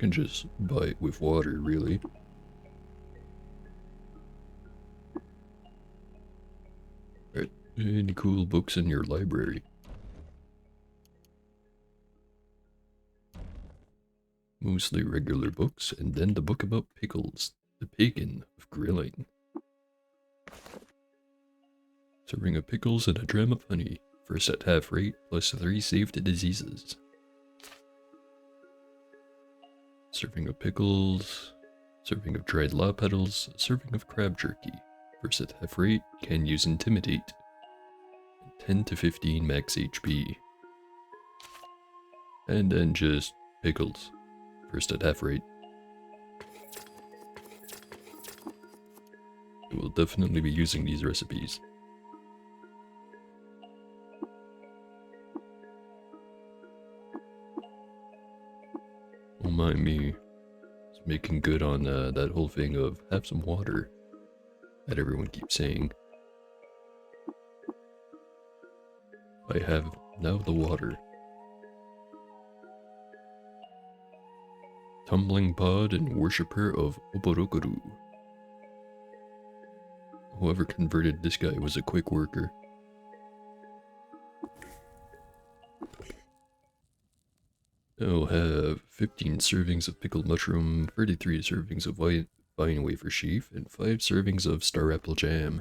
can just buy it with water, really. Alright, any cool books in your library? Mostly regular books, and then the book about pickles, the pagan of grilling. Serving of pickles and a dram of honey, first at half rate, plus 3 saved diseases. Serving of pickles, serving of dried law petals, serving of crab jerky, first at half rate, can use intimidate, and 10 to 15 max HP. And then just pickles, first at half rate. I will definitely be using these recipes. Don't mind me. Just making good on that whole thing of have some water that everyone keeps saying. I have now the water. Tumbling pod and worshipper of Oborokuru. Whoever converted this guy was a quick worker. I'll have 15 servings of pickled mushroom, 33 servings of vine wafer sheaf, and 5 servings of star apple jam.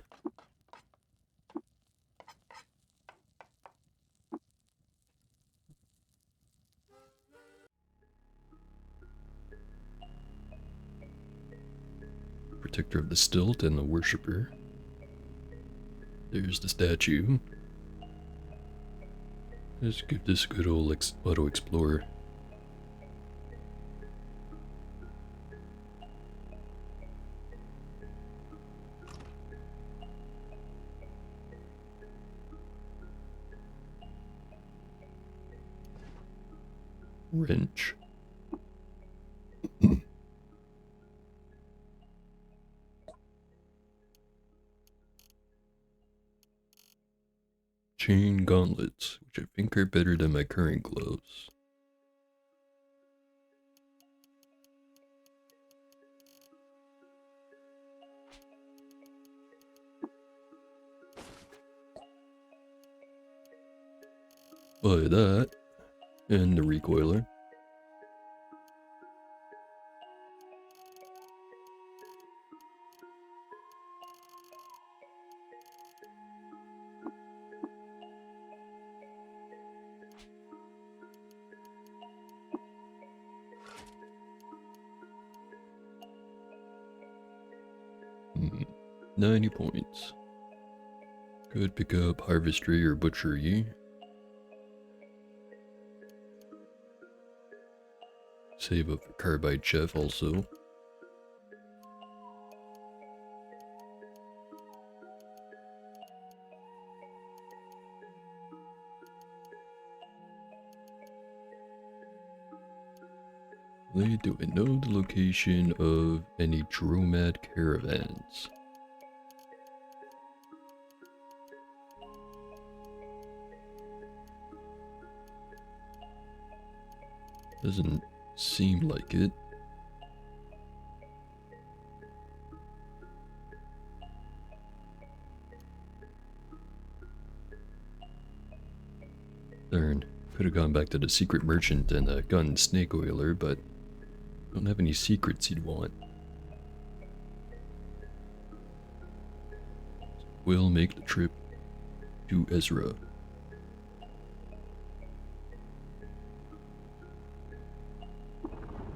Protector of the stilt and the worshipper. There's the statue. Let's give this a good old auto explorer. Wrench. Chain gauntlets, which I think are better than my current gloves. Buy that, and the recoiler. Hmm, 90 points. Could pick up harvestry or butchery. Save up for carbide chef also. Do I know the location of any dromad caravans? Doesn't seem like it. Darn, could have gone back to the secret merchant and gotten snake oiler, but don't have any secrets he'd want. We'll make the trip to Ezra.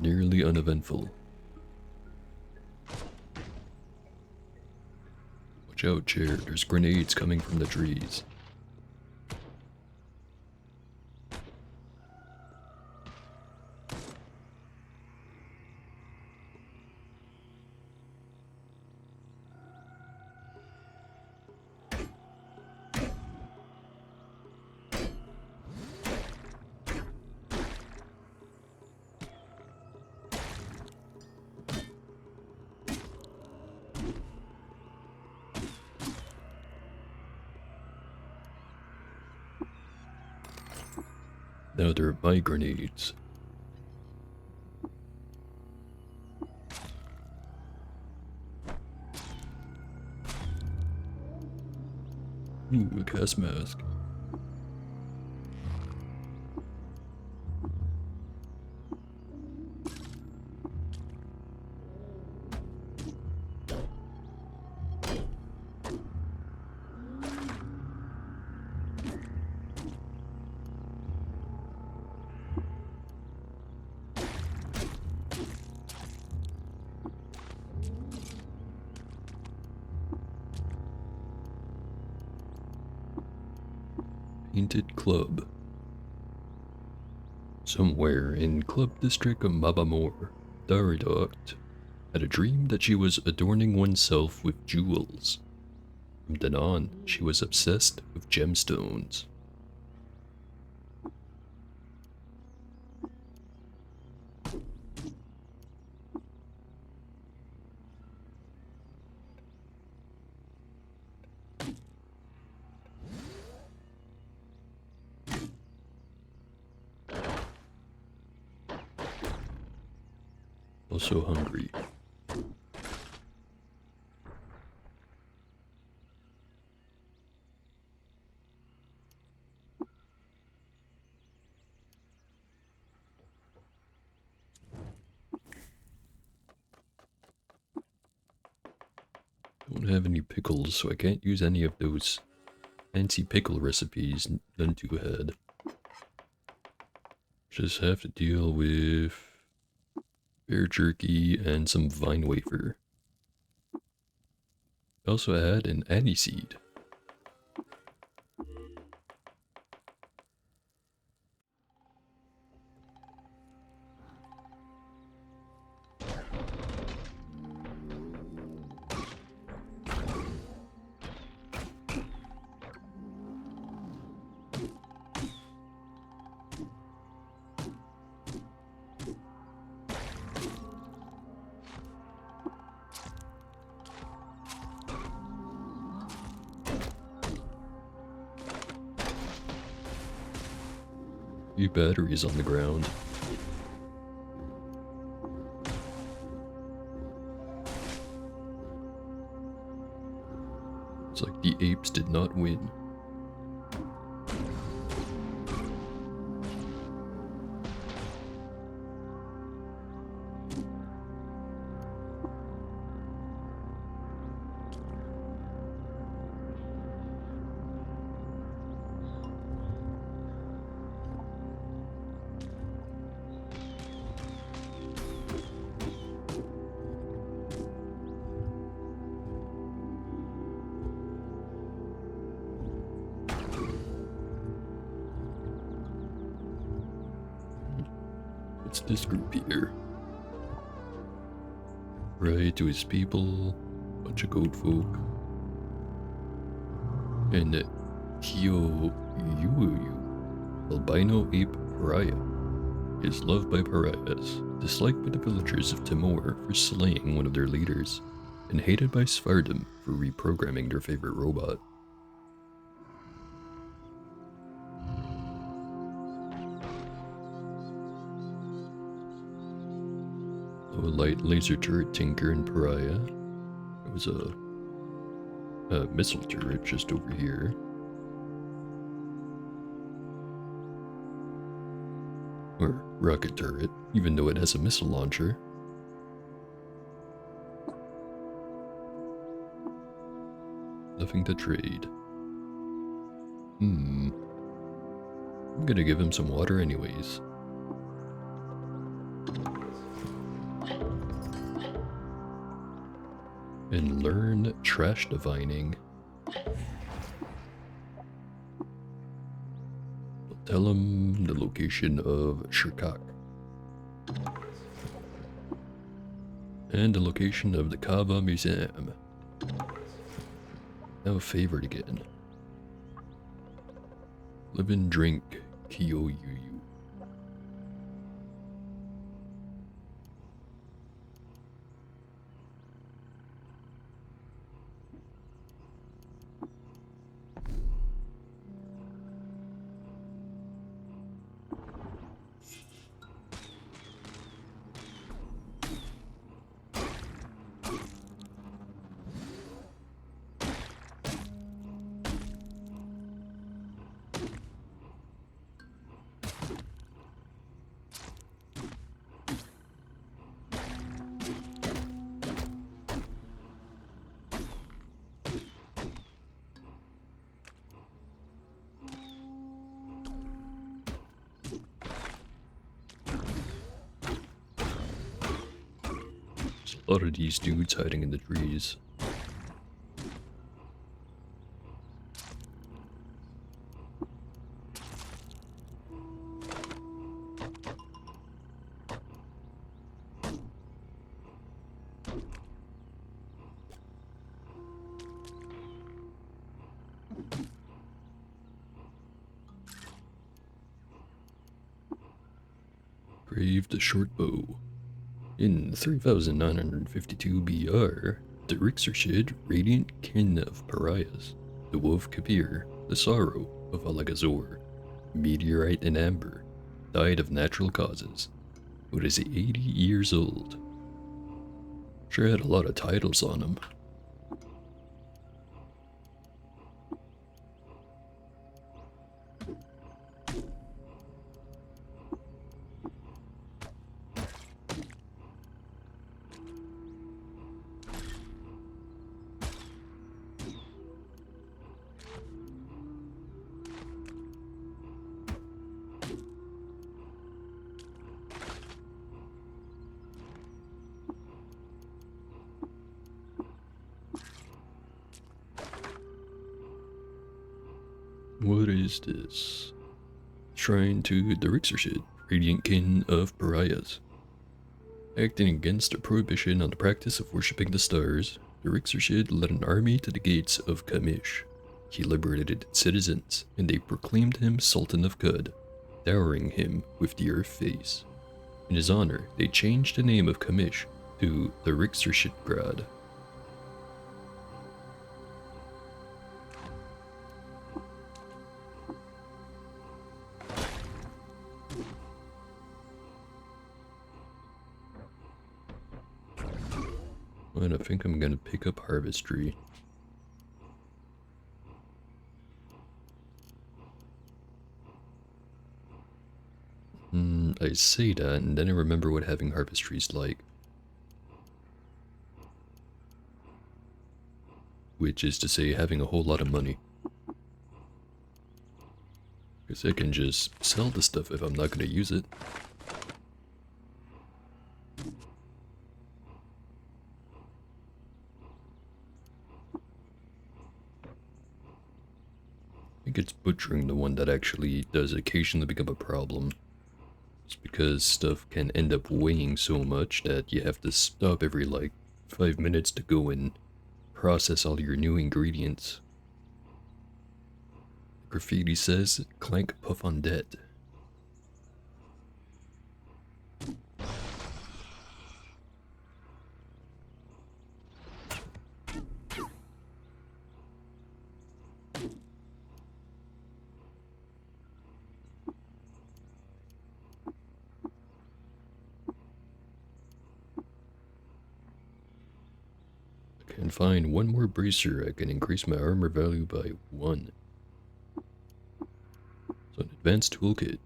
Nearly uneventful. Watch out, chair. There's grenades coming from the trees. Now they're my grenades. Ooh, a gas mask. Painted Club. Somewhere in Club District Mabamor, Daridot had a dream that she was adorning oneself with jewels. From then on, she was obsessed with gemstones. Also hungry. Don't have any pickles, so I can't use any of those fancy pickle recipes. None too ahead. Just have to deal with bear jerky and some vine wafer. I also had an aniseed. Few batteries on the ground. It's like the apes did not win. It's this group here. Right to his people, bunch of goat folk. And Kyo Yuyu, albino ape pariah, is loved by pariahs, disliked by the villagers of Timor for slaying one of their leaders, and hated by Svardim for reprogramming their favorite robot. A light laser turret tinker in Pariah. There was a missile turret just over here. Or rocket turret, even though it has a missile launcher. Nothing to trade. I'm gonna give him some water anyways. And learn trash divining. Tell him the location of Shirkak. And the location of the Kava Museum. Now a favorite again. Live and drink Kyo Yuyu. A lot of these dudes hiding in the trees. Graved short bow. In 3952 BR, the Rixershid, radiant kin of pariahs, the wolf Kabir, the sorrow of Alagazor, meteorite and amber, died of natural causes, but is 80 years old. Sure had a lot of titles on him. What is this? Shrine to the Rixershid, radiant kin of pariahs. Acting against a prohibition on the practice of worshipping the stars, the Rixershid led an army to the gates of Kamish. He liberated its citizens, and they proclaimed him Sultan of Qud, dowering him with the earth face. In his honor, they changed the name of Kamish to the Rixershidgrad. And I think I'm gonna pick up Harvestry. I say that, and then I remember what having Harvestry's like. Which is to say, having a whole lot of money. Because I can just sell the stuff if I'm not gonna use it. I think it's butchering the one that actually does occasionally become a problem. It's because stuff can end up weighing so much that you have to stop every like 5 minutes to go and process all your new ingredients. Graffiti says, clank puff on dead. Can find one more bracer, I can increase my armor value by 1. So an advanced toolkit.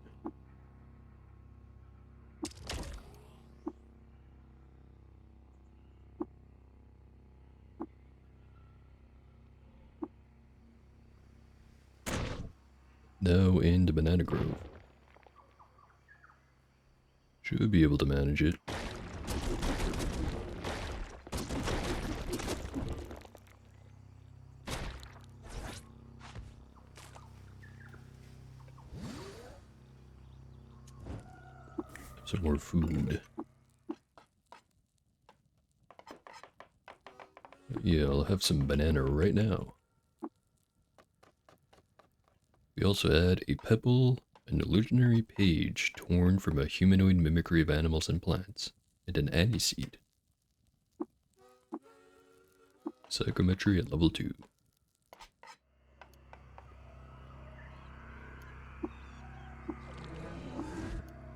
Now in the Banana Grove. Should be able to manage it. Some more food. Yeah, I'll have some banana right now. We also add a pebble, an illusionary page torn from a humanoid mimicry of animals and plants, and an aniseed. Psychometry at level 2.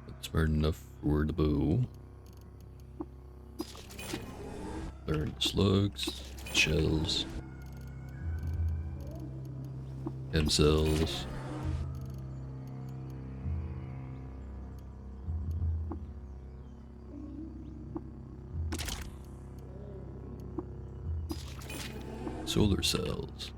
That's smart enough for the bow. Learn slugs, shells, M cells. Solar cells.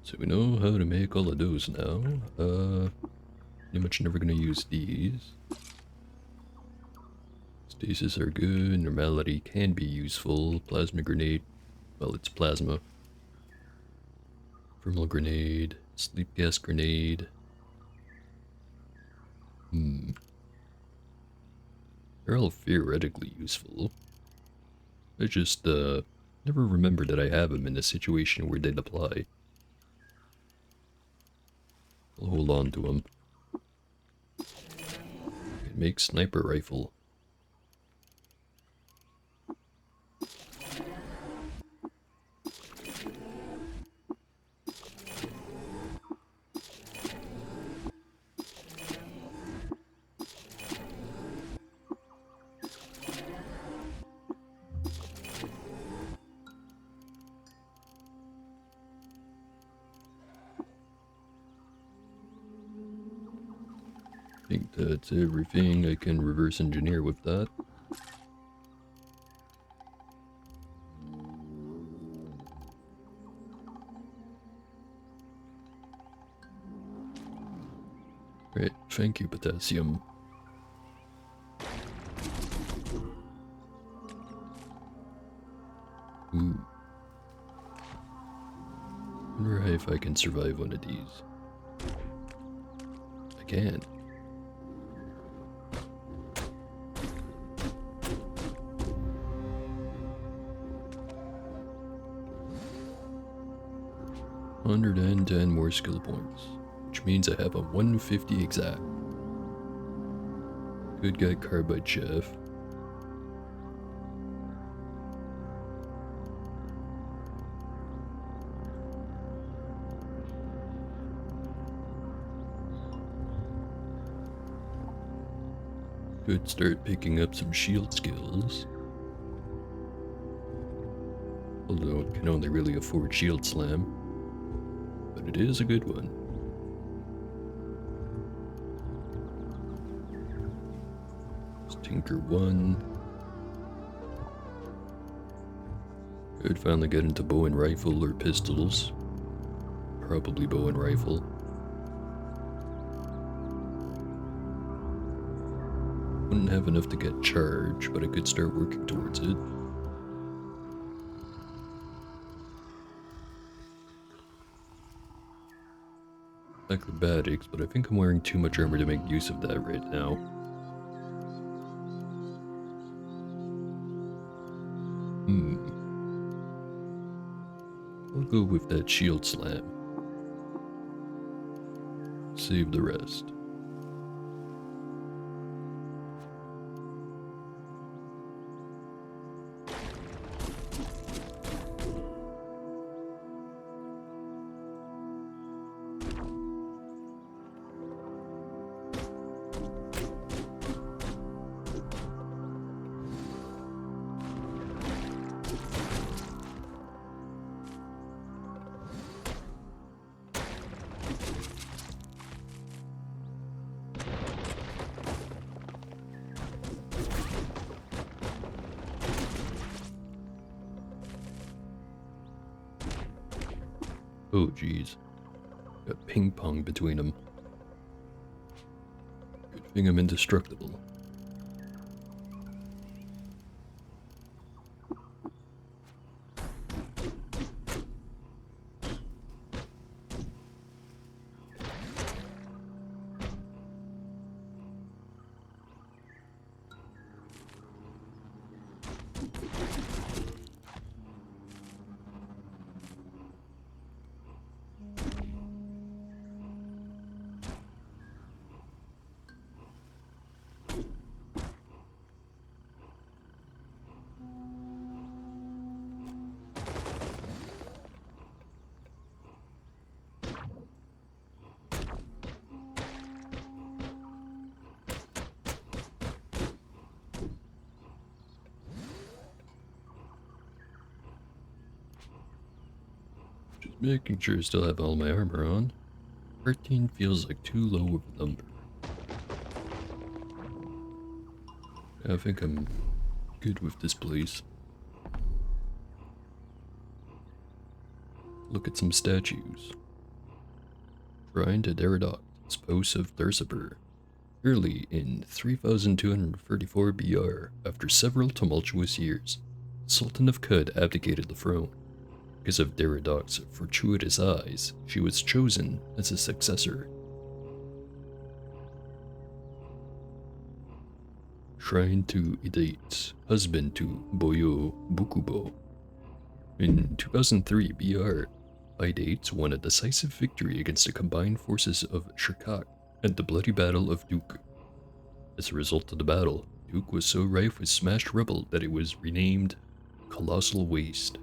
So we know how to make all of those now. Pretty much never gonna use these. Stasis are good. Normality can be useful. Plasma grenade. Well, it's plasma. Thermal grenade. Sleep gas grenade. They're all theoretically useful. I just, never remember that I have them in a situation where they'd apply. I'll hold on to them. It makes sniper rifle. I think that's everything I can reverse engineer with that. Right, thank you, potassium. Ooh. Wonder if I can survive one of these. I can. $110 more skill points, which means I have a 150 exact. Good guy carbide chef. Could start picking up some shield skills. Although it can only really afford shield slam. But it is a good one. Tinker 1. Could finally get into bow and rifle or pistols. Probably bow and rifle. Wouldn't have enough to get charge, but I could start working towards it. Acrobatics, but I think I'm wearing too much armor to make use of that right now. I'll go with that shield slam. Save the rest. Oh geez. Got ping pong between them. Good thing I'm indestructible. Just making sure I still have all my armor on. 13 feels like too low of a number. I think I'm good with this place. Look at some statues. Shrine to Deridoc, spouse of Thursipur. Early in 3234 BR, after several tumultuous years, Sultan of Cud abdicated the throne. Because of Deridoc's fortuitous eyes, she was chosen as his successor. Shrine to Idate, husband to Boyo Bukubo. In 2003 BR, Idate won a decisive victory against the combined forces of Shirkak at the Bloody Battle of Duke. As a result of the battle, Duke was so rife with smashed rubble that it was renamed Colossal Waste.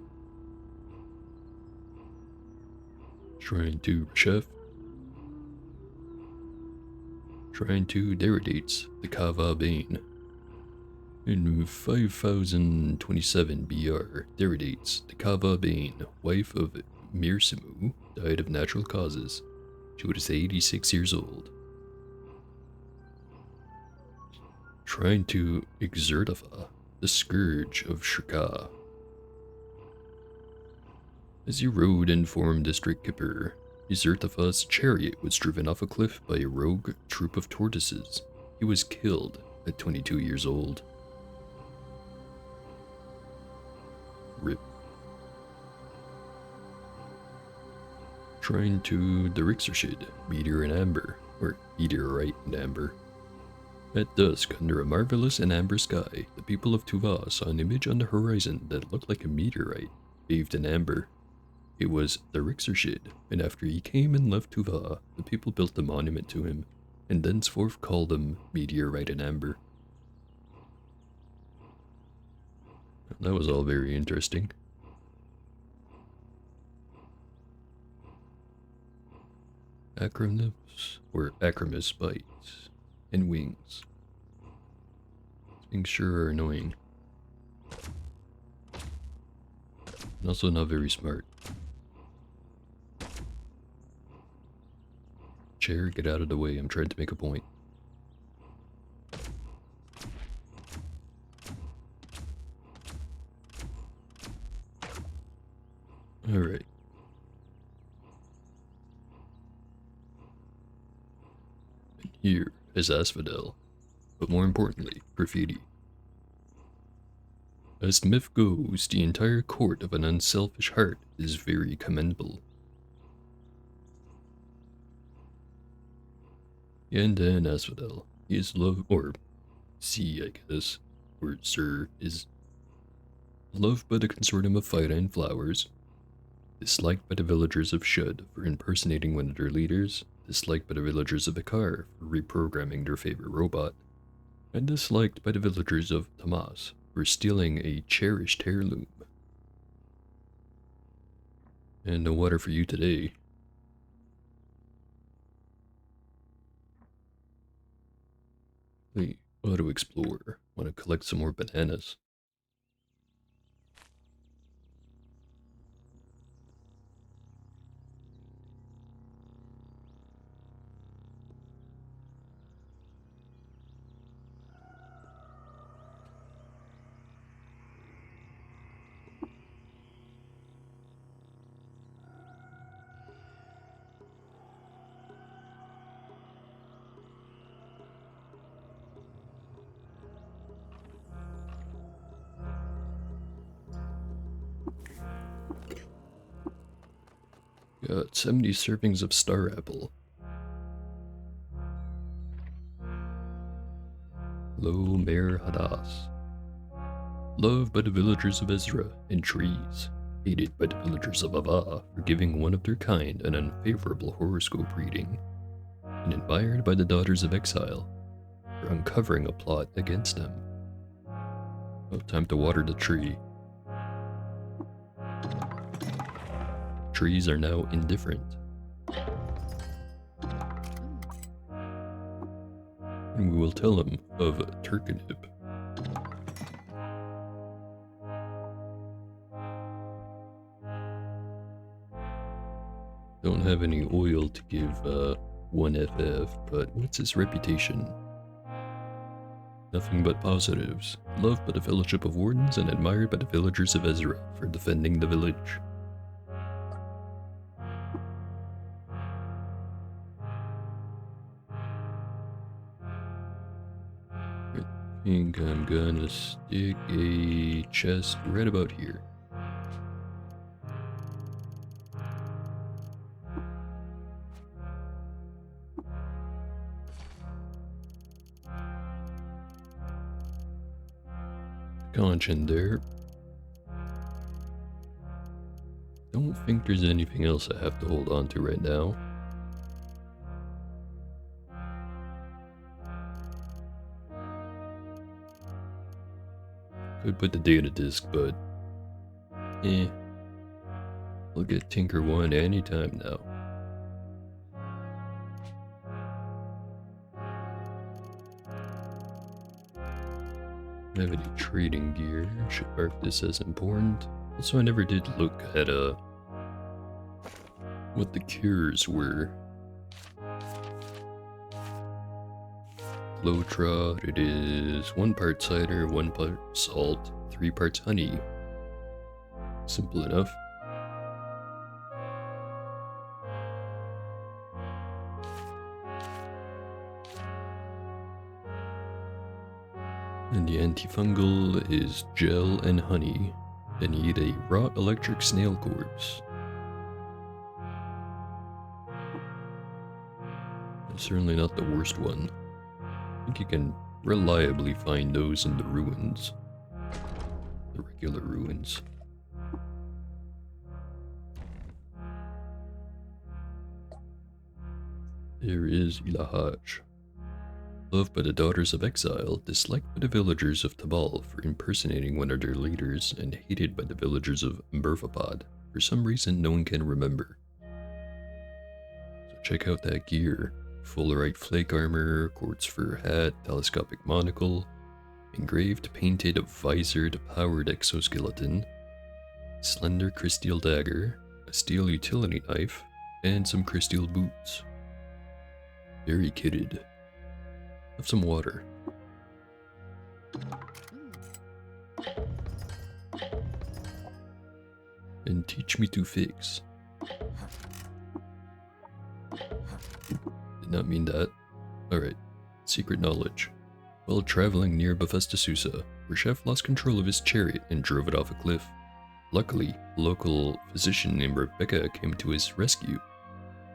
Shrine to Chef. Shrine to Deridates, the Kava Bane. In 5027 BR, Deridates, the Kava Bane, wife of Mirsimu, died of natural causes. She was 86 years old. Shrine to Exertafa, the Scourge of Shirka. As he rode and formed District Kipper, Exertafa's chariot was driven off a cliff by a rogue troop of tortoises. He was killed at 22 years old. RIP. Shrine to the Rixershid, Meteor and Amber, or Meteorite and Amber. At dusk, under a marvelous and amber sky, the people of Tuva saw an image on the horizon that looked like a meteorite, bathed in amber. It was the Rixershid, and after he came and left Tuva, the people built a monument to him, and thenceforth called him Meteorite and Amber. That was all very interesting. Acronyms, or acromis bites, and wings. Things sure are annoying. And also not very smart. Chair, get out of the way, I'm trying to make a point. Alright. And here is Asphodel, but more importantly, graffiti. As the myth goes, the entire court of an unselfish heart is very commendable. And then Asphodel, he is loved, or C, I guess, or Sir, is loved by the consortium of Phyta and Flowers, disliked by the villagers of Shud for impersonating one of their leaders, disliked by the villagers of Ikar for reprogramming their favorite robot, and disliked by the villagers of Tamas for stealing a cherished heirloom. And no water for you today. The auto explorer. Want to collect some more bananas. Got 70 servings of star apple. Lo Mer Hadas. Loved by the villagers of Ezra and trees, hated by the villagers of Ava for giving one of their kind an unfavorable horoscope reading, and admired by the daughters of exile for uncovering a plot against them. Oh, time to water the tree. Trees are now indifferent. And we will tell him of Turkanib. Don't have any oil to give 1FF, but what's his reputation? Nothing but positives. Loved by the Fellowship of Wardens and admired by the villagers of Ezra for defending the village. think I'm gonna stick a chest right about here. Conch in there. Don't think there's anything else I have to hold on to right now. Could put the data disk, but I'll get Tinker 1 anytime now. Don't have any trading gear. Should mark this as important. Also, I never did look at what the cures were. Lotra, it is 1 part cider, 1 part salt, 3 parts honey. Simple enough. And the antifungal is gel and honey. Then you need a raw electric snail corpse. It's certainly not the worst one. I think you can reliably find those in the ruins. The regular ruins. There is Ilahaj. Loved by the Daughters of Exile, disliked by the villagers of Tabal for impersonating one of their leaders, and hated by the villagers of Murfapad for some reason no one can remember. So check out that gear. Fullerite flake armor, quartz fur hat, telescopic monocle, engraved painted visored powered exoskeleton, slender crysteel dagger, a steel utility knife, and some crysteel boots. Very kitted. Have some water. And teach me to fix. Did not mean that. Alright. Secret knowledge. While traveling near Bethesda-Susa, Reshef lost control of his chariot and drove it off a cliff. Luckily, a local physician named Rebecca came to his rescue.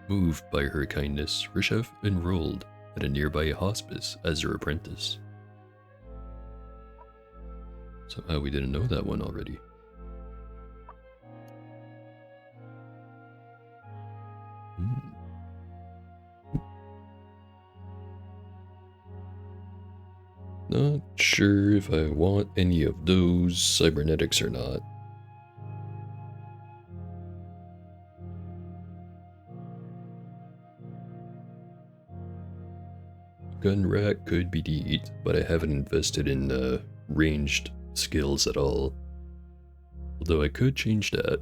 Moved by her kindness, Reshef enrolled at a nearby hospice as her apprentice. Somehow we didn't know that one already. Not sure if I want any of those cybernetics or not. Gun rack could be neat, but I haven't invested in ranged skills at all. Although I could change that.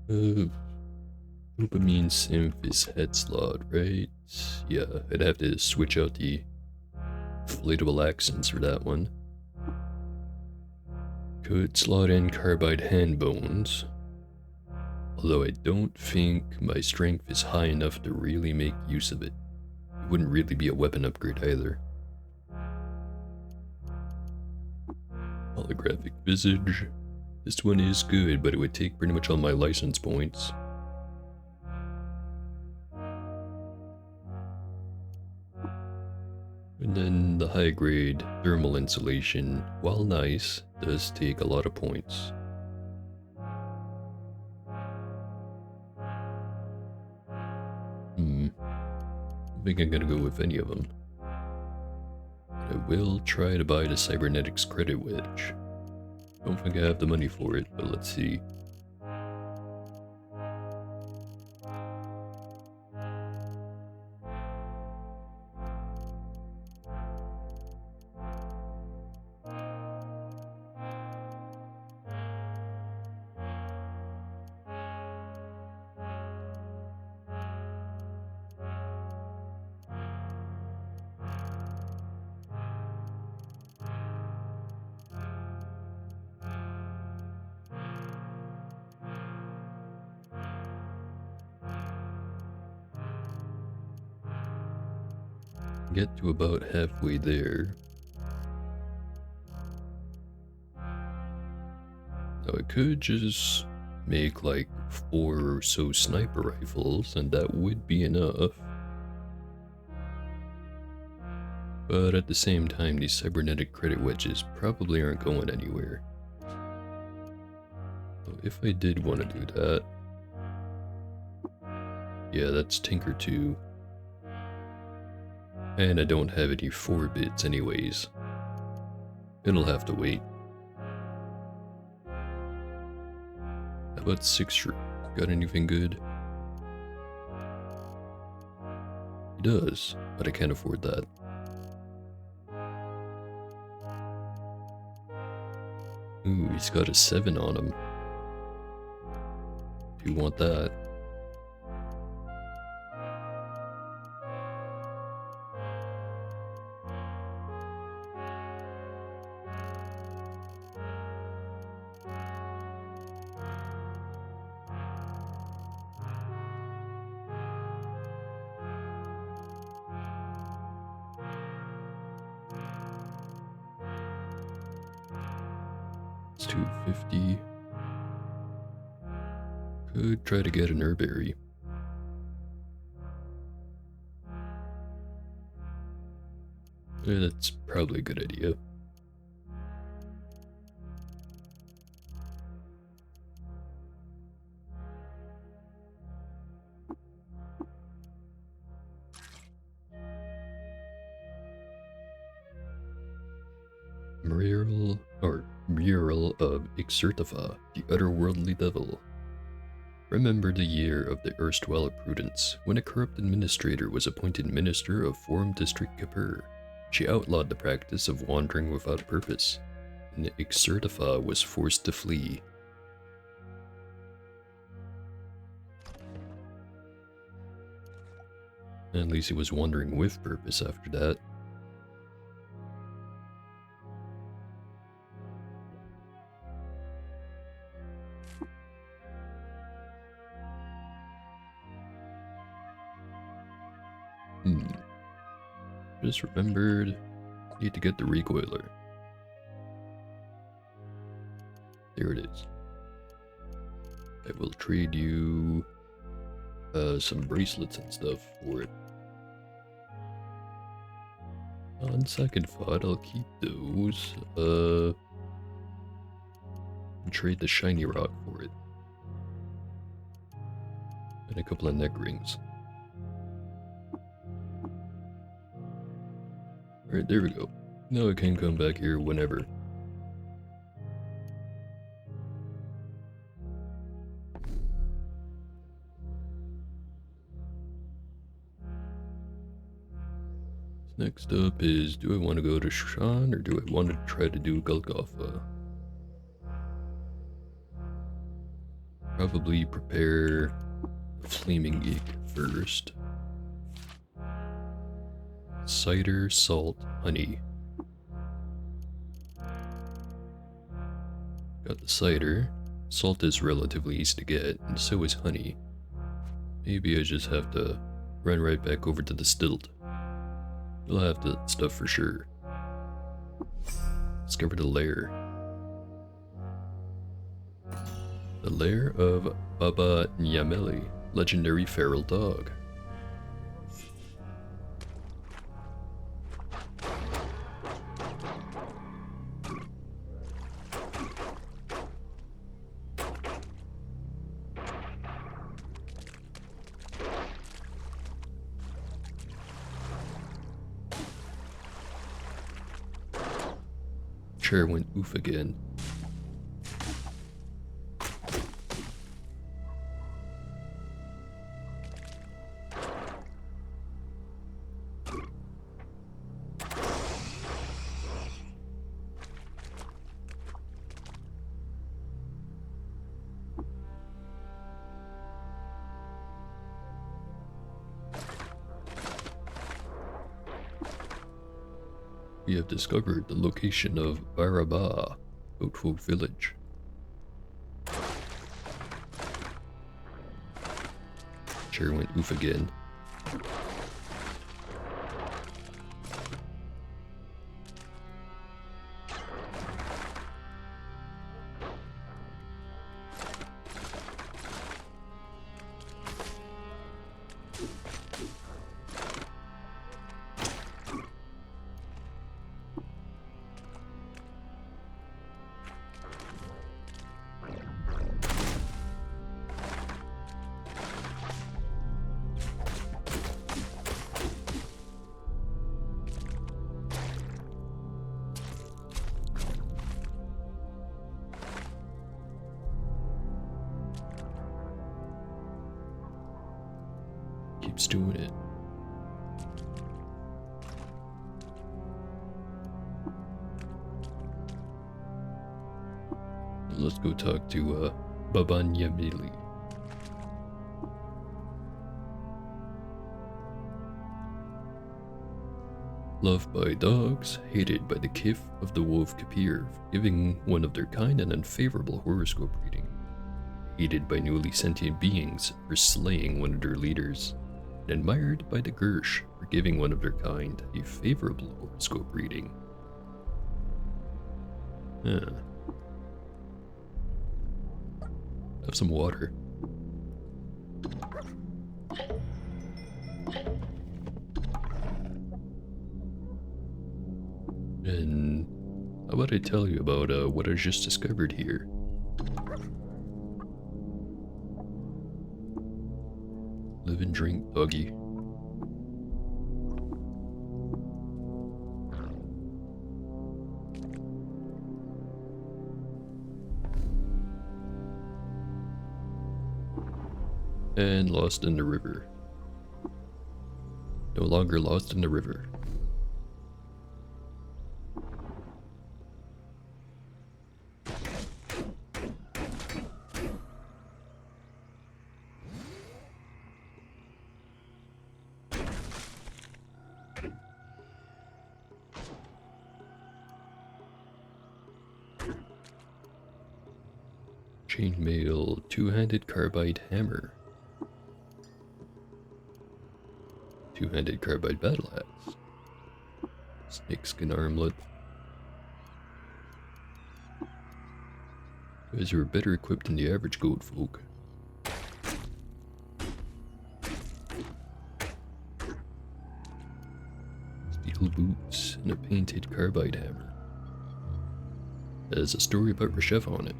Dopamine synth is head slot, right? Yeah, I'd have to switch out the inflatable accents for that one. Could slot in carbide hand bones. Although I don't think my strength is high enough to really make use of it. It wouldn't really be a weapon upgrade either. Holographic visage. This one is good, but it would take pretty much all my license points. And then the high grade thermal insulation, while nice, does take a lot of points. I think I'm gonna go with any of them. But I will try to buy the cybernetics credit wedge. Don't think I have the money for it, but let's see. Get to about halfway there. Now I could just make like 4 or so sniper rifles, and that would be enough. But at the same time, these cybernetic credit wedges probably aren't going anywhere. So if I did want to do that... Yeah, that's Tinker 2. And I don't have any 4 bits anyways. It'll have to wait. How about 6 shrimp? Got anything good? He does, but I can't afford that. Ooh, he's got a 7 on him. Do you want that? It's 250. Could try to get an herberry. Yeah, that's probably a good idea. Mural of Ixertifa, the otherworldly devil. Remember the year of the erstwhile Prudence, when a corrupt administrator was appointed minister of Forum District Kapur. She outlawed the practice of wandering without purpose, and Ixertifa was forced to flee. At least he was wandering with purpose after that. Just remembered, need to get the recoiler. There it is. I will trade you some bracelets and stuff for it. On second thought, I'll keep those. And trade the shiny rock for it. And a couple of neck rings. Alright, there we go. Now I can come back here whenever. Next up is, do I want to go to Shan or do I want to try to do Golgotha? Probably prepare Flaming Egg first. Cider, salt, honey. Got the cider. Salt is relatively easy to get, and so is honey. Maybe I just have to run right back over to the stilt. You'll have that stuff for sure. Discover the lair. The lair of Baba Nyameli, legendary feral dog. Chair went oof again. We have discovered the location of Baraba, Oatfolk Village. Chair went oof again. keeps doing it. Let's go talk to Babanyamili. Loved by dogs, hated by the Kif of the Wolf Kapir, giving one of their kind an unfavorable horoscope reading. Hated by newly sentient beings for slaying one of their leaders. And admired by the Gersh for giving one of their kind a favorable horoscope reading. Huh. Have some water. And how about I tell you about what I just discovered here? Live and drink, doggy. And lost in the river. No longer lost in the river. Chainmail, two-handed carbide hammer. Two-handed carbide battle axe. Snakeskin armlet. You guys are better equipped than the average goat folk. Steel boots and a painted carbide hammer. There's a story about Reshef on it.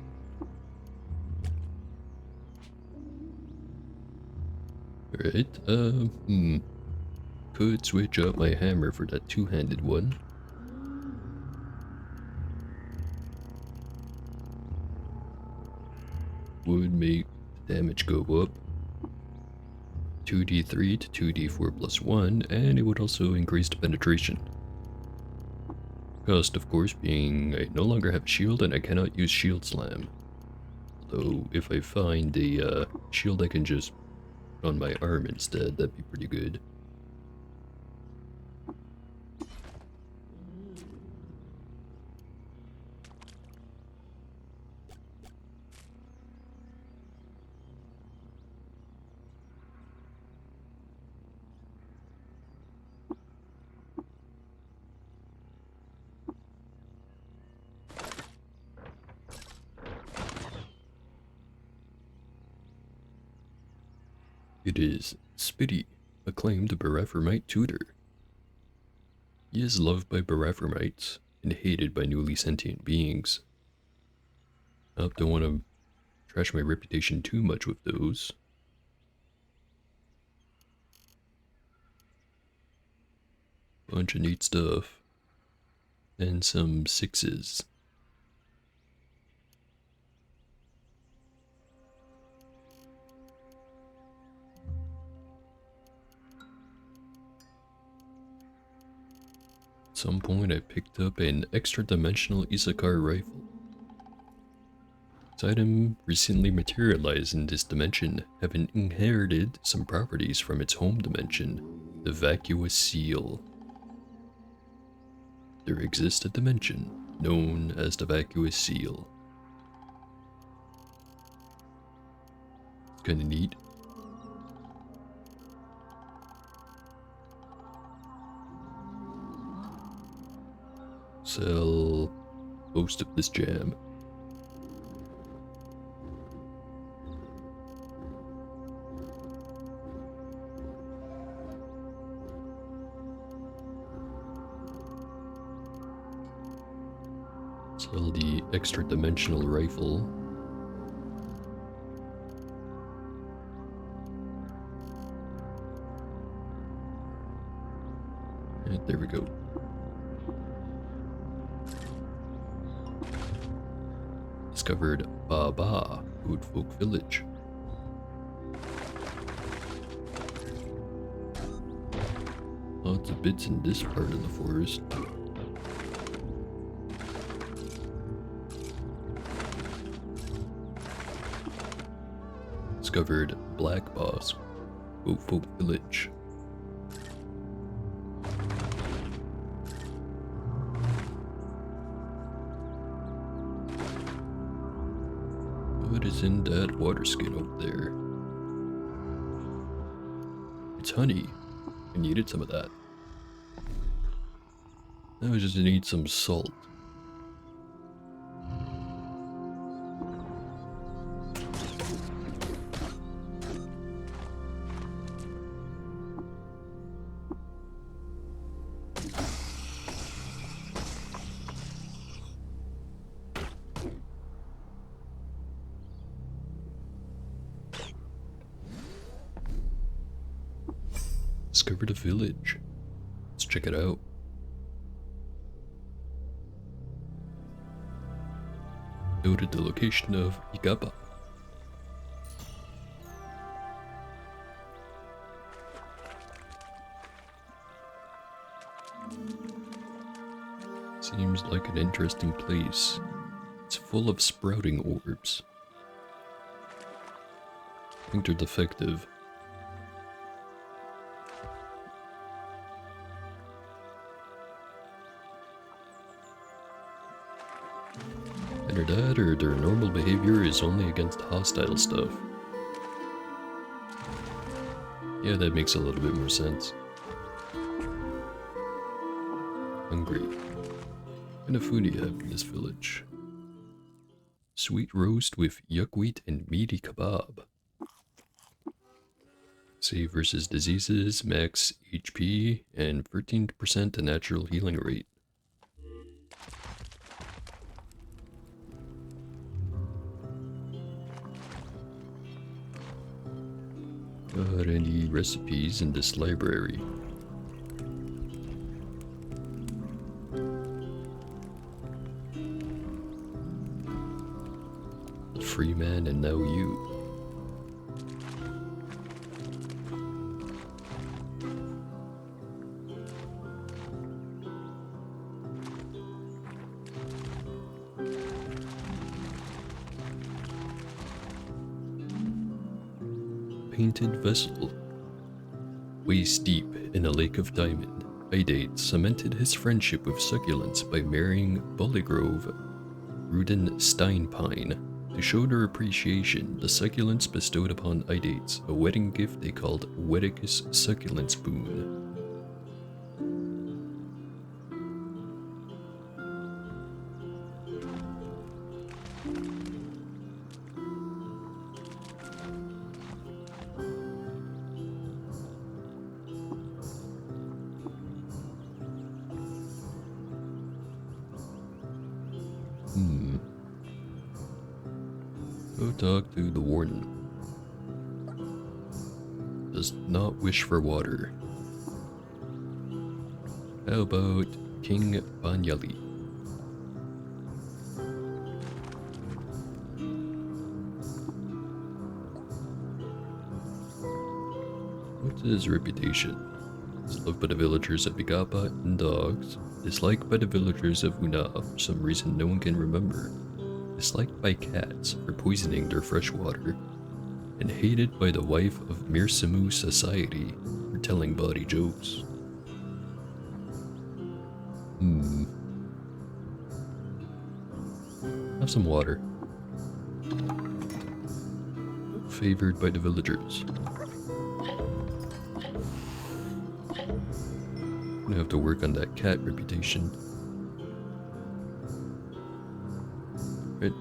Alright, could switch out my hammer for that two-handed one. Would make the damage go up 2d3 to 2d4 plus 1, and it would also increase the penetration. Cost, of course, being I no longer have a shield and I cannot use shield slam. Although, if I find a shield I can just put on my arm instead, that'd be pretty good. It is Spitty, acclaimed Baraphormite tutor. He is loved by Baraphormites and hated by newly sentient beings. I don't want to trash my reputation too much with those. Bunch of neat stuff. And some sixes. At some point I picked up an extra-dimensional Isakar rifle. This item recently materialized in this dimension, having inherited some properties from its home dimension, the vacuous seal. There exists a dimension known as the vacuous seal. It's kinda neat. Sell most of this jam. Sell the extra dimensional rifle. And there we go. Discovered Baba, Good Folk Village. Lots of bits in this part of the forest. Discovered Black Boss, Folk Village. What is in that water skin over there? It's honey. I needed some of that. Now I just need some salt. Discovered a village. Let's check it out. Noted the location of Igaba. Seems like an interesting place. It's full of sprouting orbs. I think they're defective. Either that or their normal behavior is only against hostile stuff. Yeah, that makes a little bit more sense. Hungry. What kind of food do you have in this village? Sweet roast with yuck-wheat and meaty kebab. Save versus diseases, max HP, and 13% natural healing rate. Got any recipes in this library? The free man and now you. Painted vessel. Waist deep in a lake of diamond, Idate cemented his friendship with succulents by marrying Bullygrove Rudensteinpine. To show their appreciation, the succulents bestowed upon Idates a wedding gift they called Wedicus Succulent Spoon. Go talk to the warden. Does not wish for water. How about King Banyali? What's his reputation? Is loved by the villagers of Bigapa and dogs. Disliked by the villagers of Una for some reason no one can remember. Disliked by cats for poisoning their fresh water, and hated by the wife of Mirsamu society for telling bawdy jokes. Have some water. Favored by the villagers. Gonna have to work on that cat reputation. Right,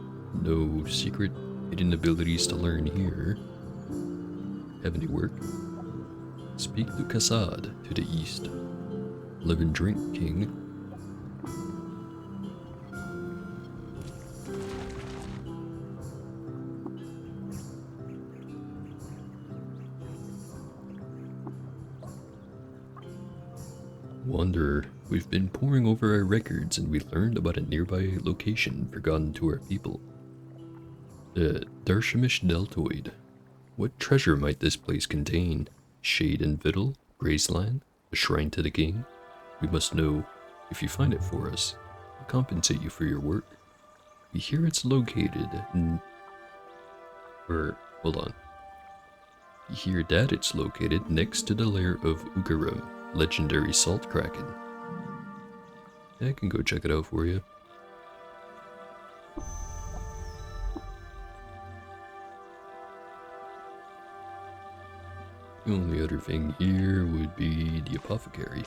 no secret hidden abilities to learn here. Have any work? Speak to Kassad to the east. Live and drink, king. Wanderer, we've been poring over our records and we learned about a nearby location forgotten to our people. The Darshamish Deltoid. What treasure might this place contain? Shade and Victual? Graceland? A shrine to the king? We must know. If you find it for us, we'll compensate you for your work. We hear it's located in... hold on. We hear that it's located next to the lair of Ugarum, legendary salt kraken. I can go check it out for you. The only other thing here would be the apothecary.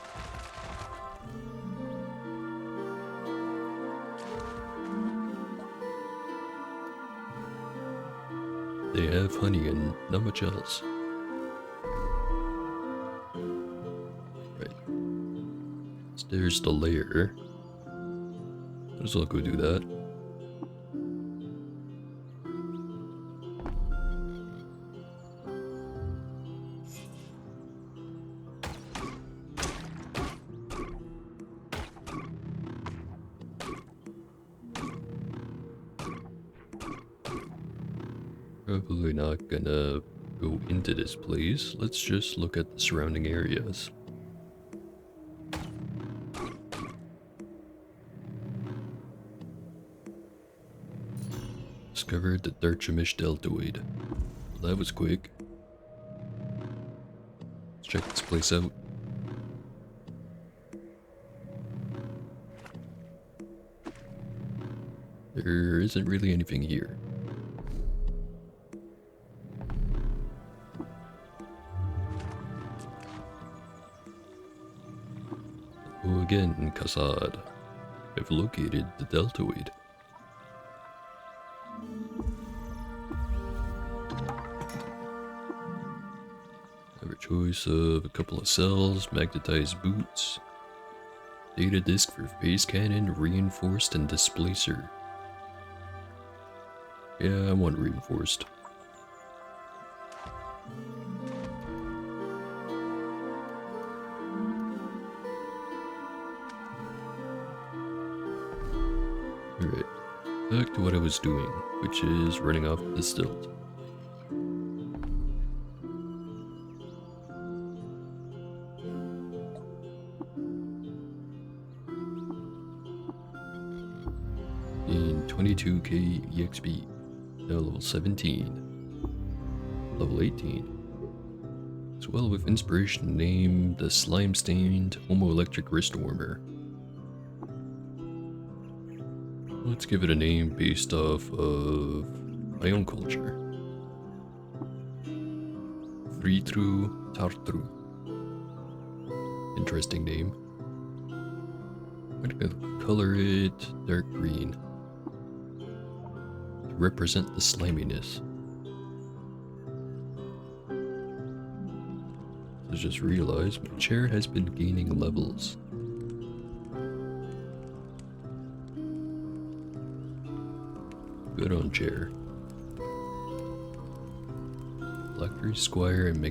They have honey and not much else. Right. So there's the lair. Might as well go do that. Probably not gonna go into this place. Let's just look at the surrounding areas. Discovered the Darchamish deltoid. Well, that was quick. Let's check this place out. There isn't really anything here. Oh, again, Kassad. I've located the deltoid. Have a choice of a couple of cells, magnetized boots, data disk for phase cannon, reinforced, and displacer. Yeah, I want reinforced. Alright, back to what I was doing, which is running off the stilt. In 22k EXP, now level 17, level 18. As well with inspiration named the slime-stained homoelectric wrist warmer. Let's give it a name based off of my own culture. Fritru Tartru. Interesting name. I'm gonna color it dark green to represent the sliminess. I just realized my chair has been gaining levels. Good on chair. Electric Squire and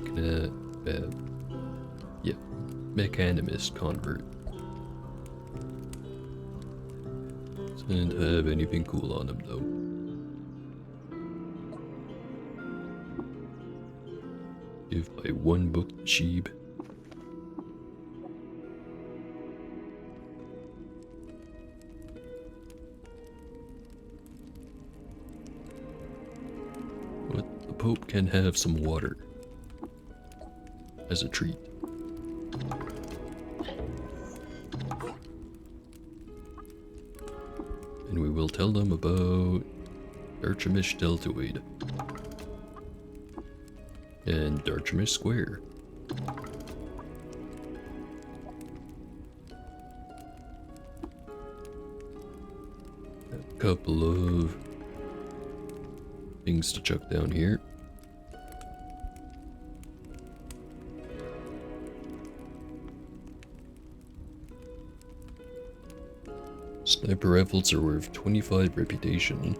Mechanimist convert. Doesn't have anything cool on him though. Give my one book to Sheeb. But the Pope can have some water as a treat. And we will tell them about Darchamish deltoid and Darchamish Square. A couple of things to chuck down here. Sniper rifles are worth 25 reputation.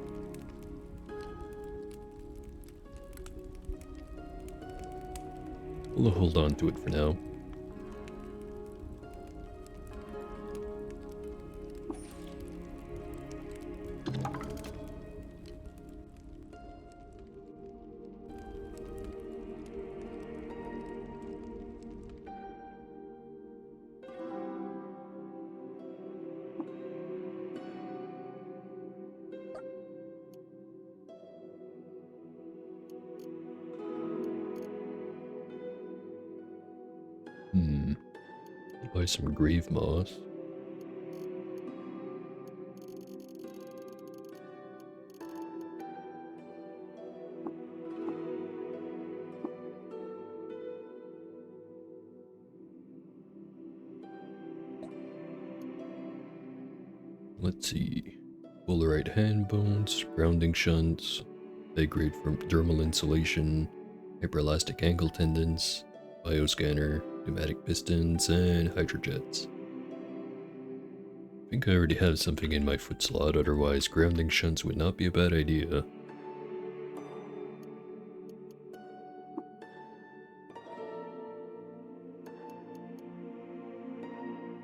We'll hold on to it for now. Buy some grave moss. Let's see. Fullerite hand bones, grounding shunts, high grade from dermal insulation, hyperelastic ankle tendons, bioscanner, pneumatic pistons, and hydrojets. I think I already have something in my foot slot, otherwise grounding shunts would not be a bad idea.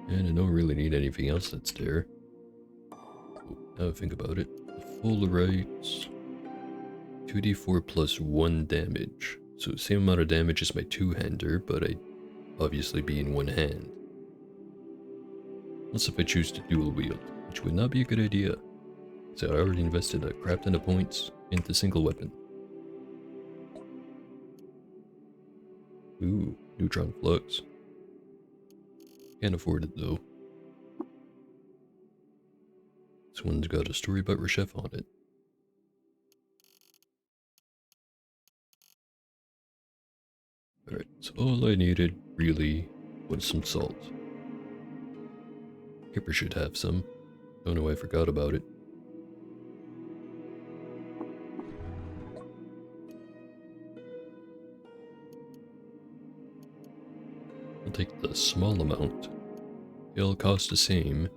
And I don't really need anything else that's there. Now I think about it. The Fullerite 2d4 plus 1 damage. So same amount of damage as my two-hander, but I'd obviously be in one hand. Unless if I choose to dual wield, which would not be a good idea. So I already invested a crap ton of points into single weapon. Ooh, neutron flux. Can't afford it though. This one's got a story about Reshef on it. Alright, so all I needed really was some salt. Kipper should have some. Don't know why I forgot about it. I'll take the small amount. They all cost the same,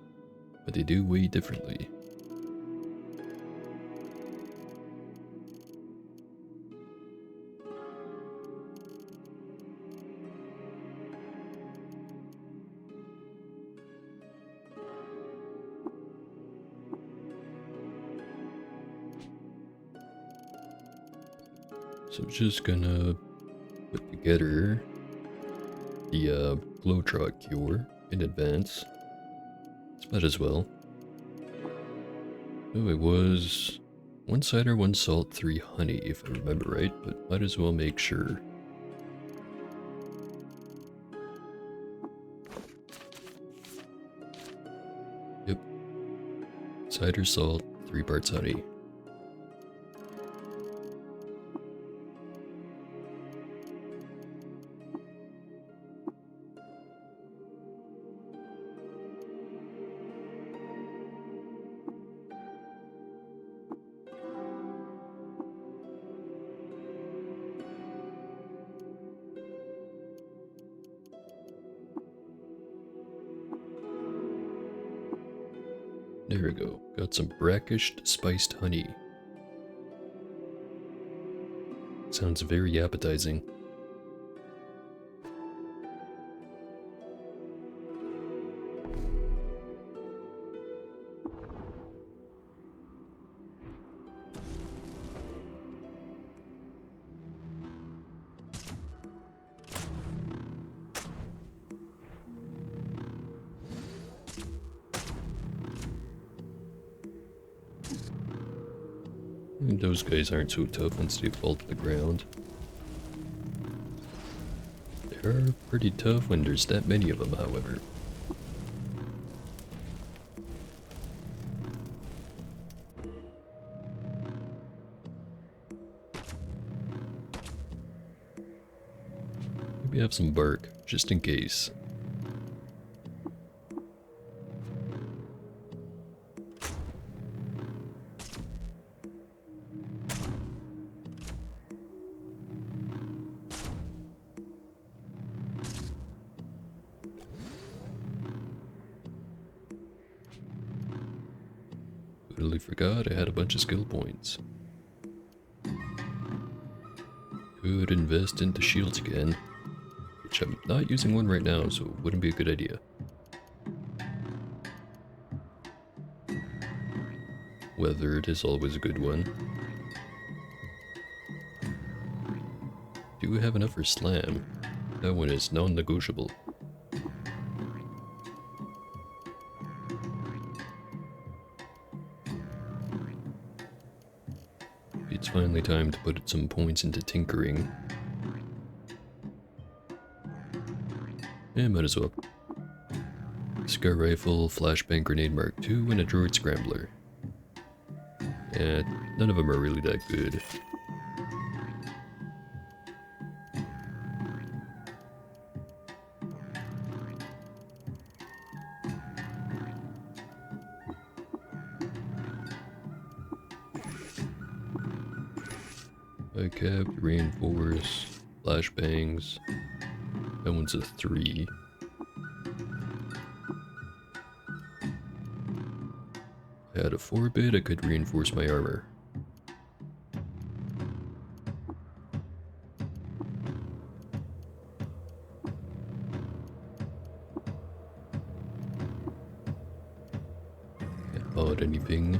but they do weigh differently. So I'm just gonna put together the Glowtrot cure in advance. Might as well. Oh, it was 1 cider, 1 salt, 3 honey, if I remember right, but might as well make sure. Yep. Cider, salt, 3 parts honey. There we go. Got some brackish spiced honey. Sounds very appetizing. Those guys aren't so tough once they fall to the ground. They're pretty tough when there's that many of them, however. Maybe have some bark, just in case. Totally forgot I had a bunch of skill points. Could invest into shields again, which I'm not using one right now, so it wouldn't be a good idea. Weathered is always a good one. Do have enough for slam. That one is non-negotiable. It's finally time to put some points into tinkering. Yeah, might as well. Scar Rifle, Flashbang Grenade Mark II, and a Droid Scrambler. Yeah, none of them are really that good. I kept Reinforce, Flashbangs. That one's a 3. I had a 4-bit, I could reinforce my armor. Can't bought anything.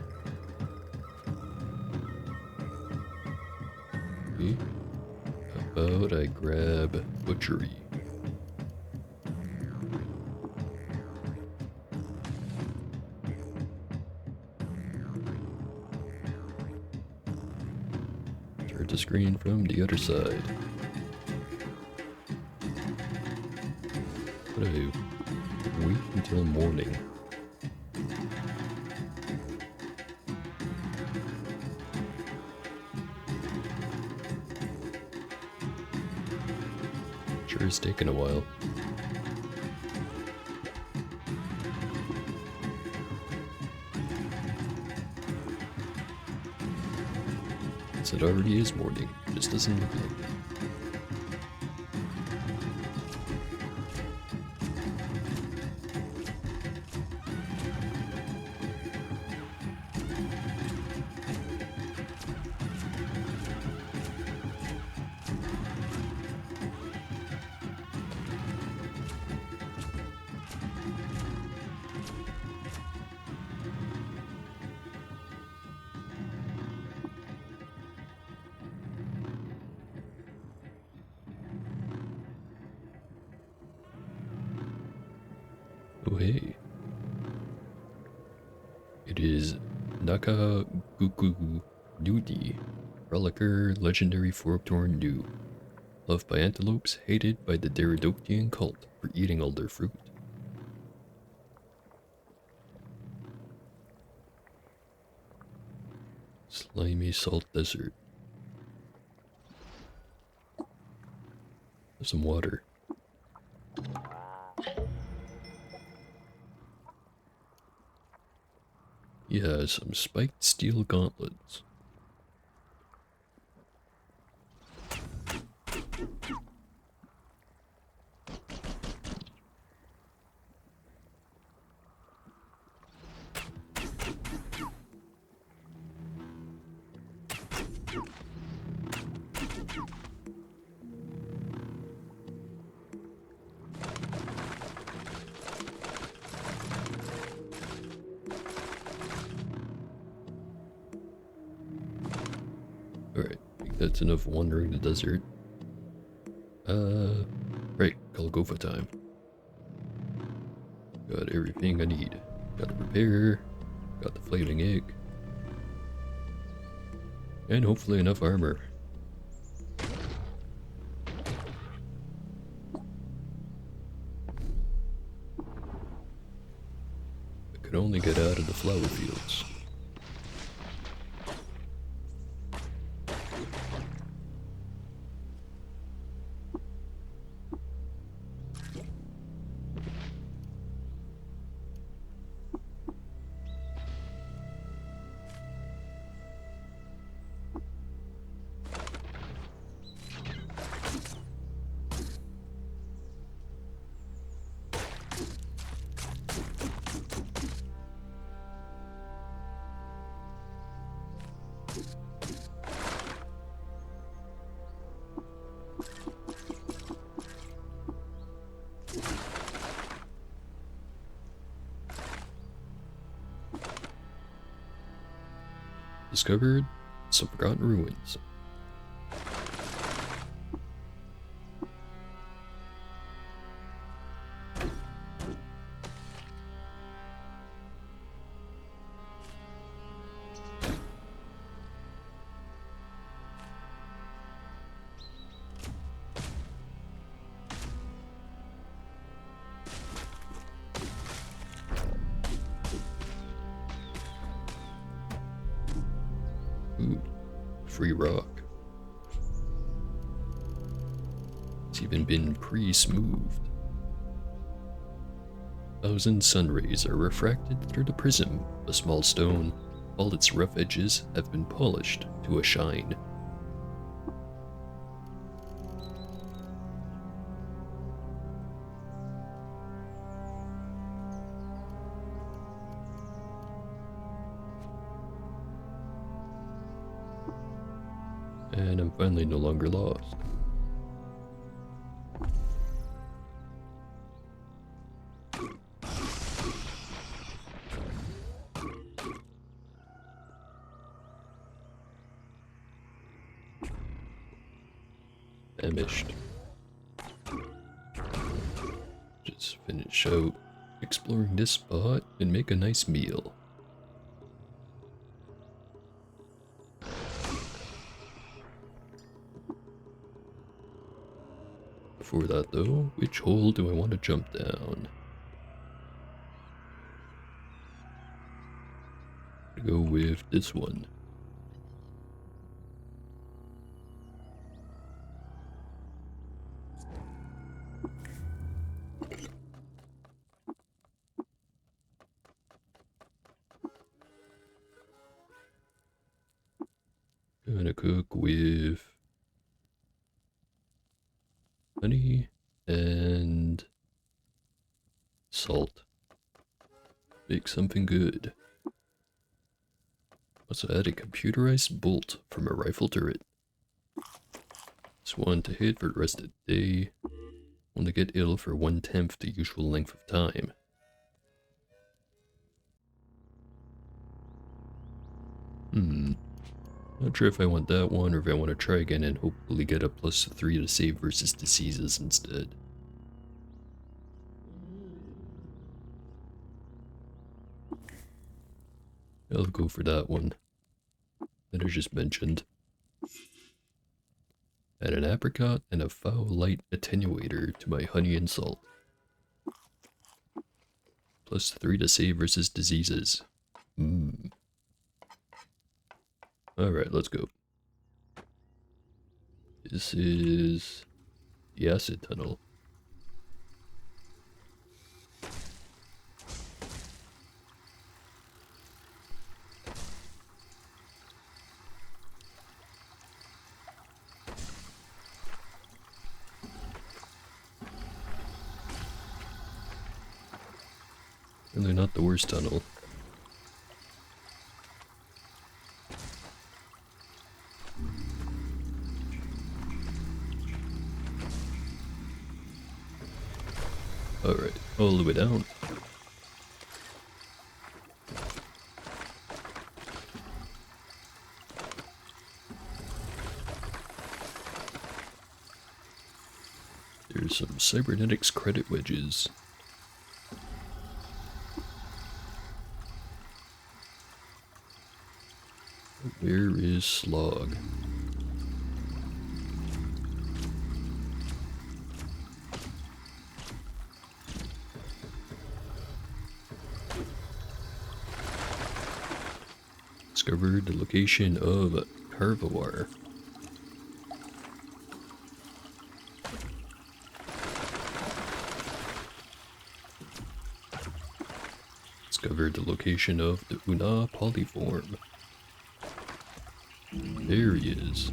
Okay. How about I grab Butchery? Start the screen from the other side. But I wait until morning. Sure is taking a while. It already is morning, just doesn't look like it. Oh hey. It is Nakaguku Nudi, Frolicker Legendary Forkthorn Dew. Loved by antelopes, hated by the Deridotian cult for eating all their fruit. Slimy Salt Desert. Have some water. He has some spiked steel gauntlets. Alright, I think that's enough wandering the desert. Right, Golgotha time. Got everything I need. Got a repair, got the flaming egg, and hopefully enough armor. I could only get out of the flower fields. Discovered some forgotten ruins. free rock. It's even been pre-smoothed. 1,000 sun rays are refracted through the prism, a small stone. All its rough edges have been polished to a shine. And I'm finally no longer lost. Famished. Just finish out exploring this spot and make a nice meal. Before that though, which hole do I want to jump down? I'll go with this one. Gonna cook with honey and salt. Make something good. Also add a computerized bolt from a rifle turret. This one to hit for the rest of the day. One to get ill for 1/10 the usual length of time. Not sure if I want that one or if I want to try again and hopefully get a +3 to save versus diseases instead. I'll go for that one that I just mentioned. Add an apricot and a foul light attenuator to my honey and salt. +3 to save versus diseases. Alright, let's go. This is the acid tunnel. Really not the worst tunnel. Alright, all the way down. There's some cybernetics credit wedges. Where is Slog? Discovered the location of Carvawar. Discovered the location of the Una polyform. There he is.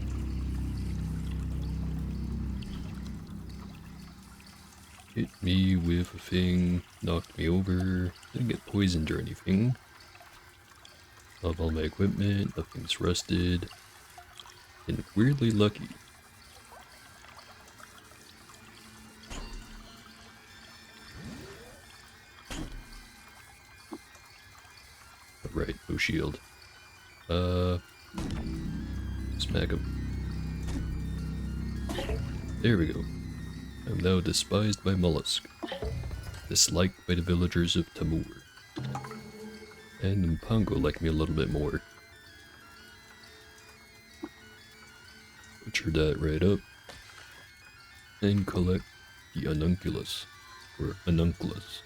Hit me with a thing, knocked me over, didn't get poisoned or anything. Love all my equipment, nothing's rusted, and weirdly lucky. Right, no shield. Smack him. There we go. I'm now despised by Mollusk, disliked by the villagers of Tamur. And Mpango like me a little bit more. Butcher that right up. And collect the Anunculus, or Anunculus.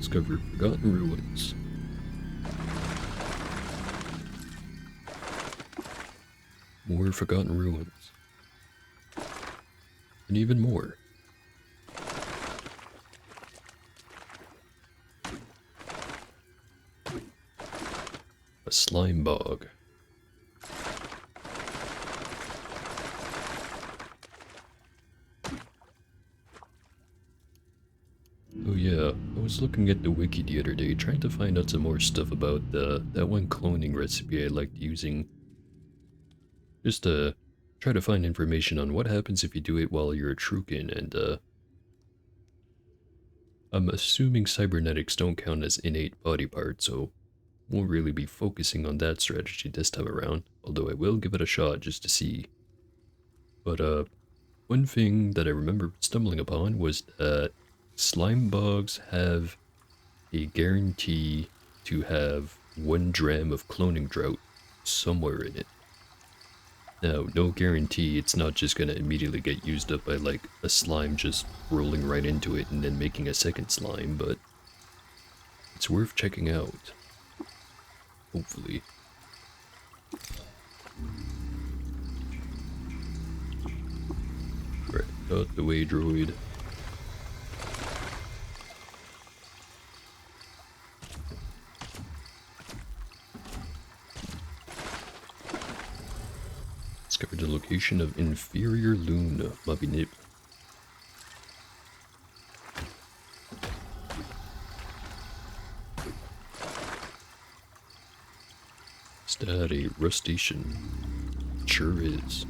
Discover forgotten ruins. More forgotten ruins. And even more. A slime bog. Oh yeah, I was looking at the wiki the other day, trying to find out some more stuff about that one cloning recipe I liked using. Just to try to find information on what happens if you do it while you're a Trukin, and I'm assuming cybernetics don't count as innate body parts, so won't really be focusing on that strategy this time around, although I will give it a shot just to see. But one thing that I remember stumbling upon was that slime bugs have a guarantee to have 1 dram of cloning drought somewhere in it. Now, no guarantee it's not just gonna immediately get used up by like a slime just rolling right into it and then making a second slime, but it's worth checking out. Hopefully. Right, out the way, droid. Discovered the location of inferior loon Mabinib. Is that a rustation? Sure is.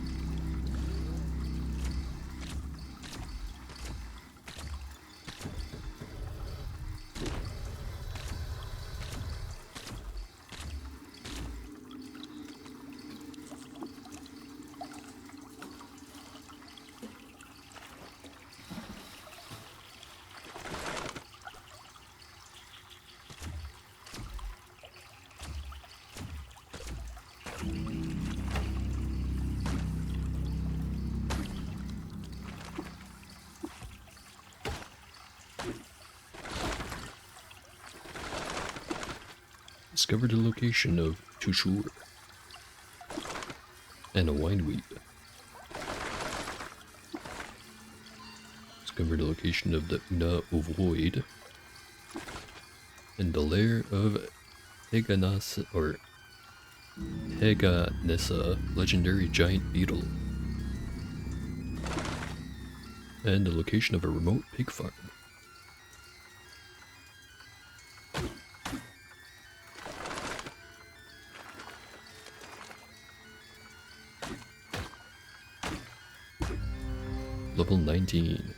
Discovered the location of Tushur and a windweed. Discovered the location of the Una Ovoid and the lair of Heganasa or Heganessa, legendary giant beetle. And the location of a remote pig farm. Level 19.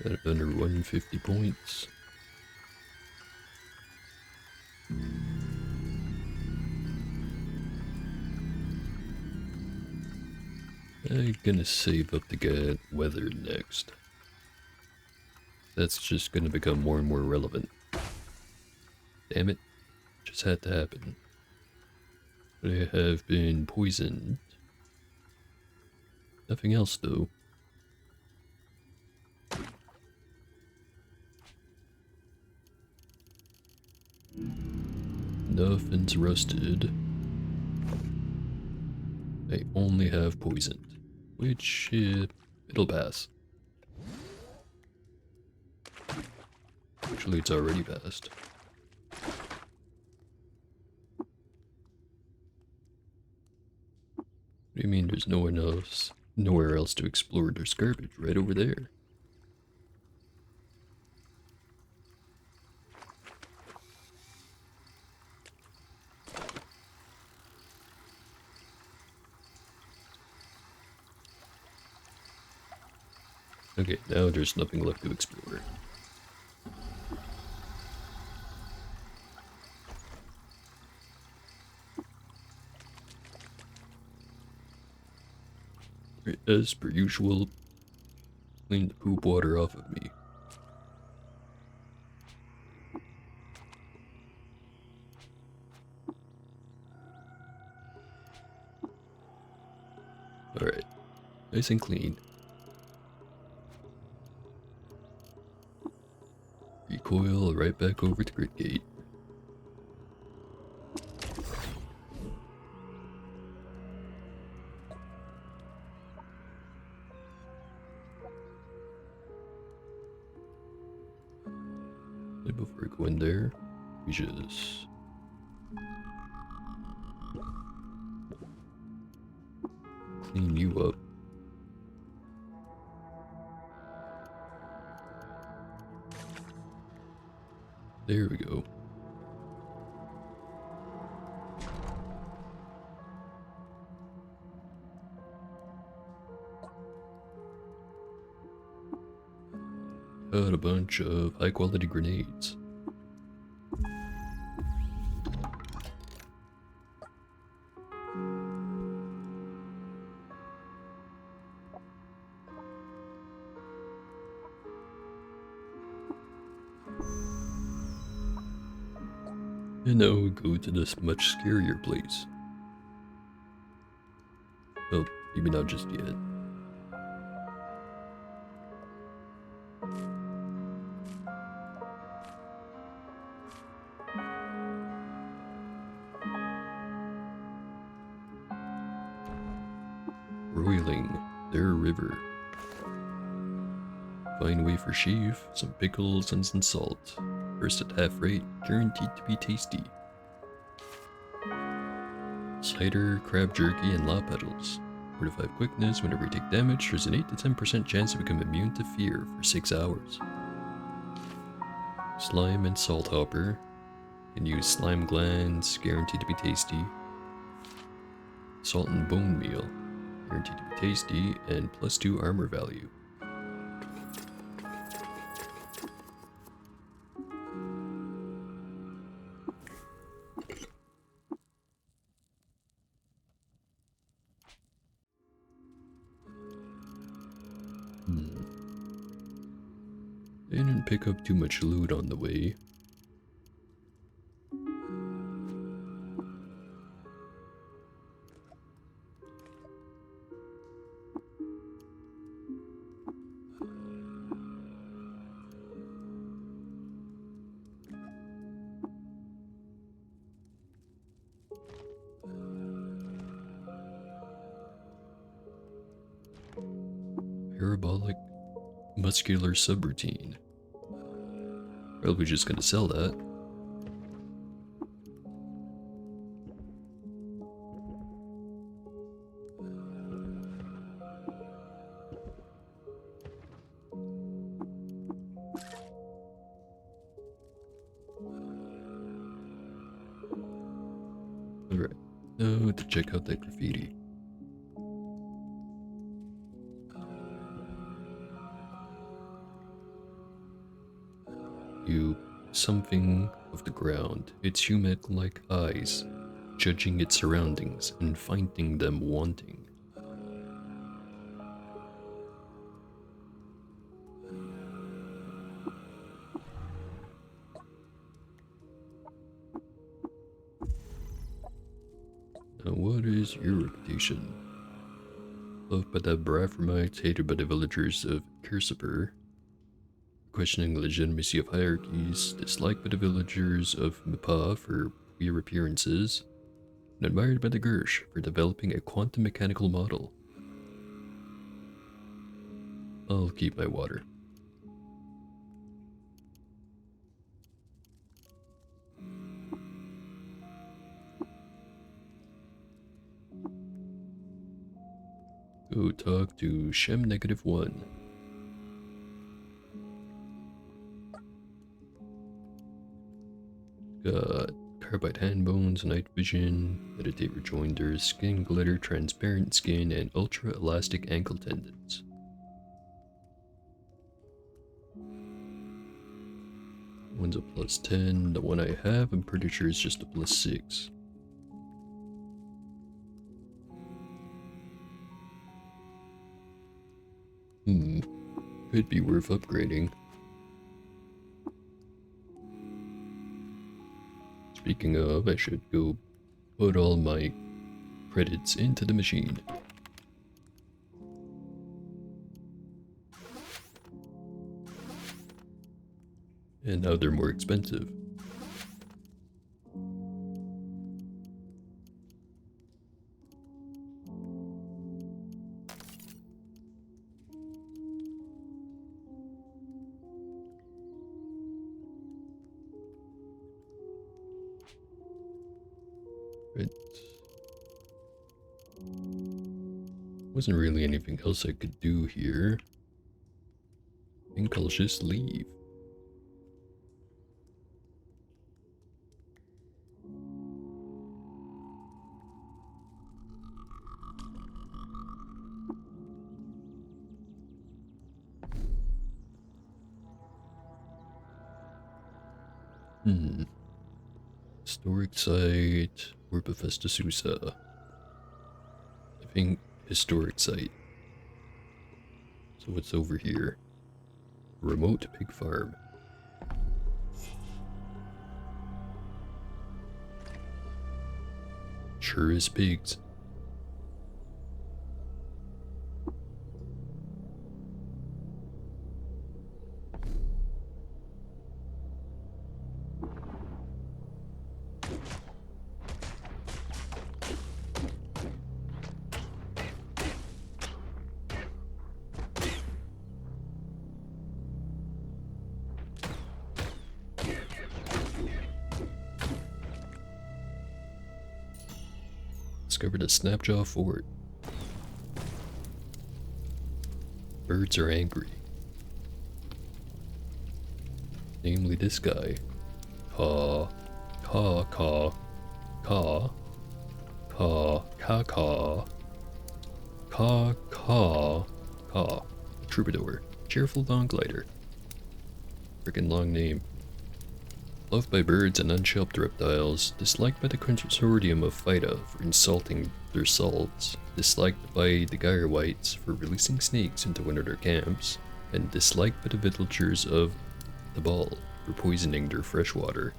At under 150 points. I'm gonna save up to get weather next. That's just gonna become more and more relevant. Damn it. Just had to happen. I have been poisoned. Nothing else though. Nothing's rusted. I only have poisoned, which it'll pass. Actually, it's already passed. What do you mean there's nowhere else to explore? There's garbage right over there. Okay, now there's nothing left to explore. As per usual, clean the poop water off of me. Alright, nice and clean. right back over to Gridgate. And before I go in there, we just clean you up. There we go. Got a bunch of high quality grenades. And now we go to this much scarier place. Well, maybe not just yet. Roiling their river. Fine way for sheaf, some pickles and some salt. First at half rate, guaranteed to be tasty. Cider, crab jerky, and law petals. 4 to 5 quickness. Whenever you take damage, there's an 8 to 10% chance to become immune to fear for 6 hours. Slime and salt hopper. Can use slime glands, guaranteed to be tasty. Salt and bone meal, guaranteed to be tasty, and +2 armor value. Didn't pick up too much loot on the way. Parabolic muscular subroutine. Probably just gonna sell that. Alright, now to check out that graffiti. You something of the ground, its human-like eyes, judging its surroundings and finding them wanting. Now what is your reputation? Loved by the Braphramites, hated by the villagers of Kirsipur, questioning the legitimacy of hierarchies, disliked by the villagers of Mipa for weird appearances, and admired by the Gersh for developing a quantum mechanical model. I'll keep my water. Go talk to Shem -1. Got carbide hand bones, night vision, meditate rejoinders, skin glitter, transparent skin, and ultra elastic ankle tendons. One's a +10. The one I have, I'm pretty sure is just a +6. Could be worth upgrading. Speaking of, I should go put all my credits into the machine. And now they're more expensive. Right. Wasn't really anything else I could do here. I think I'll just leave. Historic site or Bethesda Susa. I think historic site. So what's over here? Remote pig farm. Sure is pigs. Discovered a Snapjaw fort. Birds are angry. Namely this guy. Caw, caw, caw, caw, caw, caw, caw, caw, caw, caw. Troubadour. Cheerful long glider. Frickin' long name. Loved by birds and unshelved reptiles, disliked by the consortium of Phyta for insulting their salts, disliked by the gyre whites for releasing snakes into one of their camps, and disliked by the villagers of the Ball for poisoning their fresh water.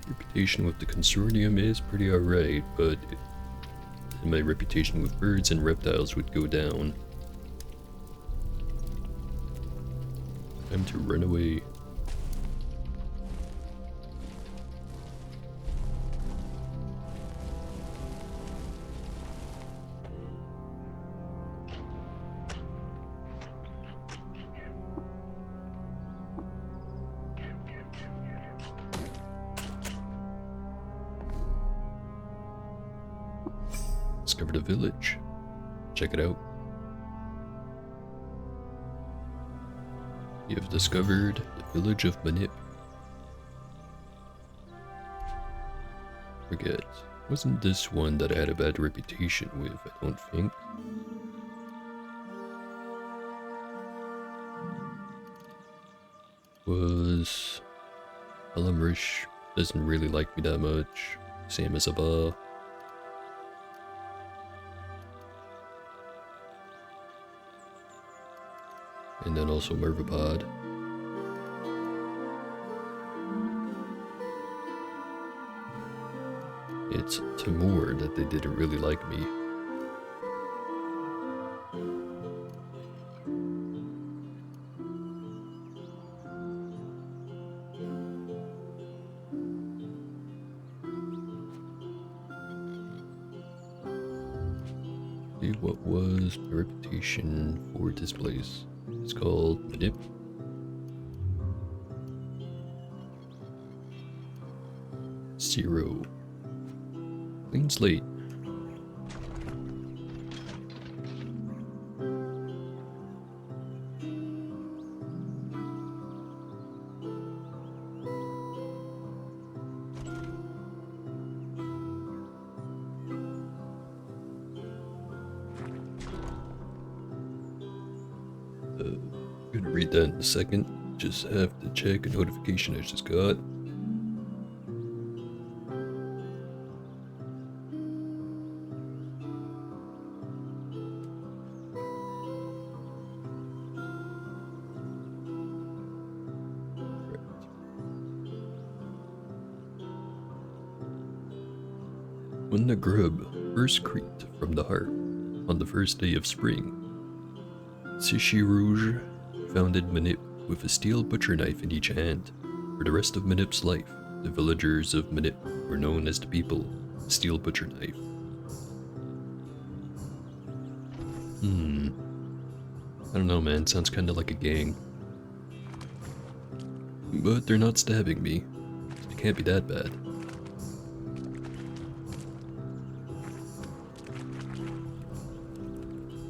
Reputation with the consortium is pretty alright, but my reputation with birds and reptiles would go down. Time to run away. Discovered a village. Check it out. You have discovered the village of Manip. Forget. Wasn't this one that I had a bad reputation with, I don't think. Was Alamrish doesn't really like me that much. Same as Abba. And then also Mervapod. It's Timur that they didn't really like me. See, what was my reputation for this place? It's called Manip. Zero. Clean slate. Gonna read that in a second. Just have to check a notification I just got. When the grub first creaked from the hearth on the first day of spring, Sishy Rouge founded Manip with a steel butcher knife in each hand. For the rest of Manip's life, the villagers of Manip were known as the people of Steel Butcher Knife. I don't know, man. Sounds kinda like a gang. But they're not stabbing me. It can't be that bad.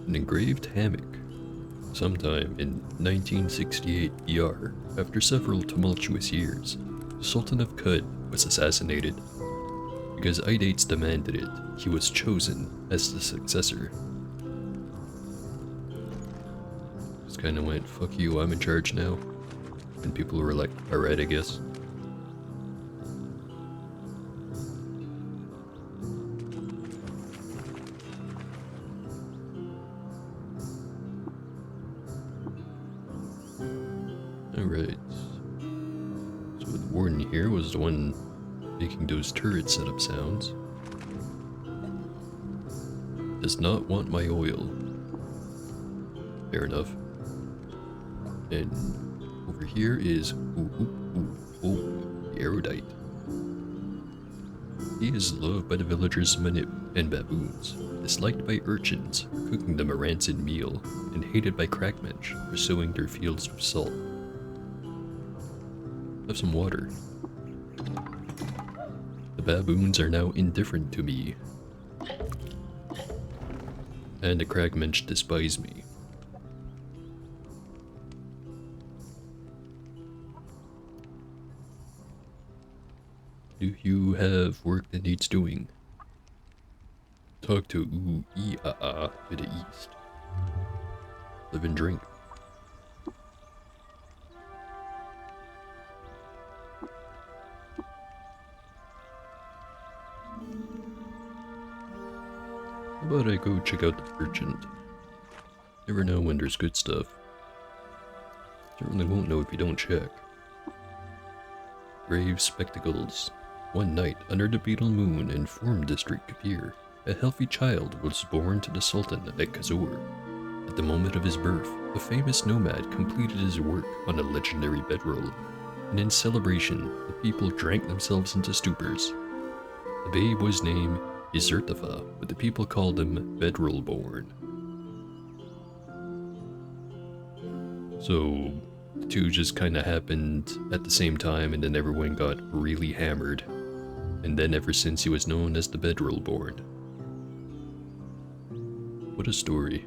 An engraved hammock. Sometime in 1968 BR, after several tumultuous years, the Sultan of Qud was assassinated. Because Idates demanded it, he was chosen as the successor. Just kinda went, fuck you, I'm in charge now. And people were like, alright, I guess. Alright. So the warden here was the one making those turret setup sounds. Does not want my oil. Fair enough. And over here is the erudite. He is loved by the villagers Manip and baboons, disliked by urchins for cooking them a rancid meal, and hated by crackmensch for sowing their fields with salt. Have some water. The baboons are now indifferent to me, and the crackmensch despise me. Do you have work that needs doing? Talk to Ooh-ee-ah-ah to the east. Live and drink. How about I go check out the merchant? Never know when there's good stuff. Certainly won't know if you don't check. Grave spectacles. One night, under the beetle moon in Form District Kapir, a healthy child was born to the Sultan at Kazur. At the moment of his birth, a famous nomad completed his work on a legendary bedroll, and in celebration, the people drank themselves into stupors. The babe was named Izertafa, but the people called him Bedroll-born. So, the two just kinda happened at the same time, and then everyone got really hammered. And then ever since he was known as the Bedroll-born. What a story.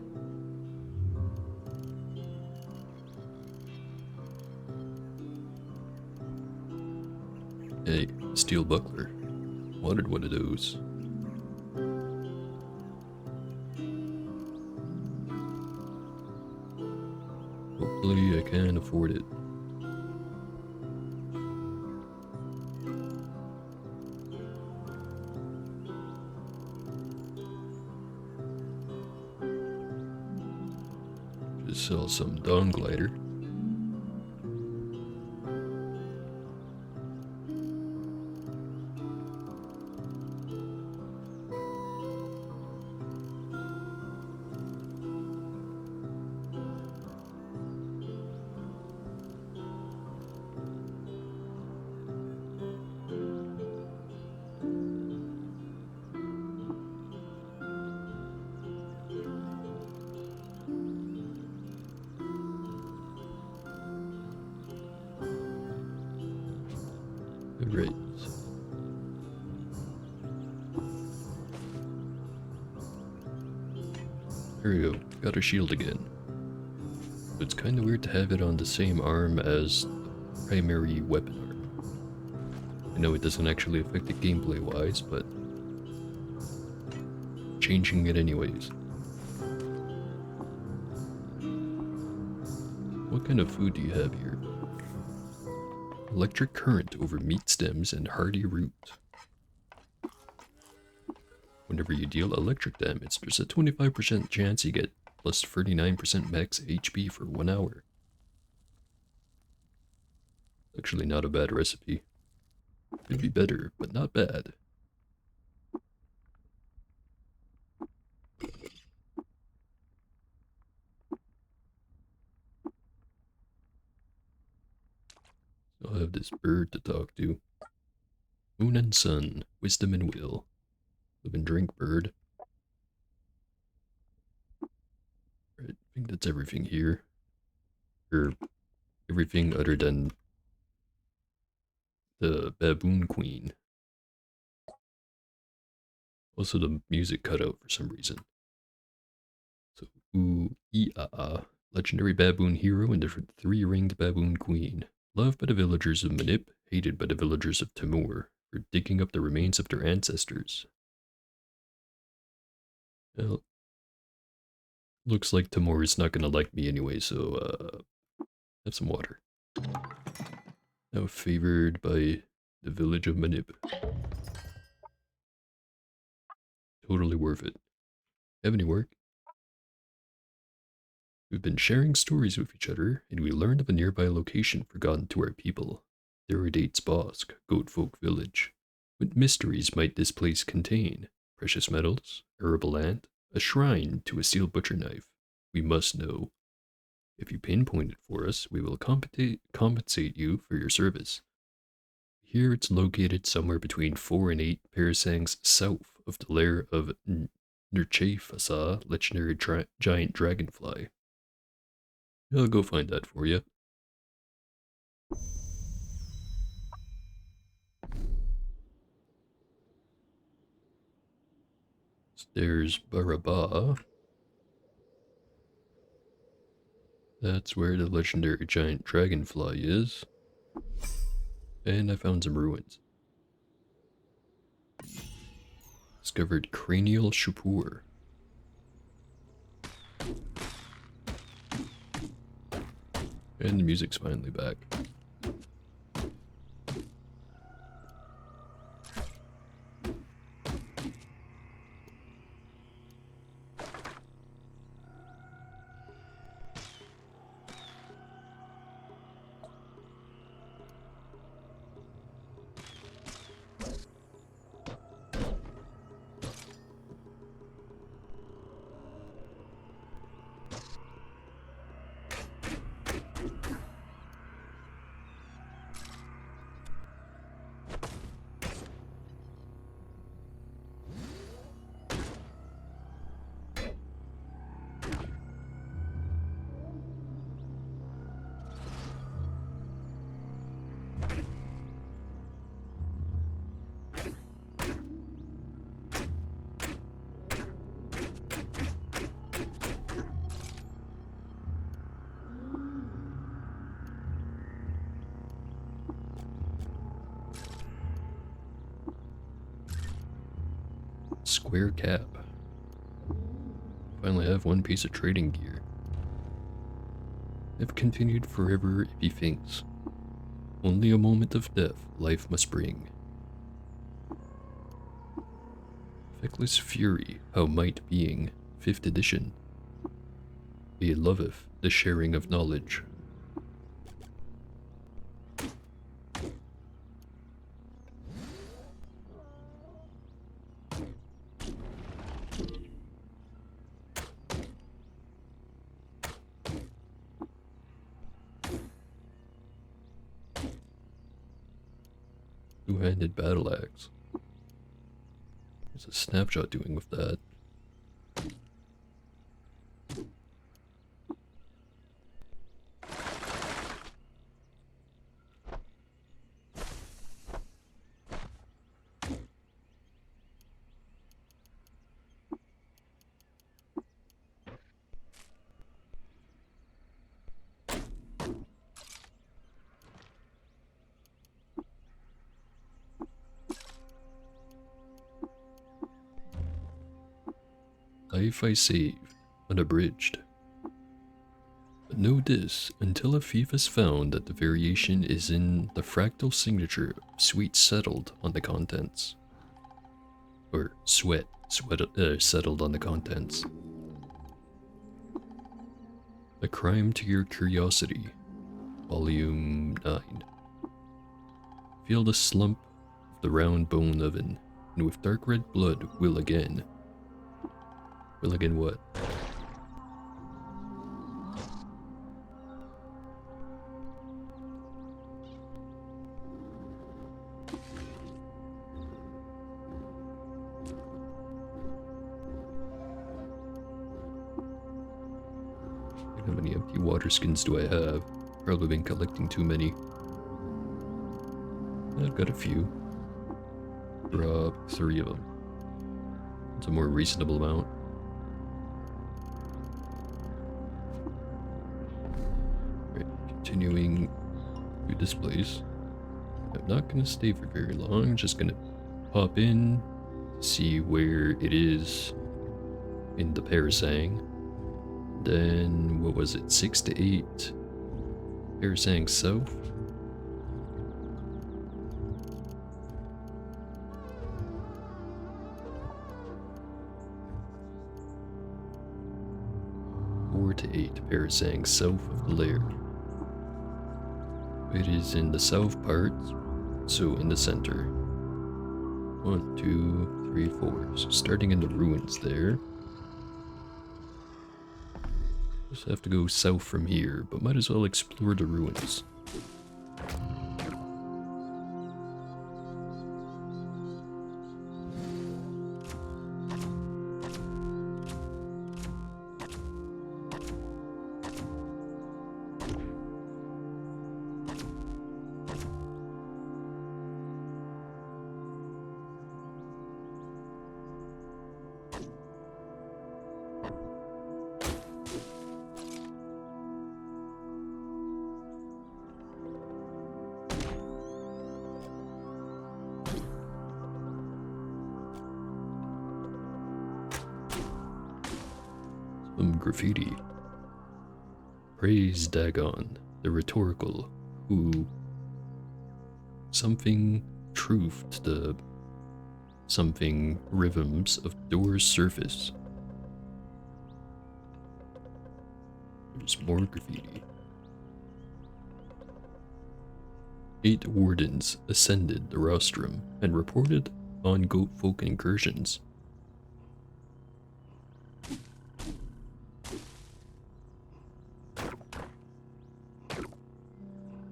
Hey, steel buckler. Wanted one of those. Hopefully I can afford it. Just sell some dung glider. Right. There we go. Got our shield again. It's kind of weird to have it on the same arm as the primary weapon arm. I know it doesn't actually affect it gameplay wise, but changing it anyways. What kind of food do you have here? Electric current over meat stems and hardy root. Whenever you deal electric damage, there's a 25% chance you get plus 39% max HP for 1 hour. Actually not a bad recipe. Could be better, but not bad. have this bird to talk to. Moon and sun, wisdom and will. Live and drink, bird. Right, I think that's everything here. Or everything other than the baboon queen. Also, the music cut out for some reason. So, ooh, ee-ah-ah. Legendary baboon hero and the three-ringed baboon queen. Loved by the villagers of Manip, hated by the villagers of Timur, for digging up the remains of their ancestors. Well, looks like Timur is not gonna like me anyway, so, have some water. Now favored by the village of Manip. Totally worth it. Have any work? We've been sharing stories with each other, and we learned of a nearby location forgotten to our people. Theridate's Bosk, Goatfolk Village. What mysteries might this place contain? Precious metals? Herbal ant? A shrine to a steel butcher knife? We must know. If you pinpoint it for us, we will compensate you for your service. Here it's located somewhere between 4 and 8 parasangs south of the lair of Nurchafasa, legendary giant dragonfly. I'll go find that for you. There's Baraba. That's where the legendary giant dragonfly is. And I found some ruins. Discovered cranial shupur. And the music's finally back. Square cap. Finally have one piece of trading gear. I've continued forever if he thinks. Only a moment of death life must bring. Feckless Fury, how might being, 5th edition. He loveth the sharing of knowledge. Two-handed battle axe. What's a snapshot doing with that? Life I saved, unabridged. But know this, until a thief has found that the variation is in the fractal signature of sweet settled on the contents. Or sweat settled on the contents. A Crime to Your Curiosity, Volume 9. Feel the slump of the round bone oven, and with dark red blood will again. Will again what? How many empty water skins do I have? Probably been collecting too many. I've got a few. Drop 3 of them. It's a more reasonable amount. Right, continuing to this place. I'm not gonna stay for very long, I'm just gonna pop in, see where it is in the Parasang. Then, what was it, 6 to 8 Parasang South? To 8 Parasang south of the lair. It is in the south part, so in the center. 1, 2, 3, 4. So starting in the ruins there. Just have to go south from here, but might as well explore the ruins. Graffiti. Praise Dagon, the rhetorical, who something truthed the something rhythms of door's surface. There's more graffiti. 8 wardens ascended the rostrum and reported on goat folk incursions.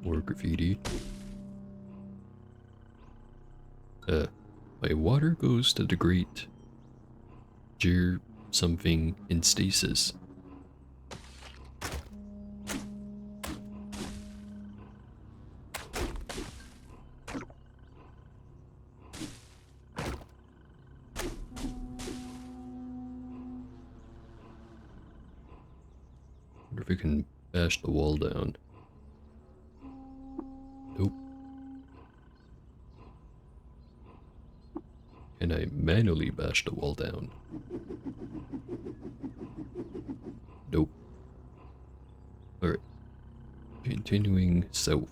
More graffiti. My water goes to the great Jir something in stasis. Wonder if we can bash the wall down. Nope. Can I manually bash the wall down? Nope. Alright. Continuing south.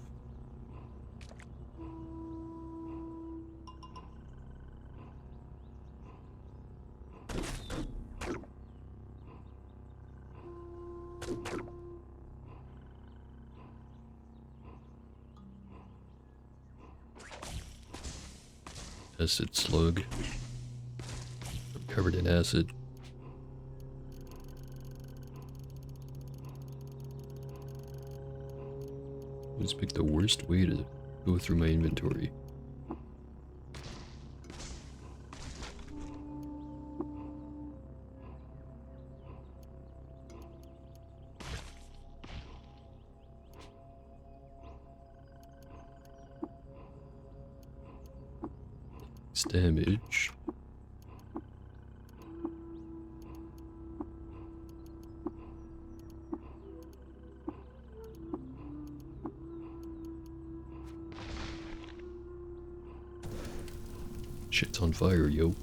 Acid slug. I'm covered in acid. Let's pick the worst way to go through my inventory. Damage. Shit's on fire, yo.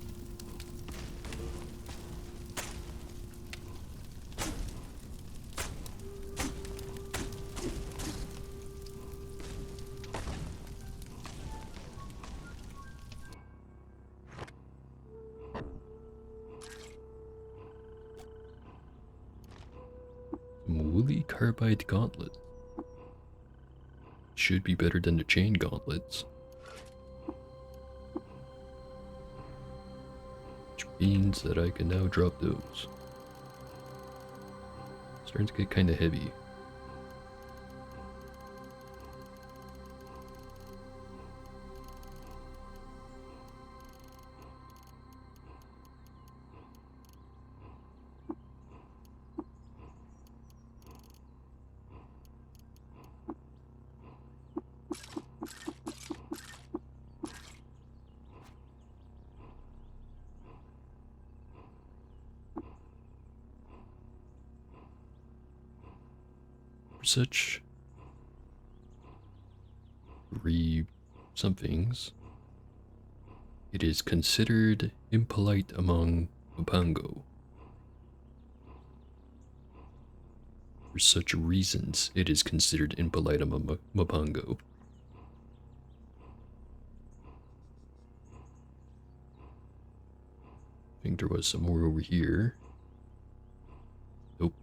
Woolly carbide gauntlet. Should be better than the chain gauntlets. Which means that I can now drop those. Starting to get kinda heavy. For such somethings, it is considered impolite among Mapango. For such reasons, it is considered impolite among Mapango. I think there was some more over here. Nope.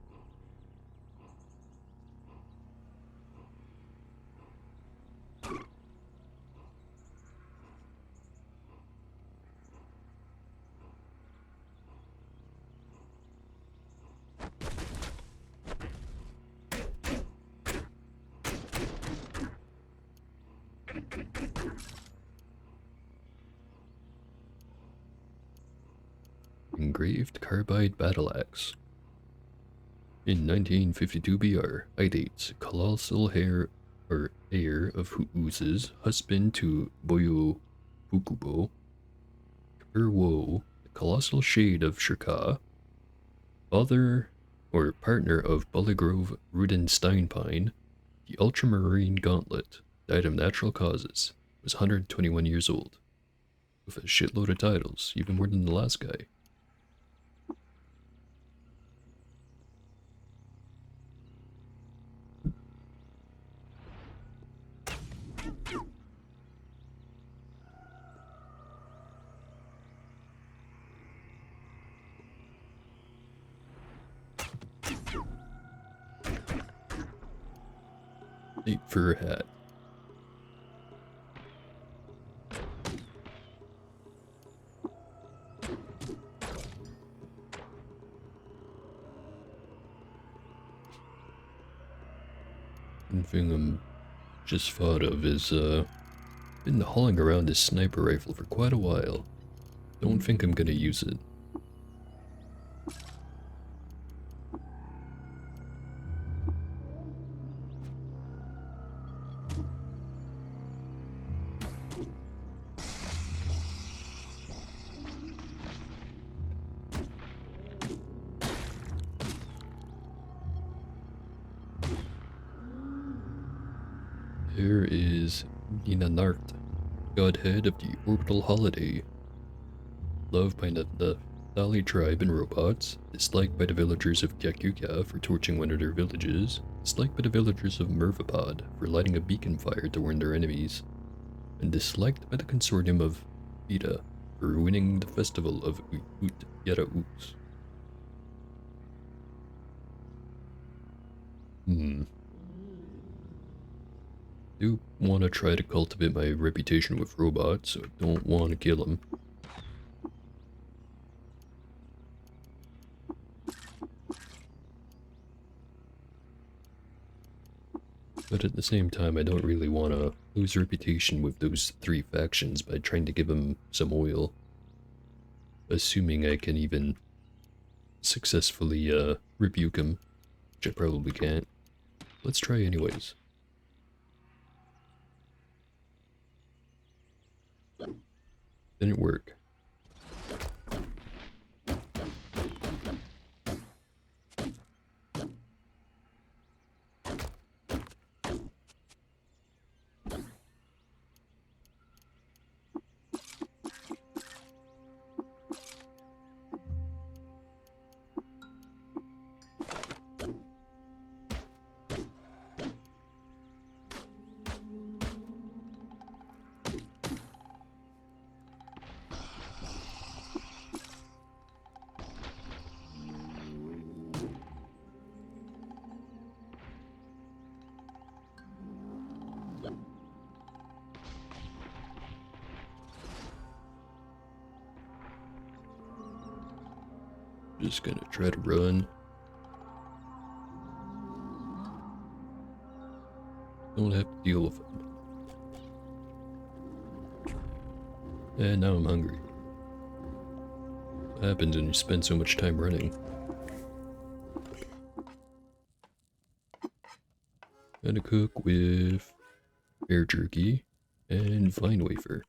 Engraved carbide battle axe. In 1952 BR, Idates, colossal heir of Huuz's husband to Boyo Fukubo, Kerwo, the colossal shade of Shirka, father or partner of Bullygrove Rudensteinpine, the ultramarine gauntlet, died of natural causes, was 121 years old, with a shitload of titles, even more than the last guy. A fur hat. One thing I'm just thought of is, been hauling around this sniper rifle for quite a while. Don't think I'm gonna use it. There is Ninanart, godhead of the orbital holiday. Loved by the Thali tribe and robots, disliked by the villagers of Kyakuka for torching one of their villages, disliked by the villagers of Mervapod for lighting a beacon fire to warn their enemies, and disliked by the consortium of Vita for ruining the festival of Ut Yara Oots. Do want to try to cultivate my reputation with robots, so I don't want to kill them. But at the same time, I don't really want to lose reputation with those three factions by trying to give them some oil. Assuming I can even successfully rebuke them, which I probably can't. Let's try anyways. Didn't work. Just gonna try to run. Don't have to deal with them. And now I'm hungry. What happens when you spend so much time running? Gonna cook with bear jerky and vine wafer.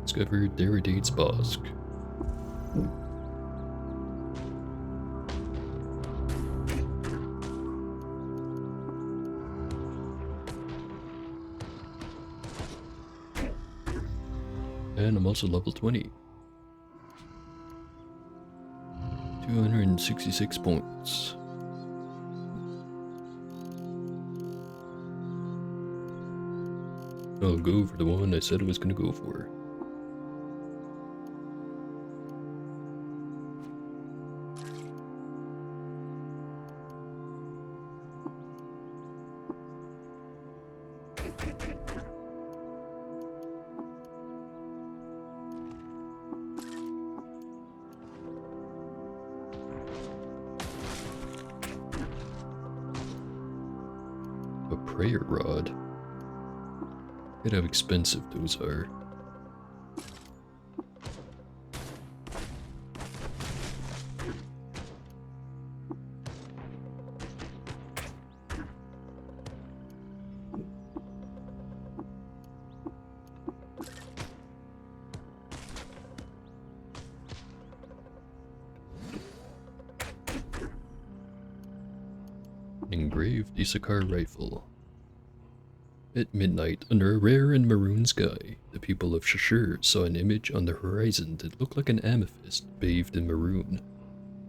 Discovered Derridate's Bosk. And I'm also level 20. 266 points. I'll go for the one I said I was going to go for. A prayer rod. Look at how expensive those are. An engraved Issacar rifle. At midnight, under a rare and maroon sky, the people of Shashur saw an image on the horizon that looked like an amethyst bathed in maroon.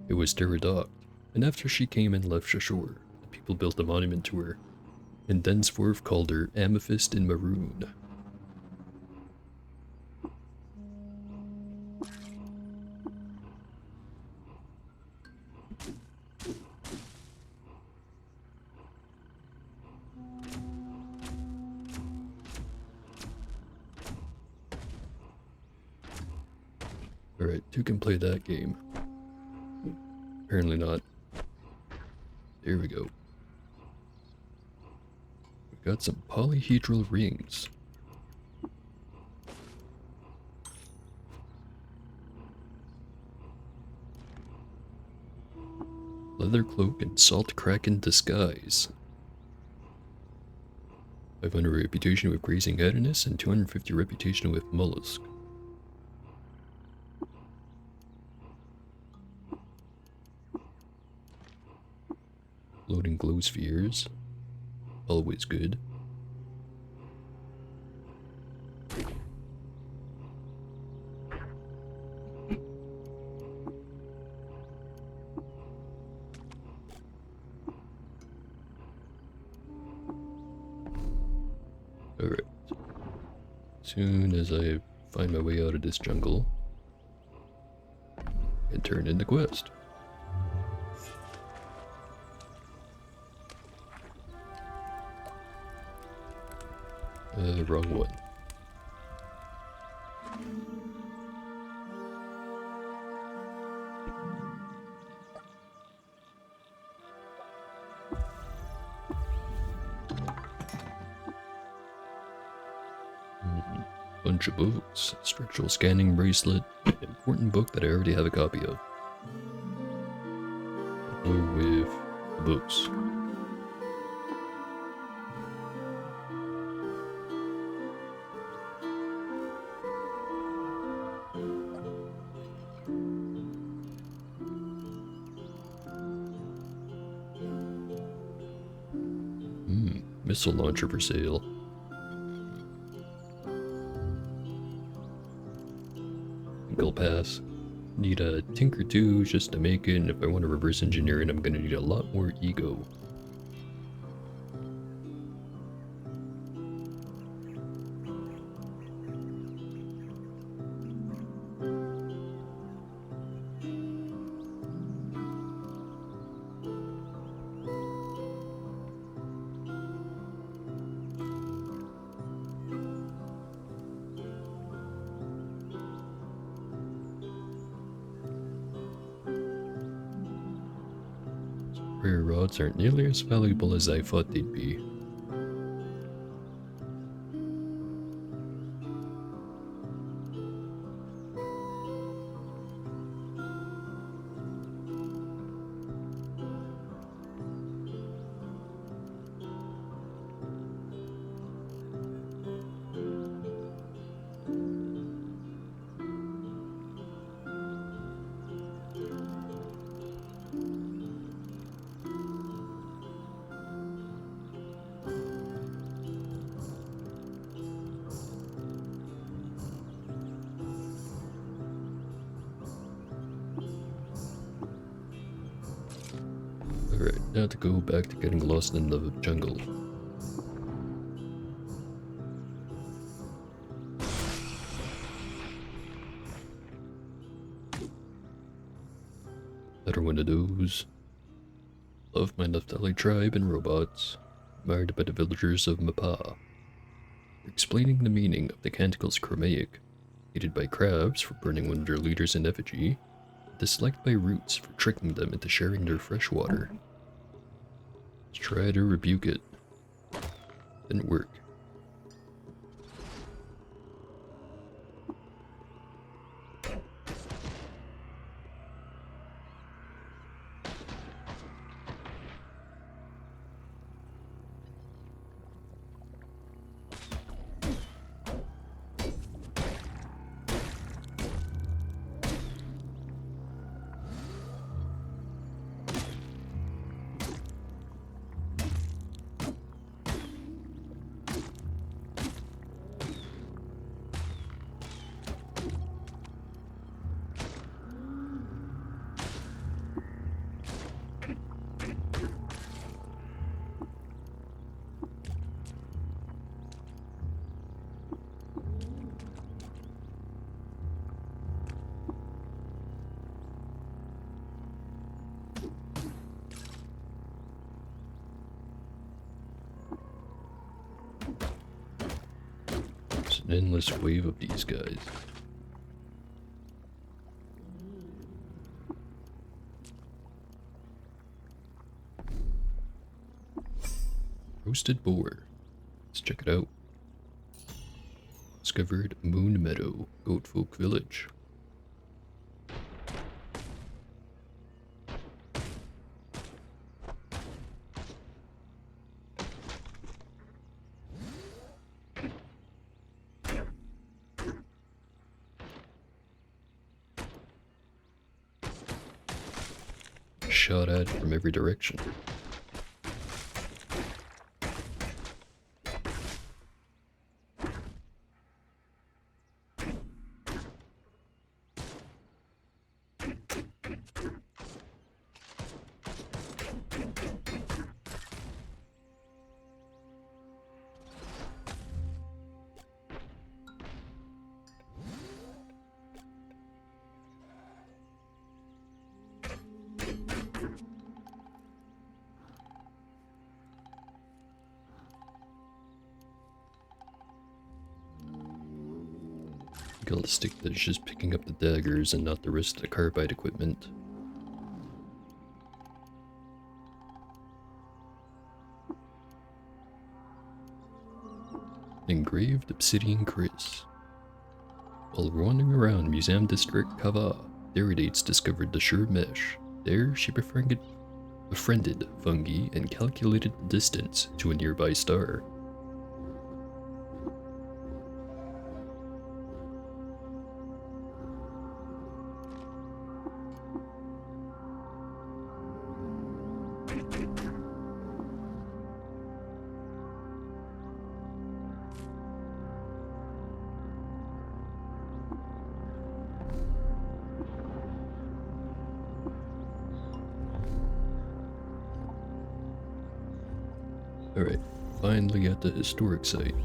It was Derridat, and after she came and left Shashur, the people built a monument to her, and thenceforth called her Amethyst in Maroon. Alright, who can play that game? Apparently not. There we go. We've got some polyhedral rings. Leather cloak and salt kraken disguise. 500 reputation with grazing headiness and 250 reputation with mollusk. Floating glow spheres. Always good. Alright. Soon as I find my way out of this jungle, and turn in the quest. Wrong one. Bunch of books, structural scanning bracelet, important book that I already have a copy of. Go with the books. Missile launcher for sale. I'll pass. Need a tinker too just to make it, and if I want to reverse engineer it, I'm gonna need a lot more ego. Rare rods aren't nearly as valuable as I thought they'd be. Now to go back to getting lost in the jungle. Another one of those. Loved my Neftali tribe and robots, admired by the villagers of Mapa. Explaining the meaning of the canticle's Chromaic, hated by crabs for burning one of their leaders in effigy, disliked by roots for tricking them into sharing their fresh water. Try to rebuke it. Didn't work. An endless wave of these guys. Roasted boar. Let's check it out. Discovered Moon Meadow, Goat Folk Village. Shot at from every direction. I'll stick that it's just picking up the daggers and not the rest of the carbide equipment. Engraved obsidian Chris. While wandering around Museum District Kava, Deridates discovered the sure mesh. There she befriended fungi and calculated the distance to a nearby star. Alright, finally at the historic site,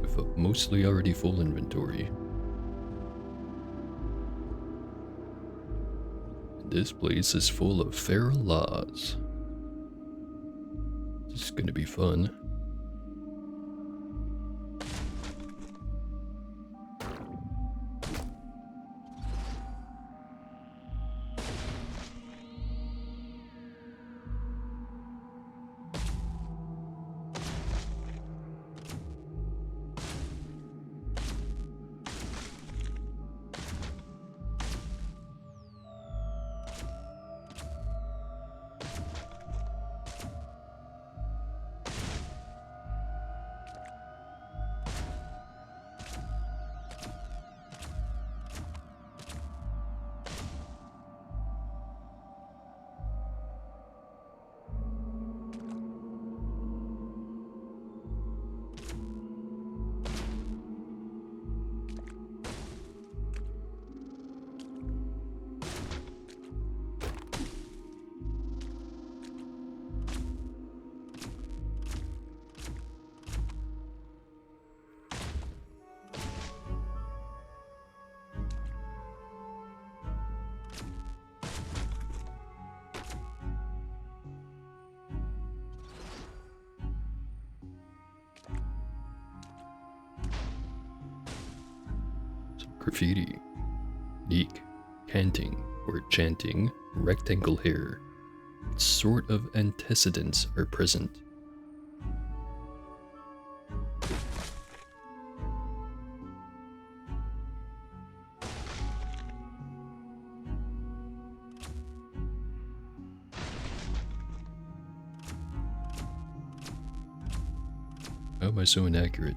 with a mostly already full inventory. This place is full of feral laws. This is gonna be fun. graffiti, unique, canting, or chanting, rectangle hair. Sort of antecedents are present. How am I so inaccurate?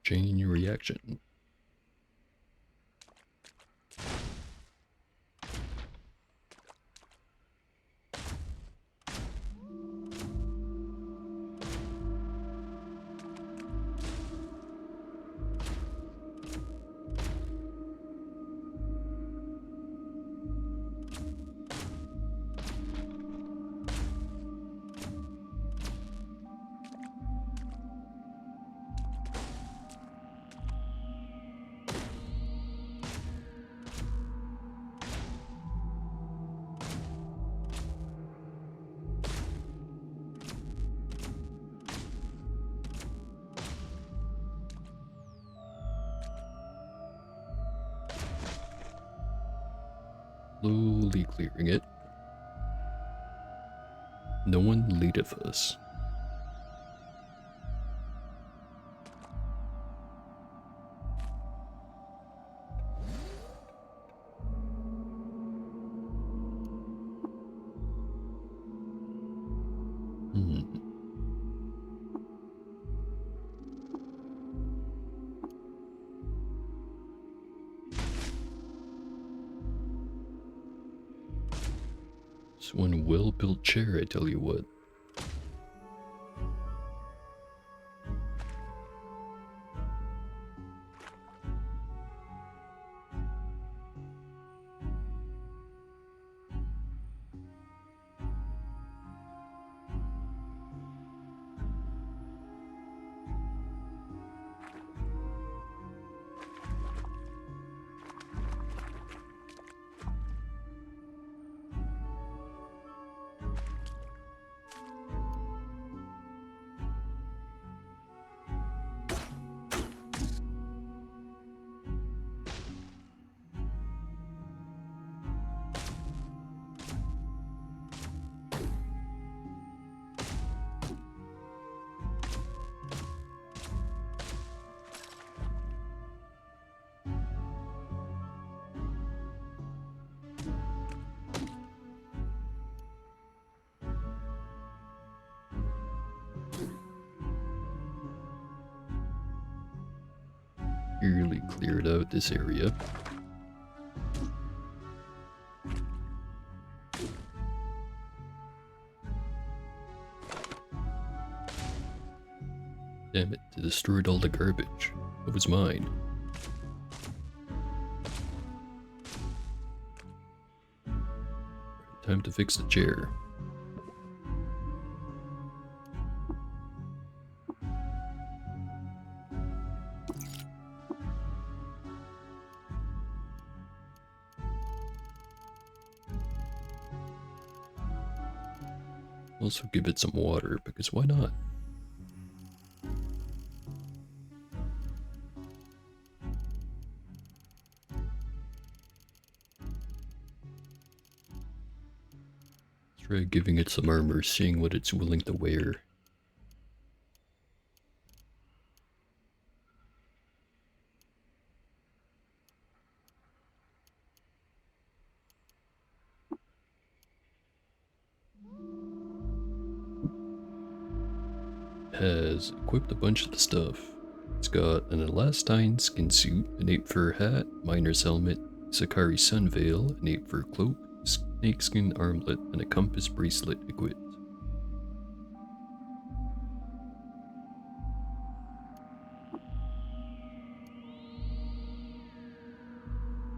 Chain reaction. Slowly clearing it. No one leadeth us. It's one well-built chair, I tell you what. Nearly cleared out this area. Damn it, they destroyed all the garbage. It was mine. Time to fix the chair. Also give it some water, because why not? Try giving it some armor, seeing what it's willing to wear. Has equipped a bunch of the stuff. It's got an elastine skin suit, an ape fur hat, miner's helmet, Sakari sun veil, an ape fur cloak, snakeskin armlet, and a compass bracelet equipped.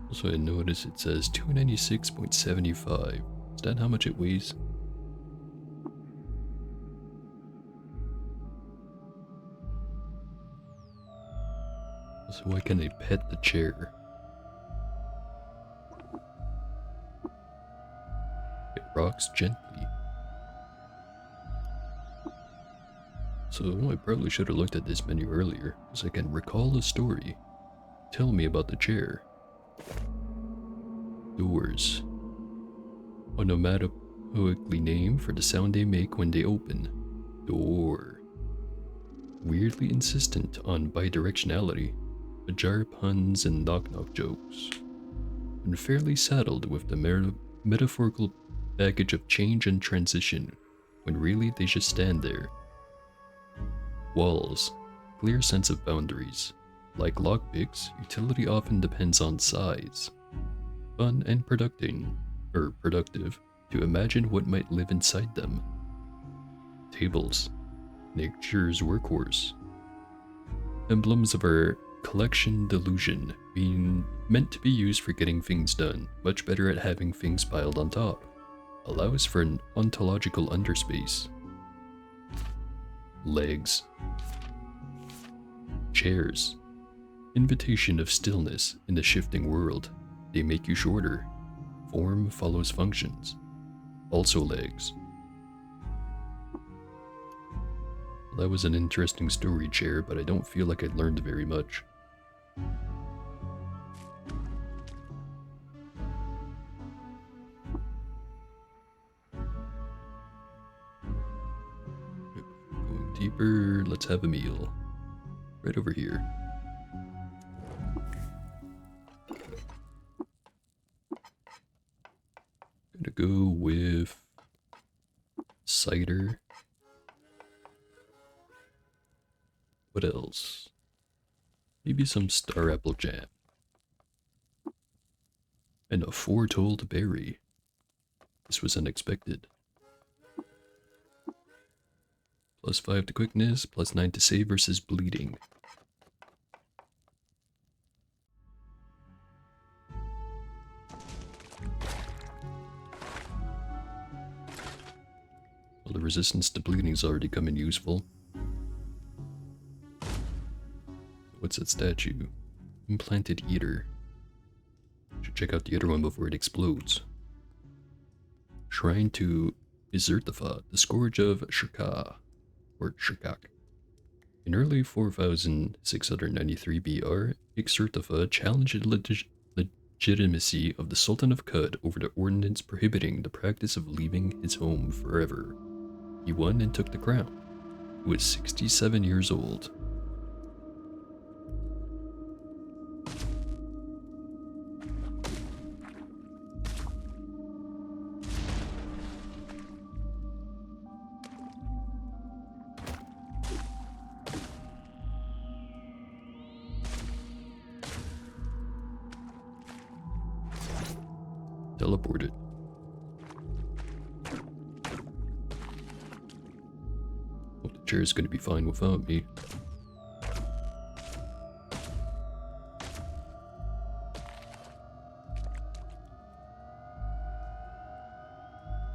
Also, I notice it says 296.75. Is that how much it weighs? So why can't I pet the chair? It rocks gently. So I probably should have looked at this menu earlier, because I can recall a story. Tell me about the chair. Doors. Onomatopoeically named for the sound they make when they open. Door. Weirdly insistent on bidirectionality, ajar puns and knock-knock jokes. Unfairly saddled with the metaphorical baggage of change and transition, when really they just stand there. Walls. Clear sense of boundaries. Like lockpicks, utility often depends on size. Fun and productive to imagine what might live inside them. Tables. Nature's workhorse. Emblems of our collection delusion, being meant to be used for getting things done, much better at having things piled on top. Allows for an ontological underspace. Legs. Chairs. Invitation of stillness in the shifting world. They make you shorter. Form follows functions. Also legs. That was an interesting story, chair, but I don't feel like I learned very much. Going deeper, let's have a meal. Right over here. Gonna go with cider. What else? Maybe some star apple jam. And a foretold berry. This was unexpected. +5 to quickness, +9 to save versus bleeding. Well, the resistance to bleeding is already coming useful. What's that statue? Implanted Eater. Should check out the other one before it explodes. Shrine to Izerthafa, the Scourge of Shirka, or Shirkak. In early 4693 BR, Izerthafa challenged the legitimacy of the Sultan of Qud over the ordinance prohibiting the practice of leaving his home forever. He won and took the crown. He was 67 years old. Teleported. Hope the chair is going to be fine without me.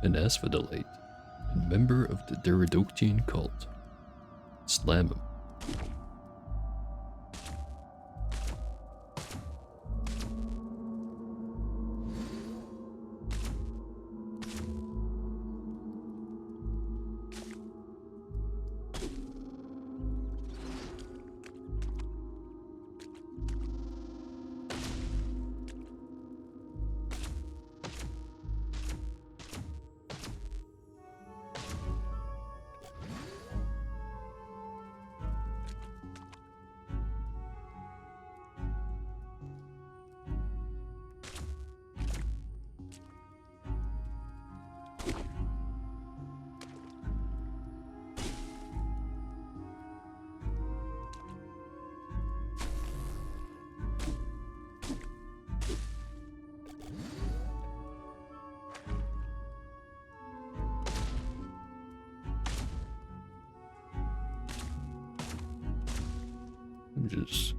An asphodylite, and member of the Deridoctian cult. Slam him. I'm just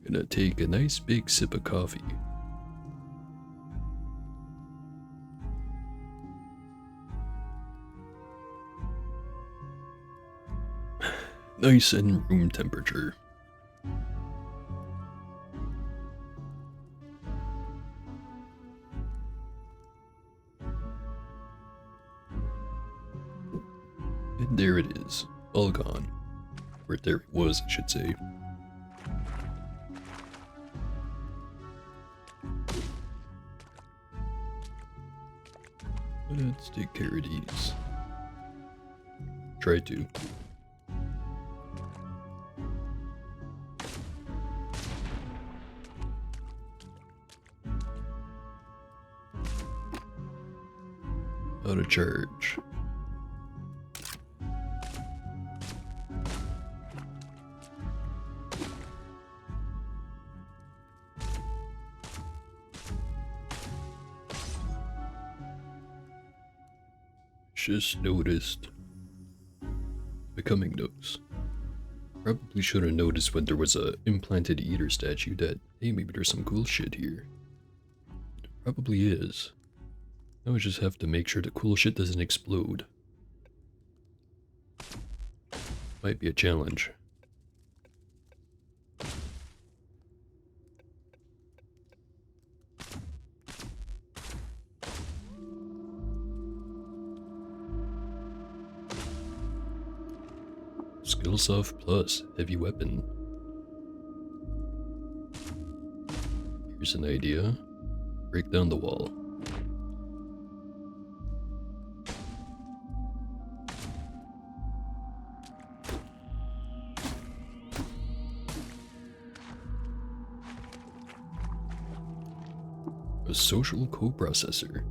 gonna take a nice big sip of coffee. Nice and room temperature. And there it is, all gone. Or there it was, I should say. Let's take care of these. Try to. Out of charge. Just noticed. Becoming knows. Probably should have noticed when there was a implanted eater statue that, hey, maybe there's some cool shit here. There probably is. Now I just have to make sure the cool shit doesn't explode. Might be a challenge. Skillsoft plus heavy weapon. Here's an idea. Break down the wall. A social coprocessor.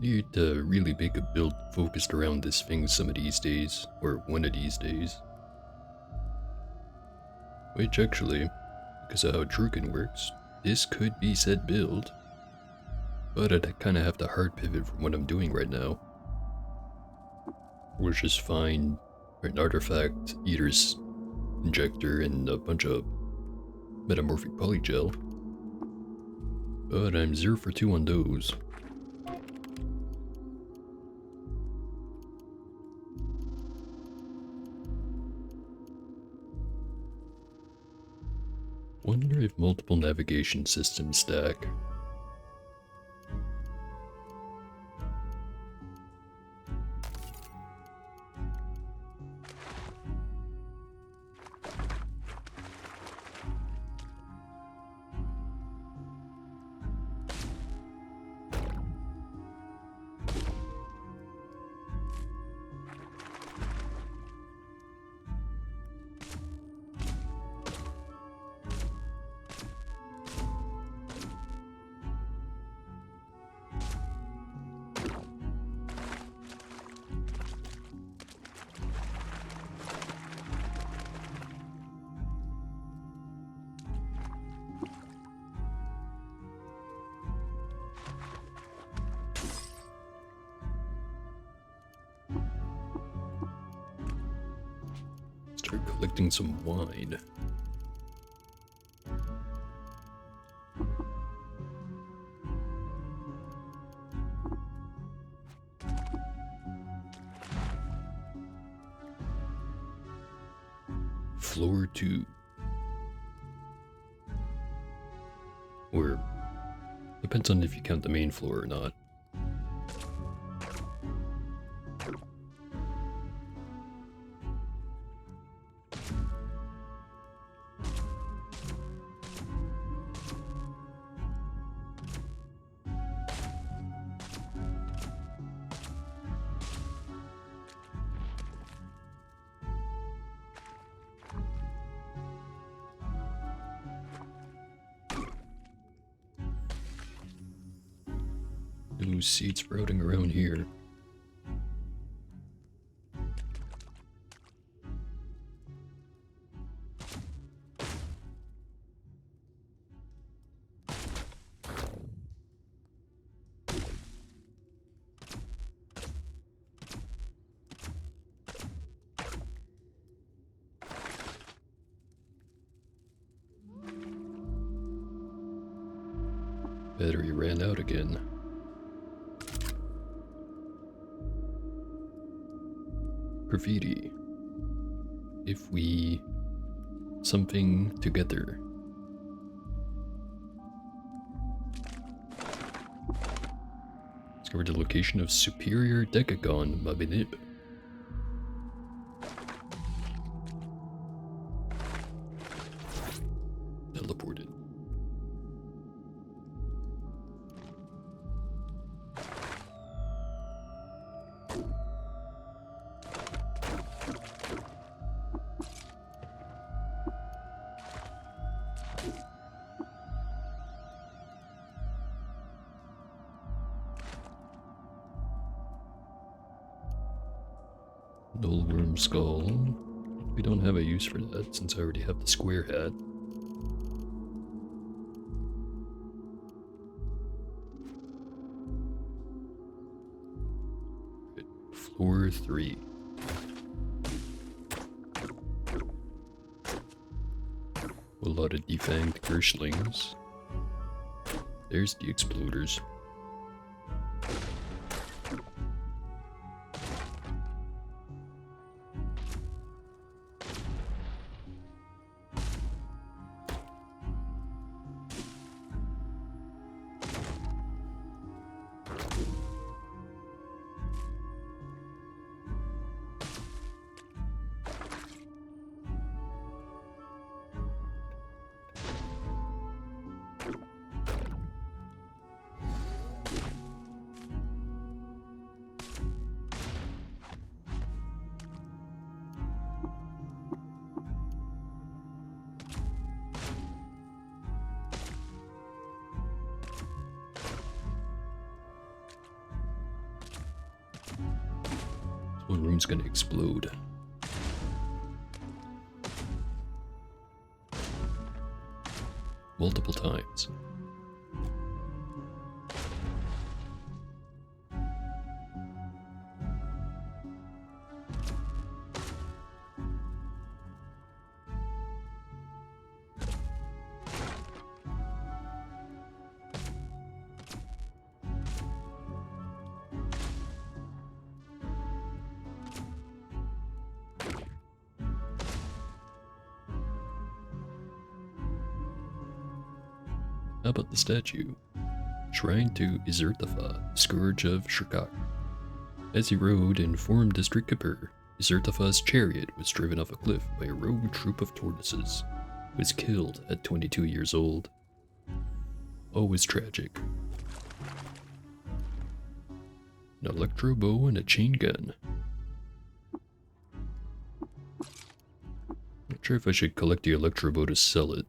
Need to really make a build focused around this thing some of these days, or one of these days. Which actually, because of how Druken works, this could be said build. But I'd kinda have to hard pivot from what I'm doing right now. Or just find an artifact, eater's injector, and a bunch of metamorphic polygel. But I'm 0 for 2 on those. Wonder if multiple navigation systems stack. Start collecting some wine. Floor 2. Or, depends on if you count the main floor or not. No seeds sprouting around here. Battery ran out again. Graffiti. If we... something together. Discovered the location of Superior Decagon Mabinib. Teleported. Nullworm skull. We don't have a use for that since I already have the square hat. Right, floor 3. A lot of defanged Gershlings. There's the exploders. One room's gonna explode. Multiple times. How about the statue? Shrine to Izerthafa, Scourge of Shirkak. As he rode and formed District Kapur, Izerthafa's chariot was driven off a cliff by a rogue troop of tortoises. He was killed at 22 years old. Always tragic. An electro bow and a chain gun. Not sure if I should collect the electro bow to sell it.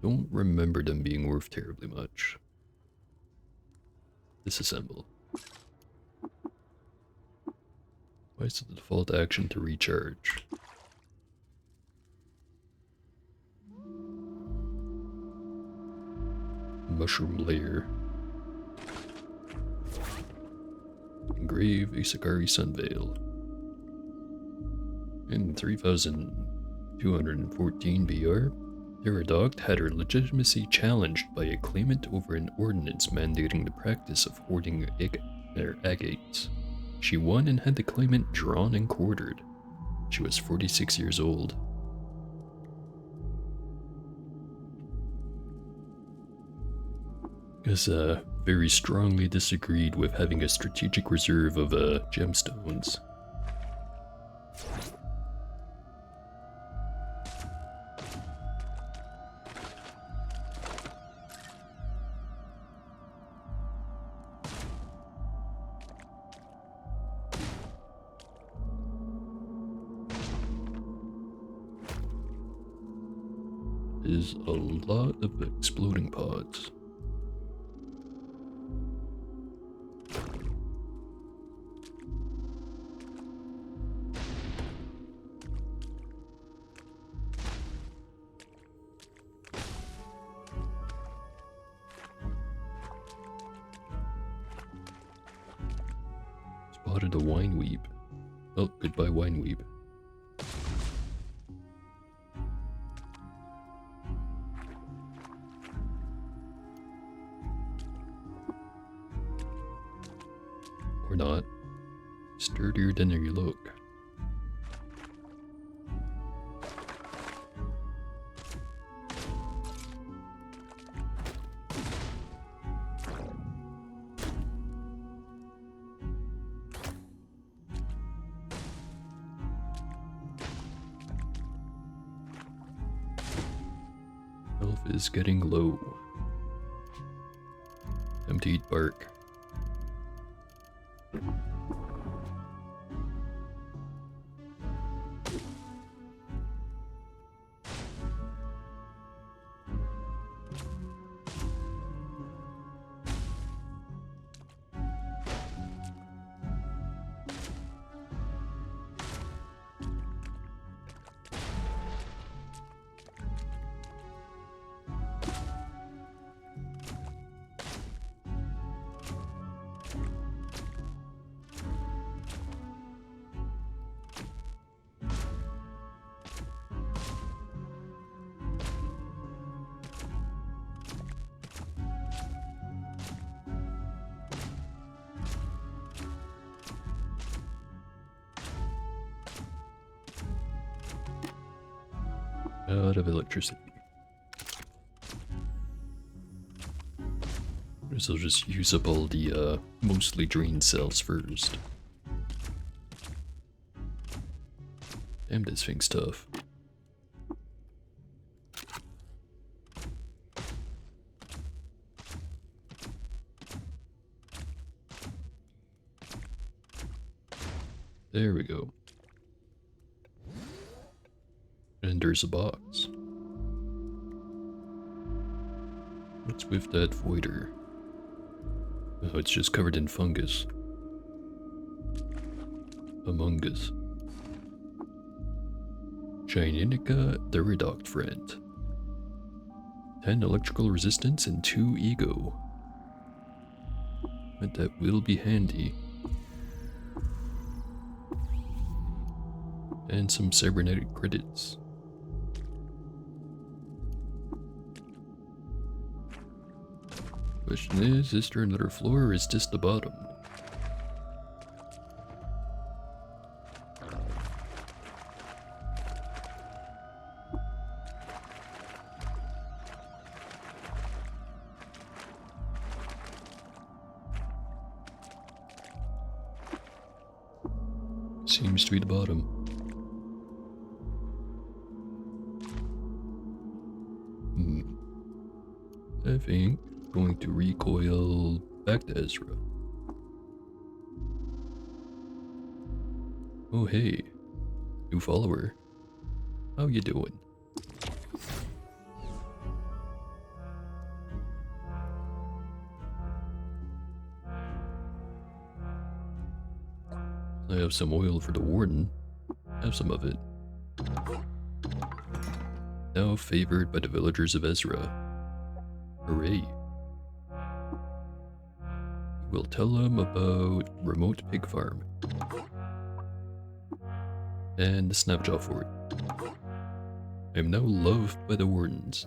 Don't remember them being worth terribly much. Disassemble. Why is the default action to recharge? Mushroom layer. Engrave a Sakari Sunveil. In 3214 BR, Teradog had her legitimacy challenged by a claimant over an ordinance mandating the practice of hoarding agates. She won and had the claimant drawn and quartered. She was 46 years old. Is very strongly disagreed with having a strategic reserve of gemstones. Is a lot of exploding pods. Spotted a wine weeb. Oh, goodbye wine weeb. Or not. Sturdier than you look. Health is getting low. Time to eat bark. Out of electricity. So I'll just use up all the mostly drained cells first. Damn, this thing's tough. There we go. And there's a box. What's with that voider? Oh, it's just covered in fungus. Among Us. Chinica, the redoct friend. 10 electrical resistance and 2 ego. But that will be handy. And some cybernetic credits. Question is there another floor or is this the bottom? Seems to be the bottom. I think going to recoil back to Ezra. Oh hey, new follower. How you doing? I have some oil for the warden. Have some of it. Now favored by the villagers of Ezra. Hooray. We'll tell them about remote pig farm. And the snapjaw fort. I am now loved by the wardens.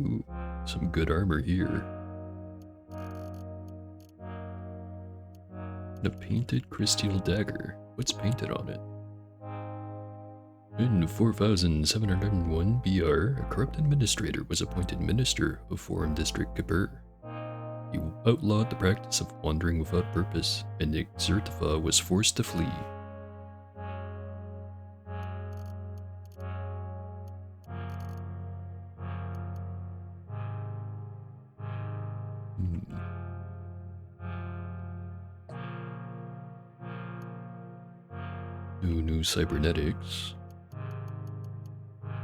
Ooh, some good armor here. A painted crystal dagger. What's painted on it? In 4701 BR, a corrupt administrator was appointed minister of Forum District Kipur. He outlawed the practice of wandering without purpose, and Xertifa was forced to flee. New cybernetics.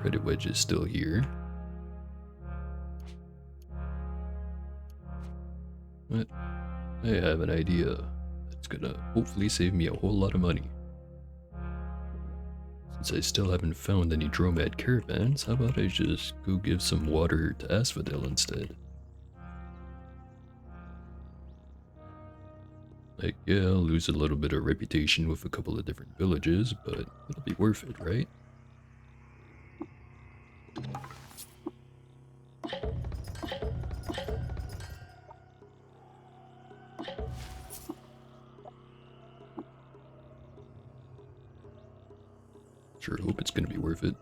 Credit wedge is still here. But I have an idea that's gonna hopefully save me a whole lot of money. Since I still haven't found any Dromad caravans, how about I just go give some water to Asphodel instead? Like, yeah, I'll lose a little bit of reputation with a couple of different villages, but it'll be worth it, right? Sure hope it's gonna be worth it.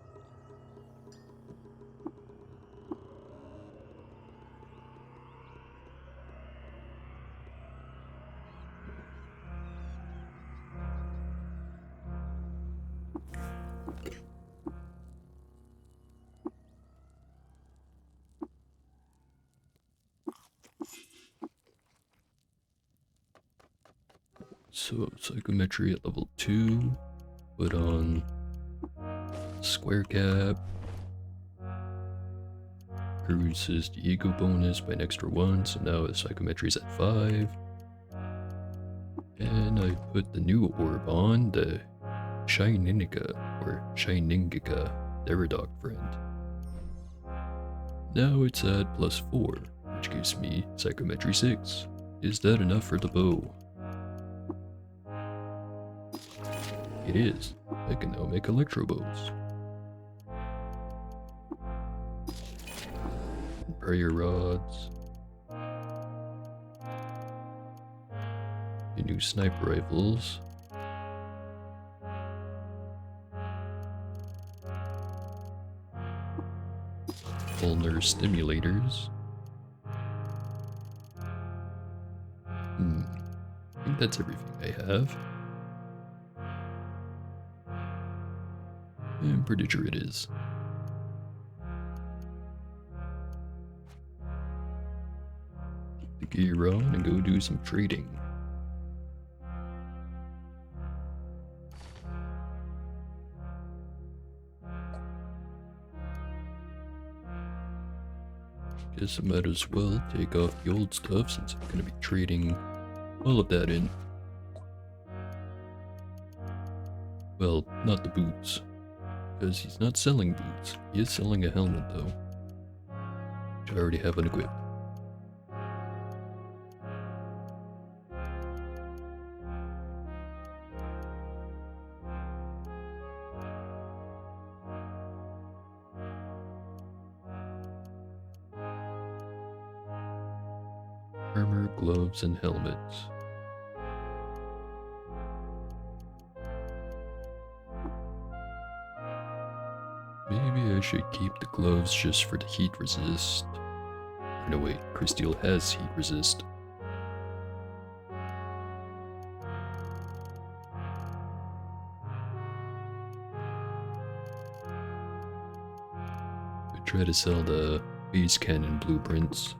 So, psychometry at level 2, put on square cap, increases the ego bonus by an extra 1, so now the psychometry's at 5. And I put the new orb on, the Shiningika, Therodog friend. Now it's at +4, which gives me psychometry 6. Is that enough for the bow? It is. I can now make electro bows. Prayer rods. The new sniper rifles. Ulnar stimulators. I think that's everything I have. I'm pretty sure it is. Get the gear on and go do some trading. Guess I might as well take off the old stuff since I'm gonna be trading all of that in. Well, not the boots. Because he's not selling boots. He is selling a helmet though, which I already have unequipped. Armor, gloves, and helmets. Maybe I should keep the gloves just for the heat resist. No wait, Crysteel has heat resist. I try to sell the base cannon blueprints.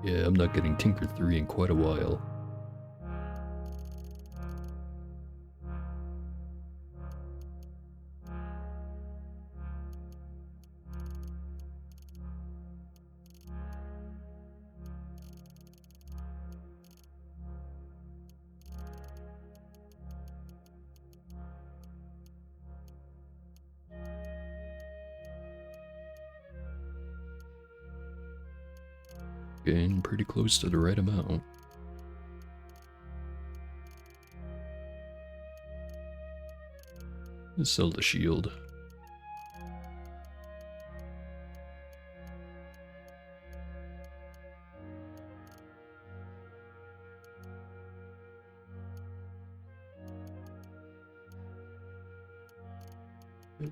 Yeah, I'm not getting Tinker 3 in quite a while. Getting pretty close to the right amount. Let's sell the shield.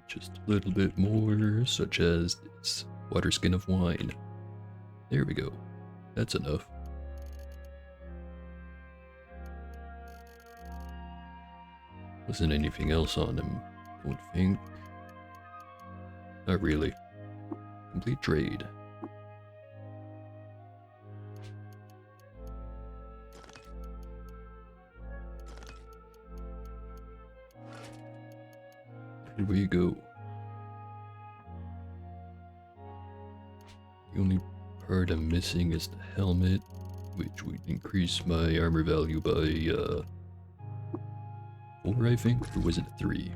Just a little bit more, such as this water skin of wine. There we go. That's enough. Wasn't anything else on him, don't think. Not really. Complete trade. Here we go. The only part I'm missing is the helmet, which would increase my armor value by 4, I think, or was it 3?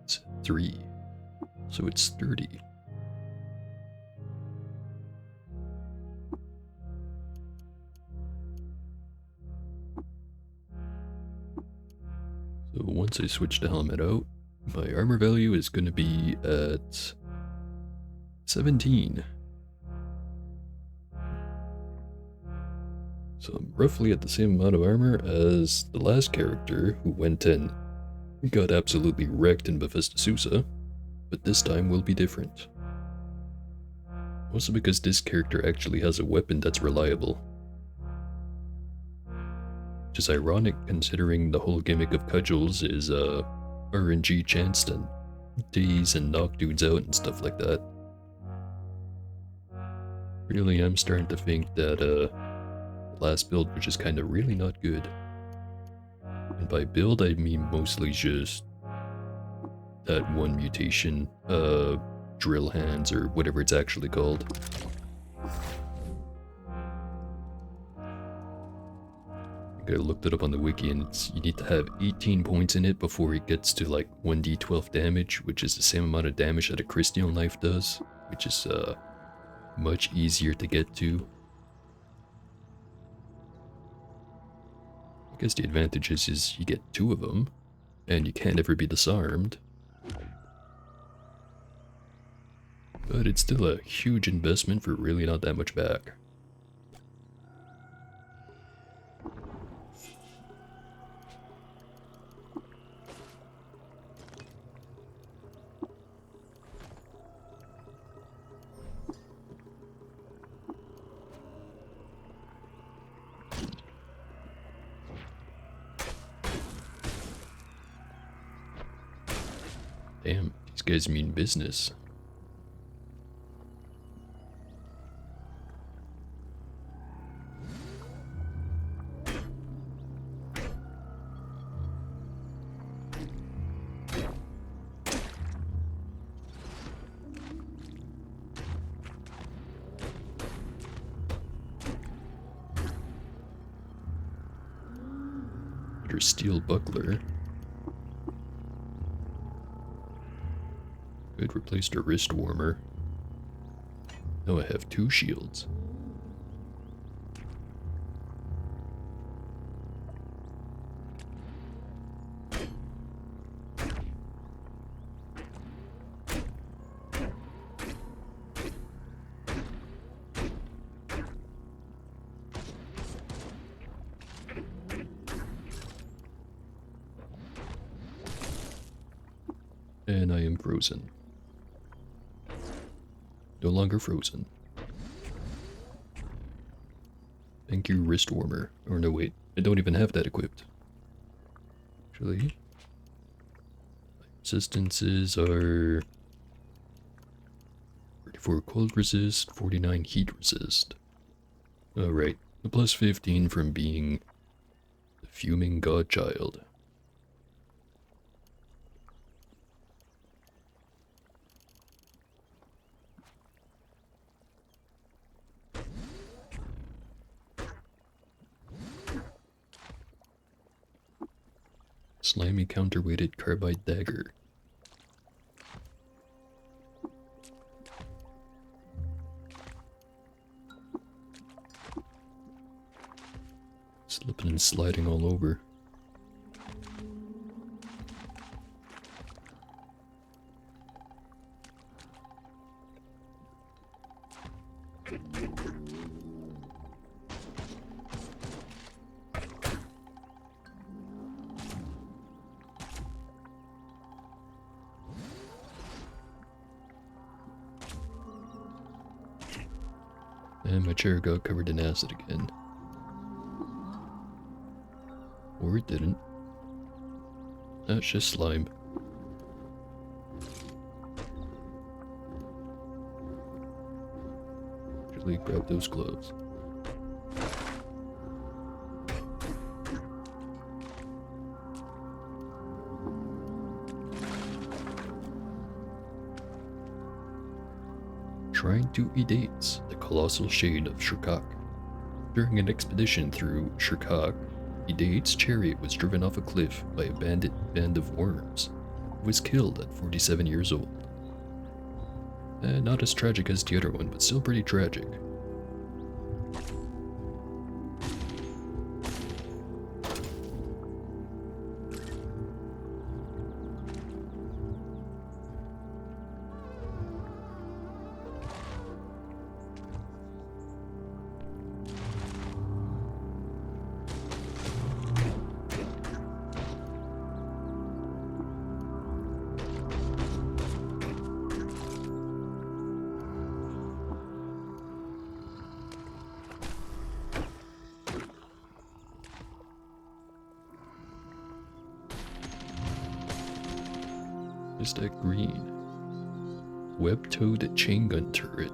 It's 3, so it's 30. So once I switch the helmet out, my armor value is going to be at 17. So So I'm roughly at the same amount of armor as the last character who went and got absolutely wrecked in Bethesda Susa, but this time will be different. Also because this character actually has a weapon that's reliable. Which is ironic considering the whole gimmick of cudgels is RNG chance to daze and knock dudes out and stuff like that. Really, I'm starting to think that the last build was just kind of really not good. And by build, I mean mostly just that one mutation, drill hands or whatever it's actually called. I looked it up on the wiki and you need to have 18 points in it before it gets to like 1d12 damage, which is the same amount of damage that a crystal knife does, which is much easier to get to. I guess the advantage is you get 2 of them, and you can't ever be disarmed. But it's still a huge investment for really not that much back. Damn, these guys mean business. Your steel buckler. Good, replaced a wrist warmer. Now I have 2 shields. And I am frozen. No longer frozen. Thank you, wrist warmer. Or no, wait, I don't even have that equipped. Actually, my resistances are 34 cold resist, 49 heat resist. Alright, the plus 15 from being the fuming godchild. Slimy counterweighted carbide dagger. Slipping and sliding all over. And my chair got covered in acid again. Or it didn't. That's just slime. Actually, grab those gloves. Trying to Edates, the colossal shade of Shirkak. During an expedition through Shirkak, Edates' chariot was driven off a cliff by a bandit band of worms. He was killed at 47 years old. Not as tragic as the other one, but still pretty tragic. is that green? Web-toed chain gun turret.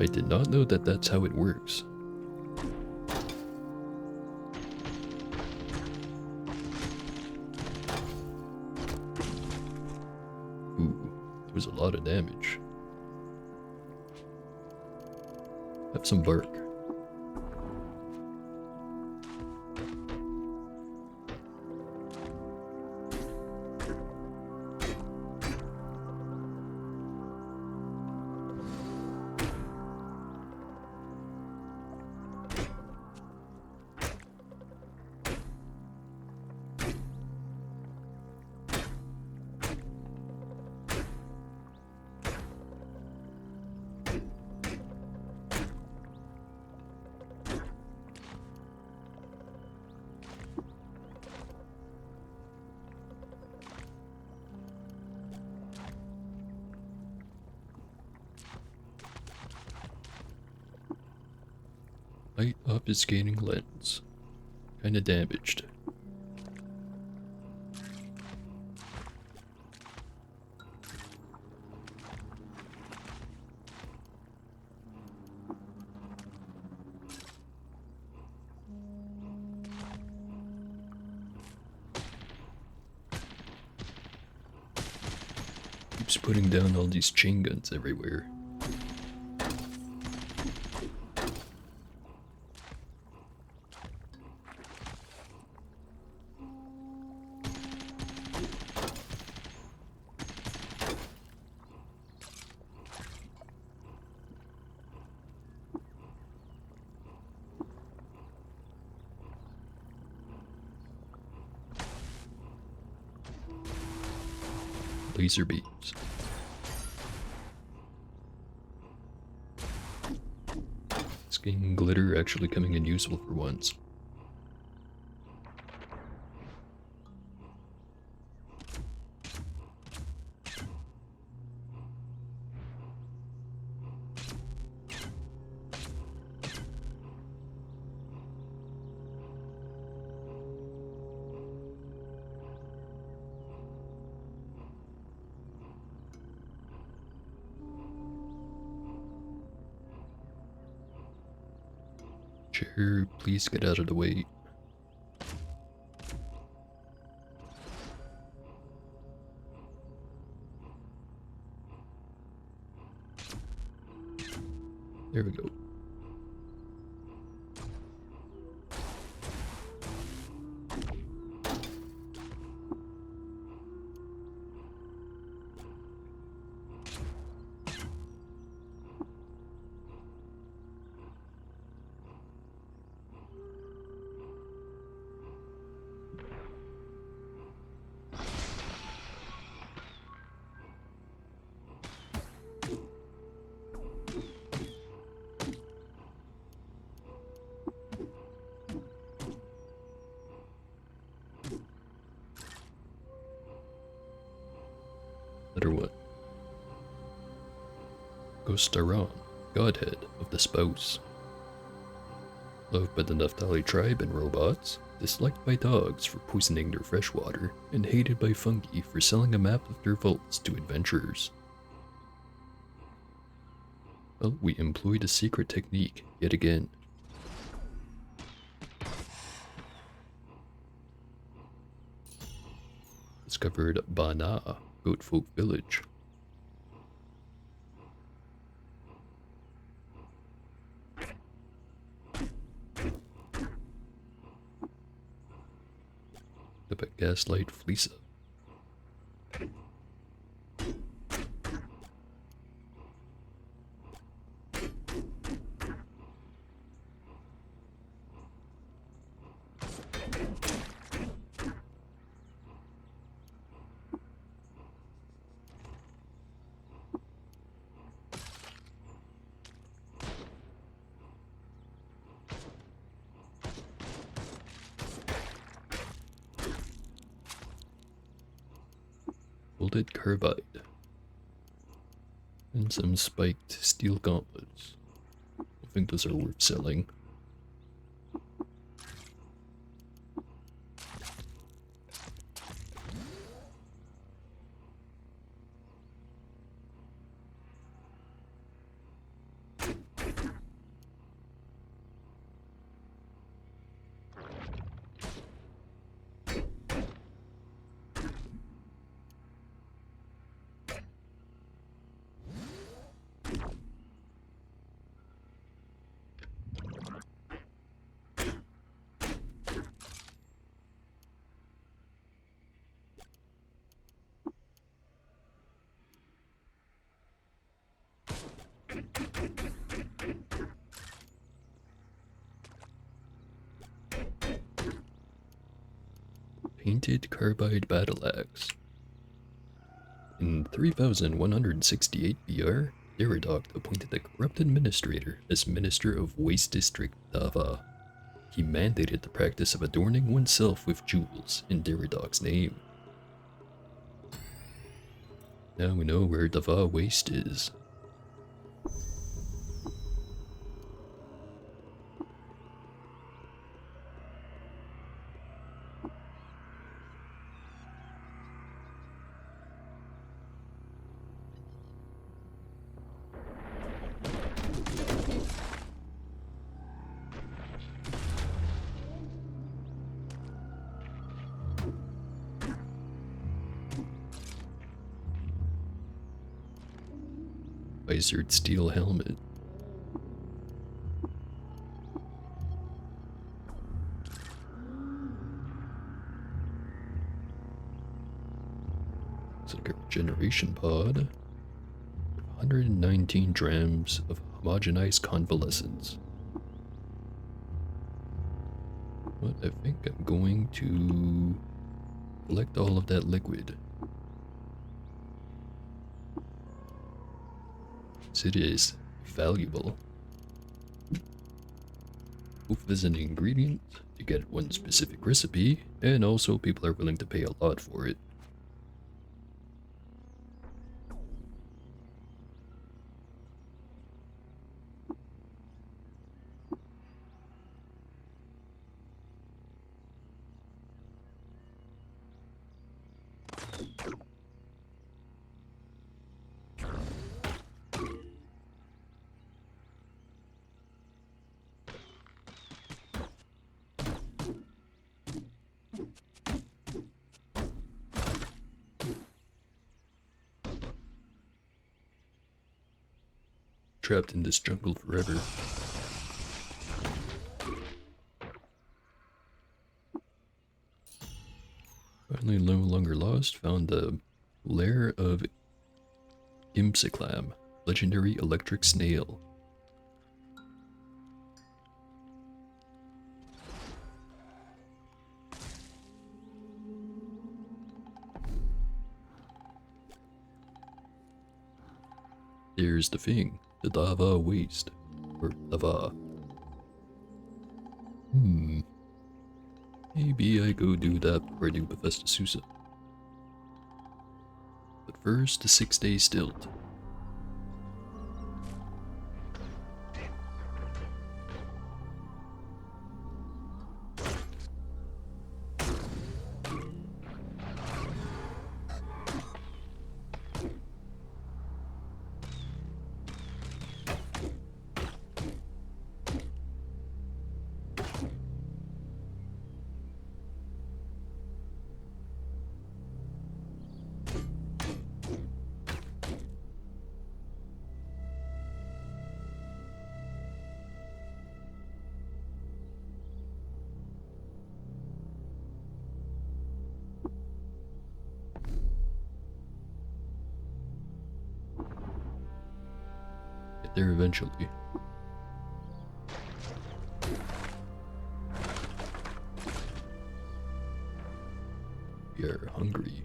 I did not know that that's how it works. Ooh, that was a lot of damage. Have some bark. Light obfuscating lens. Kinda damaged. Keeps putting down all these chain guns everywhere. Laser beams. Skin glitter actually coming in useful for once. Chair, please get out of the way. There we go. Letter 1. Gostaron, godhead of the spouse. Loved by the Naphtali tribe and robots, disliked by dogs for poisoning their fresh water, and hated by fungi for selling a map of their vaults to adventurers. Well, we employed a secret technique yet again. Discovered Bana, Goat Folk Village. Up at Gaslight Fleesa. Bolted carbide. And some spiked steel gauntlets. I think those are worth selling. painted carbide battle axe. In 3168 BR, Deridoct appointed the corrupt administrator as Minister of Waste District Dava. He mandated the practice of adorning oneself with jewels in Deridoc's name. Now we know where Dava Waste is. Visored steel helmet. Looks like a regeneration pod. 119 drams of homogenized convalescence. But I think I'm going to collect all of that liquid. It is valuable. Both as an ingredient to get one specific recipe, and also people are willing to pay a lot for it. Trapped in this jungle forever. Finally, no longer lost, found the lair of Imsiclam, legendary electric snail. There's the thing. The Dava Waste. Or Dava. Maybe I go do that before I do Bethesda Susa. But first, the 6-day stilt. Get there eventually. We are hungry.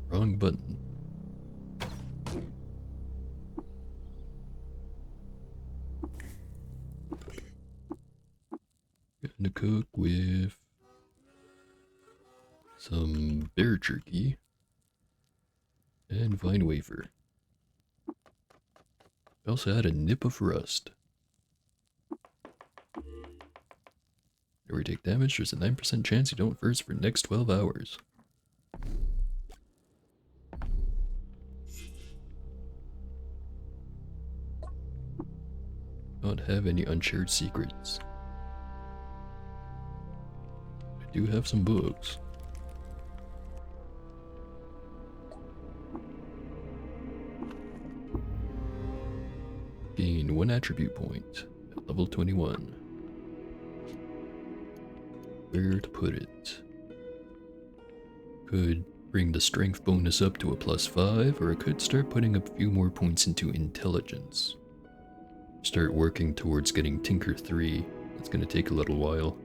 Wrong button. Going to cook with some bear jerky and vine wafer. I also had a nip of rust. Whenever you take damage, there's a 9% chance you don't first for the next 12 hours. Don't have any unshared secrets. I do have some books. Gain 1 attribute point at level 21. Where to put it? Could bring the strength bonus up to a +5, or I could start putting a few more points into intelligence. Start working towards getting Tinker 3. It's gonna take a little while.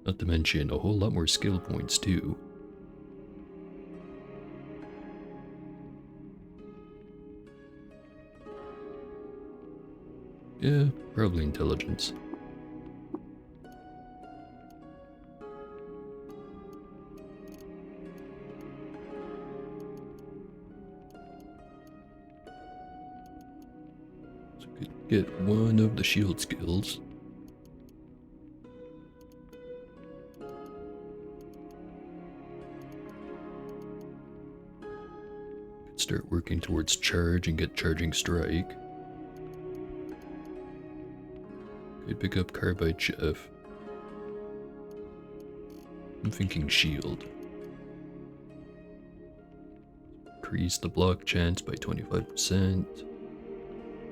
Not to mention a whole lot more skill points too. Yeah, probably intelligence. So we could get one of the shield skills. Could start working towards charge and get charging strike. Could pick up carbide chef. I'm thinking shield. Increase the block chance by 25%.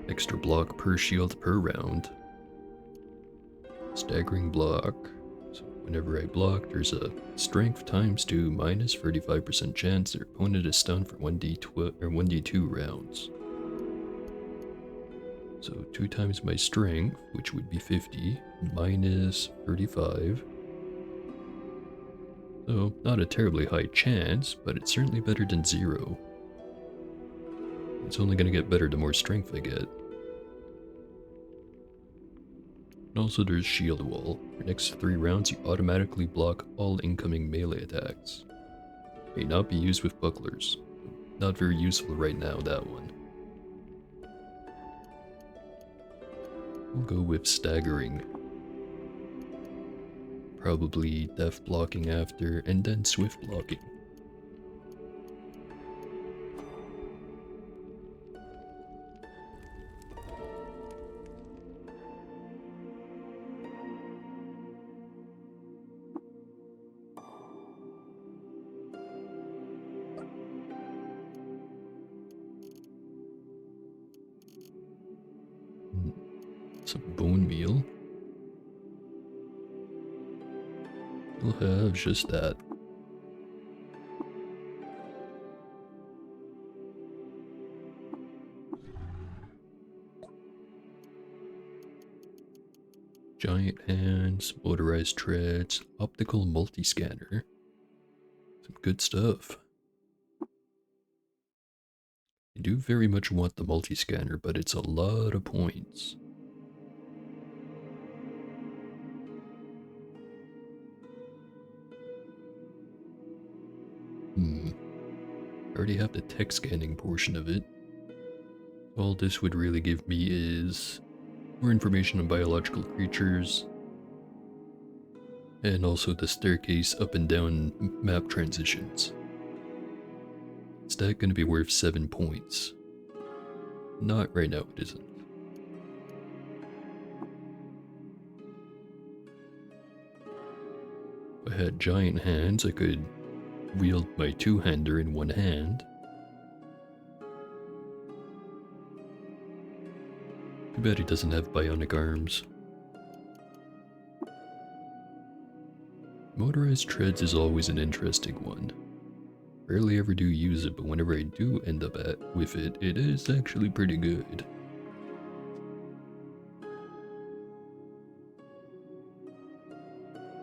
Extra block per shield per round. Staggering block. So whenever I block, there's a strength times 2 minus 35% chance their opponent is stunned for 1d12 or 1d2 rounds. So 2 times my strength, which would be 50, minus 35. So not a terribly high chance, but it's certainly better than 0. It's only going to get better the more strength I get. And also there's shield wall. For the next 3 rounds you automatically block all incoming melee attacks. May not be used with bucklers. Not very useful right now, that one. We'll go with staggering. Probably death blocking after, and then swift blocking. Some bone meal. We'll have just that. Giant hands, motorized treads, optical multi-scanner. Some good stuff. I do very much want the multi-scanner, but it's a lot of points. I already have the tech scanning portion of it. All this would really give me is more information on biological creatures, and also the staircase up and down map transitions. Is that going to be worth 7 points? Not right now, it isn't. If I had giant hands, I could wield my two-hander in one hand. Too bad he doesn't have bionic arms. Motorized treads is always an interesting one. Rarely ever do use it, but whenever I do end up with it, it is actually pretty good.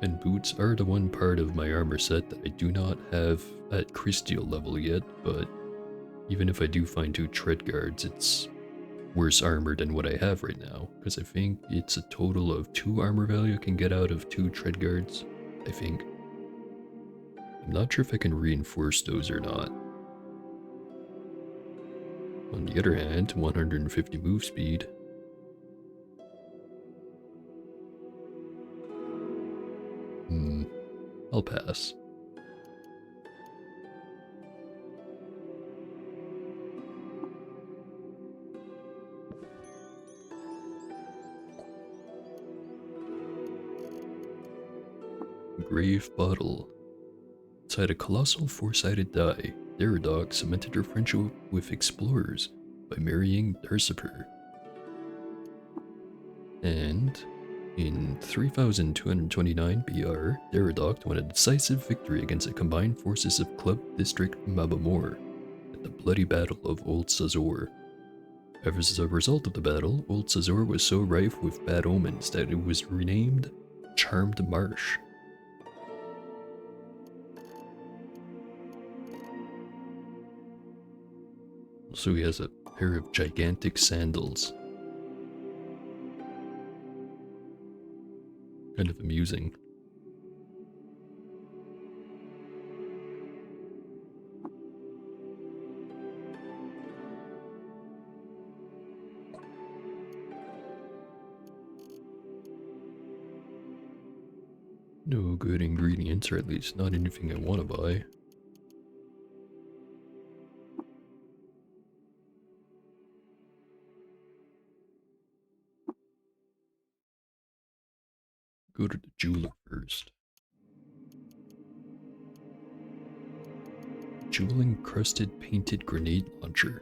And boots are the one part of my armor set that I do not have at Crysteel level yet, but even if I do find 2 tread guards, it's worse armor than what I have right now, because I think it's a total of 2 armor value I can get out of 2 tread guards, I think. I'm not sure if I can reinforce those or not. On the other hand, 150 move speed. I'll pass. Grave bottle. Inside a colossal 4-sided die, Daradog cemented her friendship with explorers by marrying Darciper. And in 3229 BR, Daradog won a decisive victory against the combined forces of Club District Mabamor at the bloody Battle of Old Sazor. As a result of the battle, Old Sazor was so rife with bad omens that it was renamed Charmed Marsh. Also, he has a pair of gigantic sandals. Kind of amusing. No good ingredients, or at least not anything I want to buy. Go to the jeweler first. Jewel-encrusted painted grenade launcher.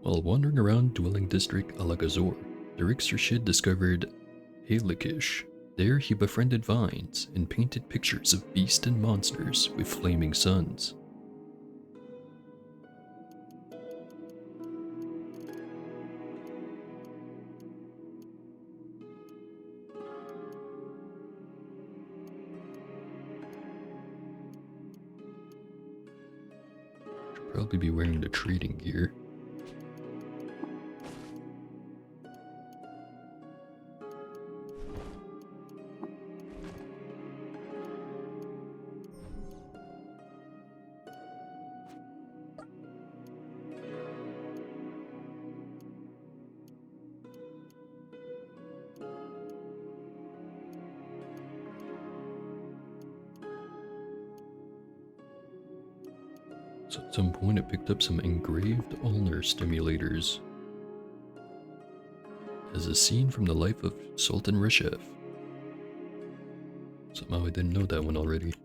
While wandering around Dwelling District Alakazor, the Rixershid discovered Halikish. There he befriended vines and painted pictures of beasts and monsters with flaming suns. Should probably be wearing the trading gear. So at some point I picked up some engraved ulnar stimulators. As a scene from the life of Sultan Reshef. Somehow I didn't know that one already.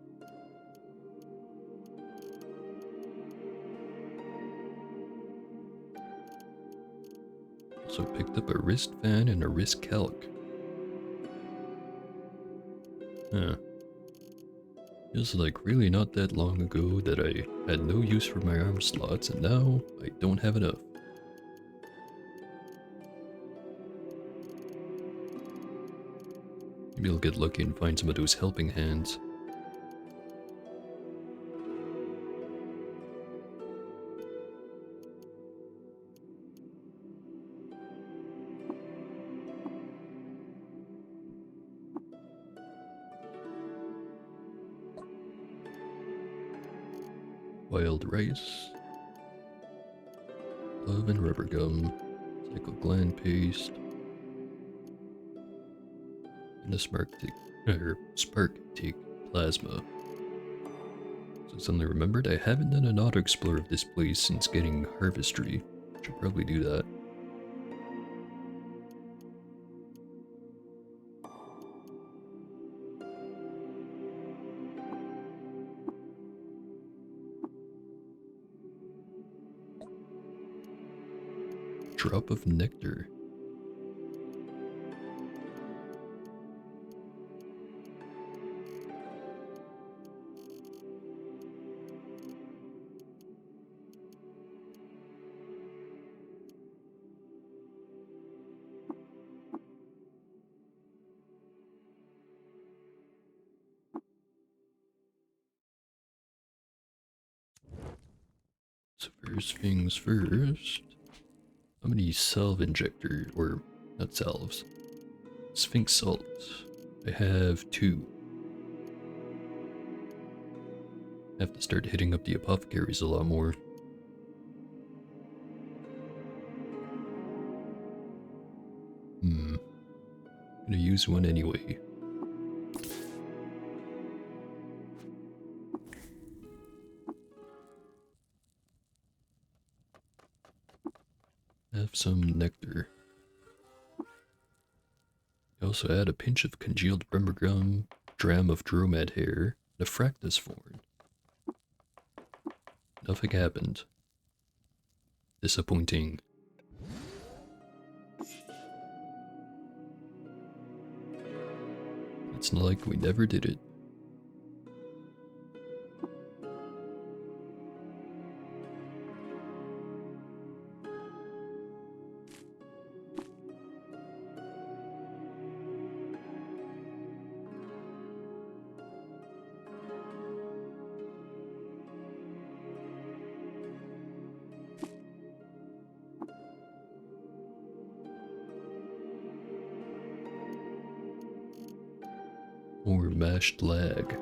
Also picked up a wrist fan and a wrist calc. Huh. Feels like really not that long ago that I had no use for my arm slots, and now I don't have enough. Maybe I'll get lucky and find some of those helping hands. Wild rice, love and rubber gum, cycle gland paste, and a spark take plasma. So suddenly remembered I haven't done an auto explore of this place since getting Harvestry. Should probably do that. Drop of nectar. So first things first. How many salve injector, or not salves, Sphinx salts? I have 2. I have to start hitting up the apothecaries a lot more. Gonna use one anyway. Have some nectar. I also add a pinch of congealed gum, dram of dromad hair, and a fractus thorn. Nothing happened. Disappointing. It's not like we never did it. Or mashed lag.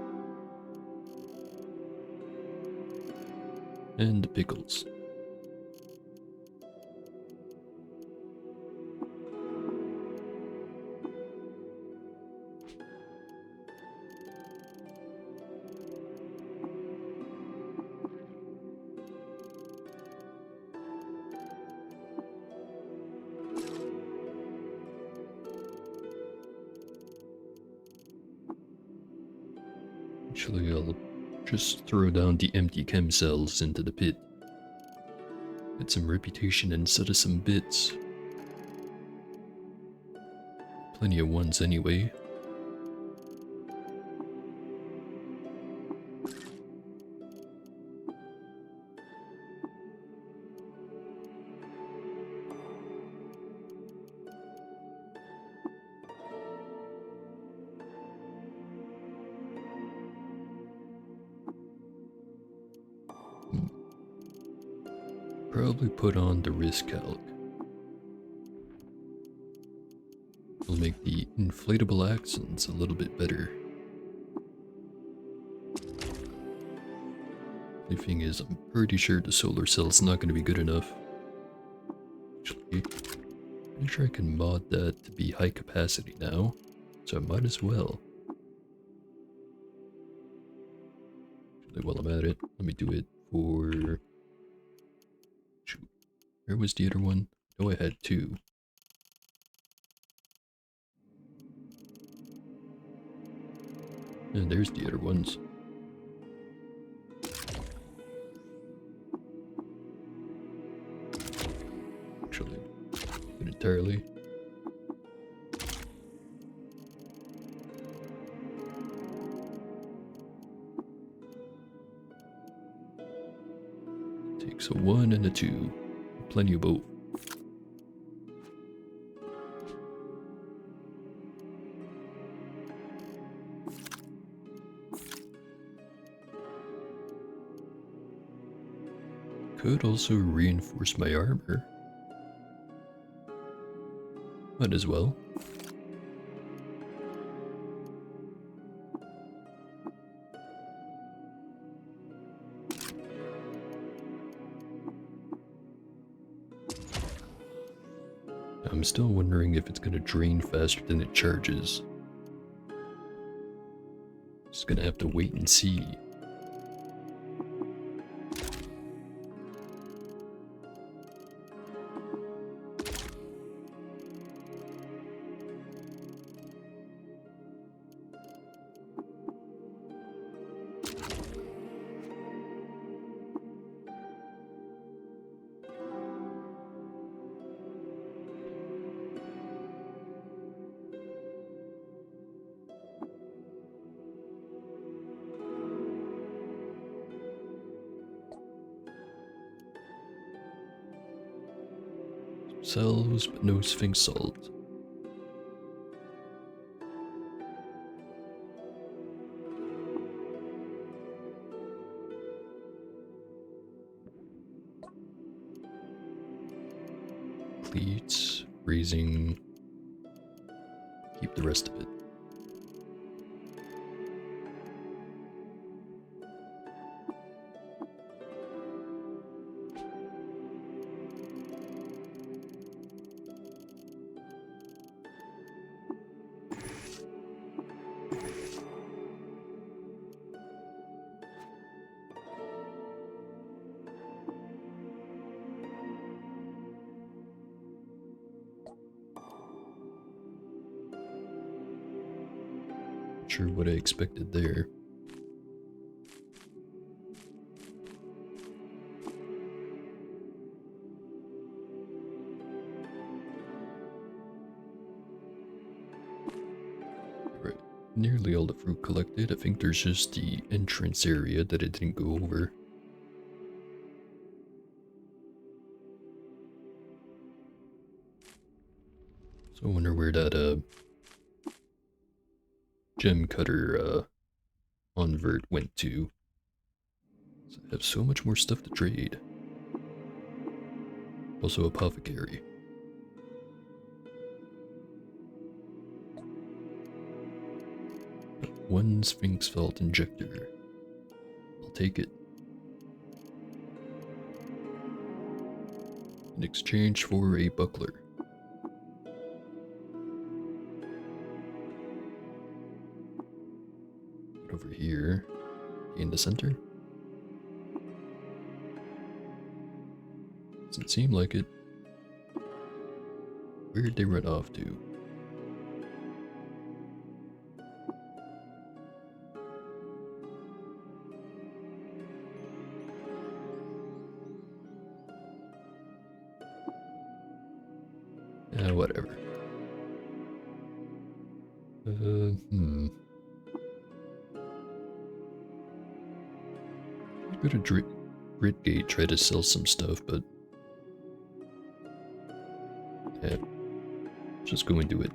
And pickles. Actually, I'll just throw down the empty chem cells into the pit. Get some reputation instead of some bits. Plenty of ones anyway. Probably put on the risk calc. It'll make the inflatable accents a little bit better. The thing is, I'm pretty sure the solar cell's not going to be good enough. Actually, pretty sure I can mod that to be high capacity now, so I might as well. Actually, while I'm at it, let me do it for... Shoot, where was the other one? Oh, I had two. And there's the other ones. Actually, not entirely. Takes a 1 and a 2. Plenty of both. Could also reinforce my armor. Might as well. I'm still wondering if it's gonna drain faster than it charges. Just gonna have to wait and see. Cells, but no sphinx salt. Cleats, raising. Keep the rest of it. Sure what I expected there. Right, nearly all the fruit collected. I think there's just the entrance area that I didn't go over. So I wonder where that gem cutter convert went to. So I have so much more stuff to trade. Also apothecary. 1 Sphinx Vault Injector. I'll take it. In exchange for a buckler. Over here, in the center. Doesn't seem like it. Where'd they run off to? Whatever. Go to Gritgate, try to sell some stuff, but yeah, just go and do it.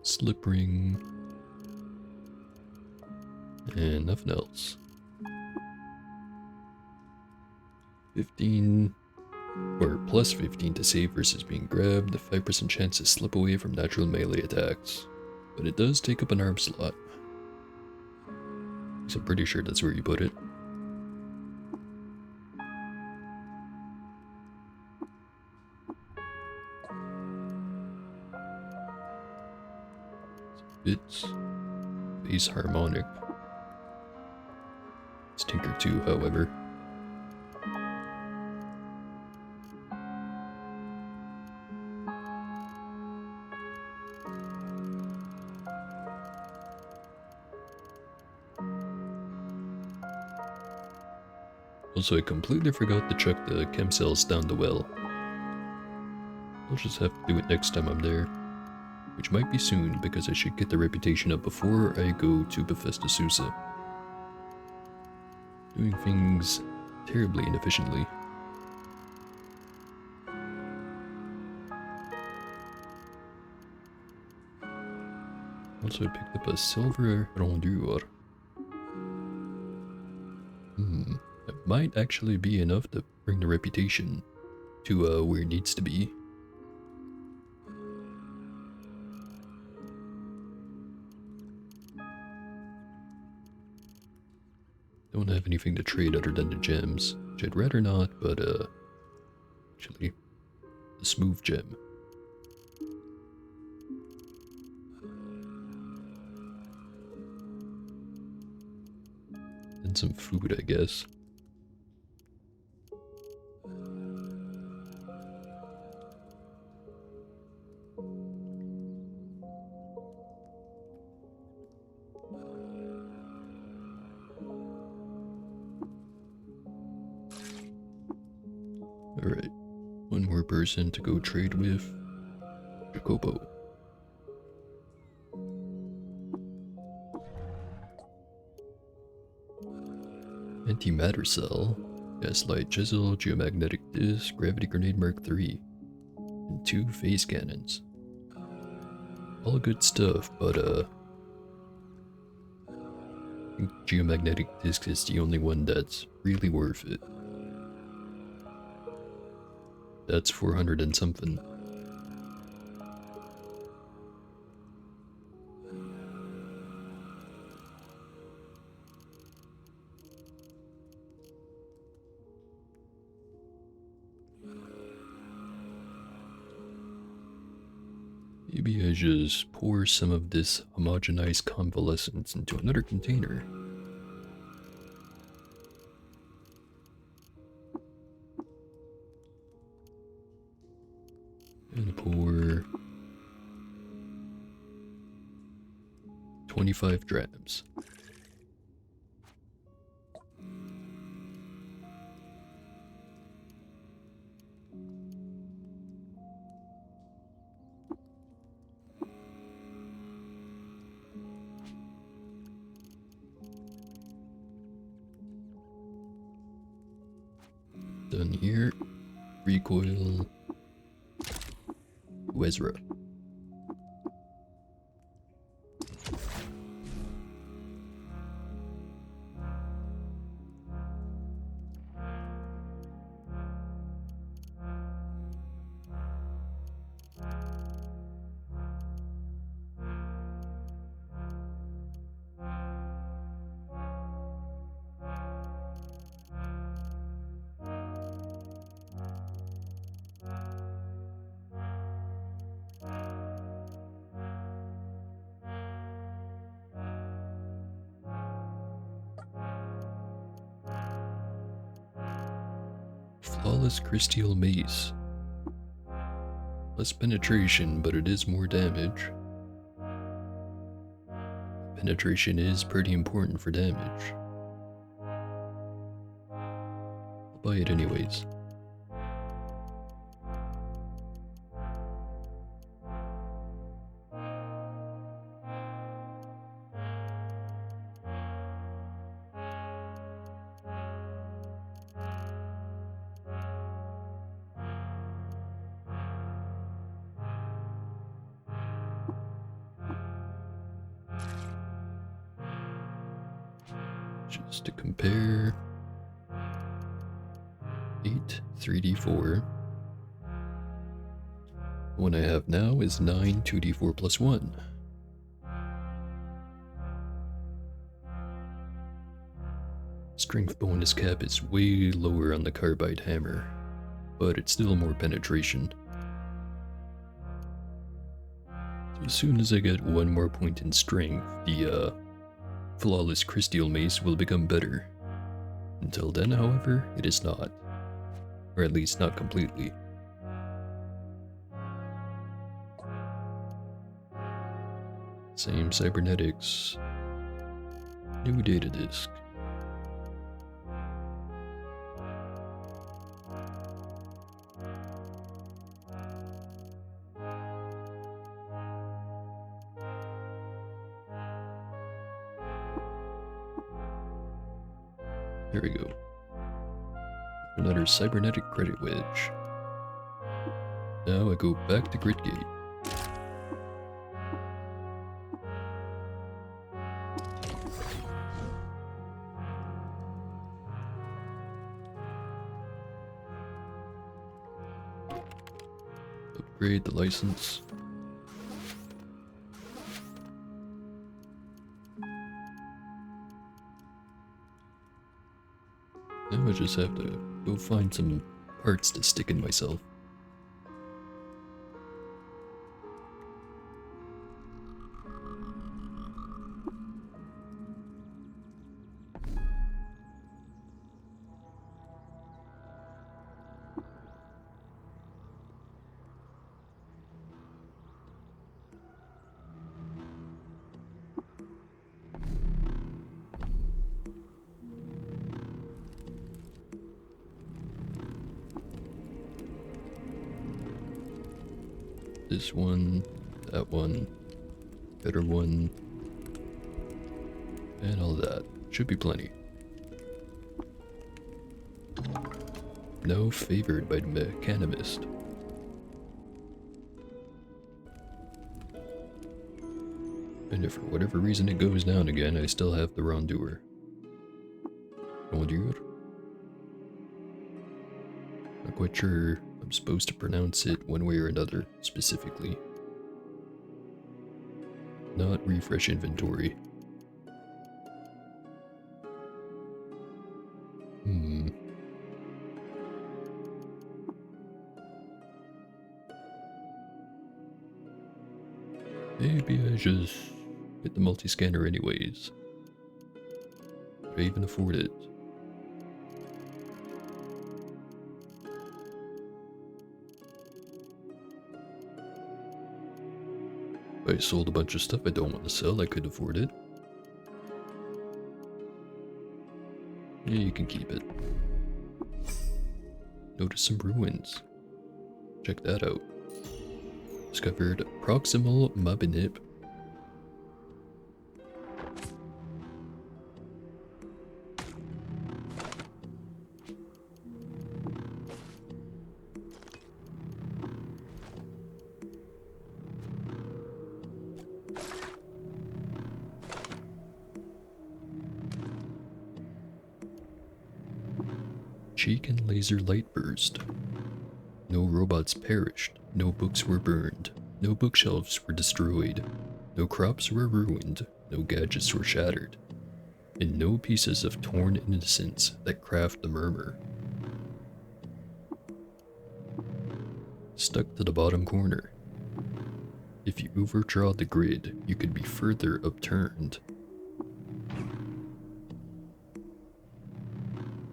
Slip ring. And nothing else. 15 or plus 15 to save versus being grabbed, a 5% chance to slip away from natural melee attacks. But it does take up an arm slot. So I'm pretty sure that's where you put it. It's bass harmonic. It's Tinker 2, however. Also, I completely forgot to chuck the chem cells down the well. I'll just have to do it next time I'm there. Which might be soon, because I should get the reputation up before I go to Bethesda Susa. Doing things terribly inefficiently. Also, I picked up a silver rondure. That might actually be enough to bring the reputation to where it needs to be. Don't have anything to trade other than the gems, which I'd rather not, but actually, the smooth gem. And some food, I guess. Alright, one more person to go trade with. Jacobo. Antimatter cell, gaslight chisel, geomagnetic disc, gravity grenade Mark III, and 2 phase cannons. All good stuff, but I think geomagnetic disc is the only one that's really worth it. That's 400 and something. Maybe I just pour some of this homogenized convalescence into another container. And pour 25 drams. Done here. Recoil. Wezra. flawless crystal mace. Less penetration, but it is more damage. Penetration is pretty important for damage. I'll buy it anyways. Just to compare, 8, 3d4. The one I have now is 9, 2d4 plus 1. Strength bonus cap is way lower on the carbide hammer, but it's still more penetration. So as soon as I get one more point in strength, the flawless crystal mace will become better. Until then, however, it is not. Or at least not completely. Same cybernetics. New data disk. There we go. Another cybernetic credit wedge. Now I go back to Gridgate. Upgrade the license. Now I just have to go find some parts to stick in myself. This one, that one, better one, and all that. Should be plenty. No favored by the mechanist. And if for whatever reason it goes down again, I still have the wrongdoer. Wrongdoer? Not quite sure I'm supposed to pronounce it one way or another, specifically. Not refresh inventory. Maybe I just get the multi-scanner anyways. Could I even afford it? If I sold a bunch of stuff I don't want to sell, I could afford it. Yeah, you can keep it. Notice some ruins. Check that out. Discovered proximal mabinip. Cheek and laser light burst. No robots perished, no books were burned, no bookshelves were destroyed, no crops were ruined, no gadgets were shattered, and no pieces of torn innocence that craft the murmur. Stuck to the bottom corner. If you overdraw the grid, you could be further upturned.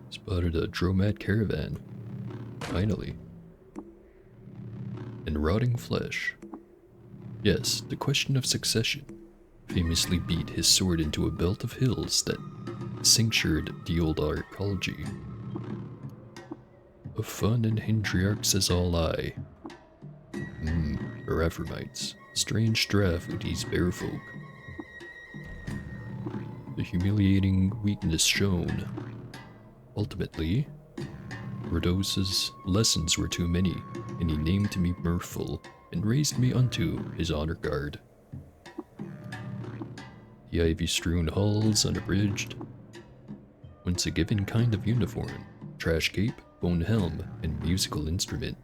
Spotted a Dromat caravan. Finally. And rotting flesh. Yes, the question of succession famously beat his sword into a belt of hills that cinctured the old arcology. Of fun and Hendriarchs is all I. Heraphramites. Strange draft with these bear folk. The humiliating weakness shown. Ultimately, Rhodos's lessons were too many, and he named me mirthful, and raised me unto his honor guard. The ivy-strewn halls unabridged, once a given kind of uniform, trash cape, bone helm, and musical instrument.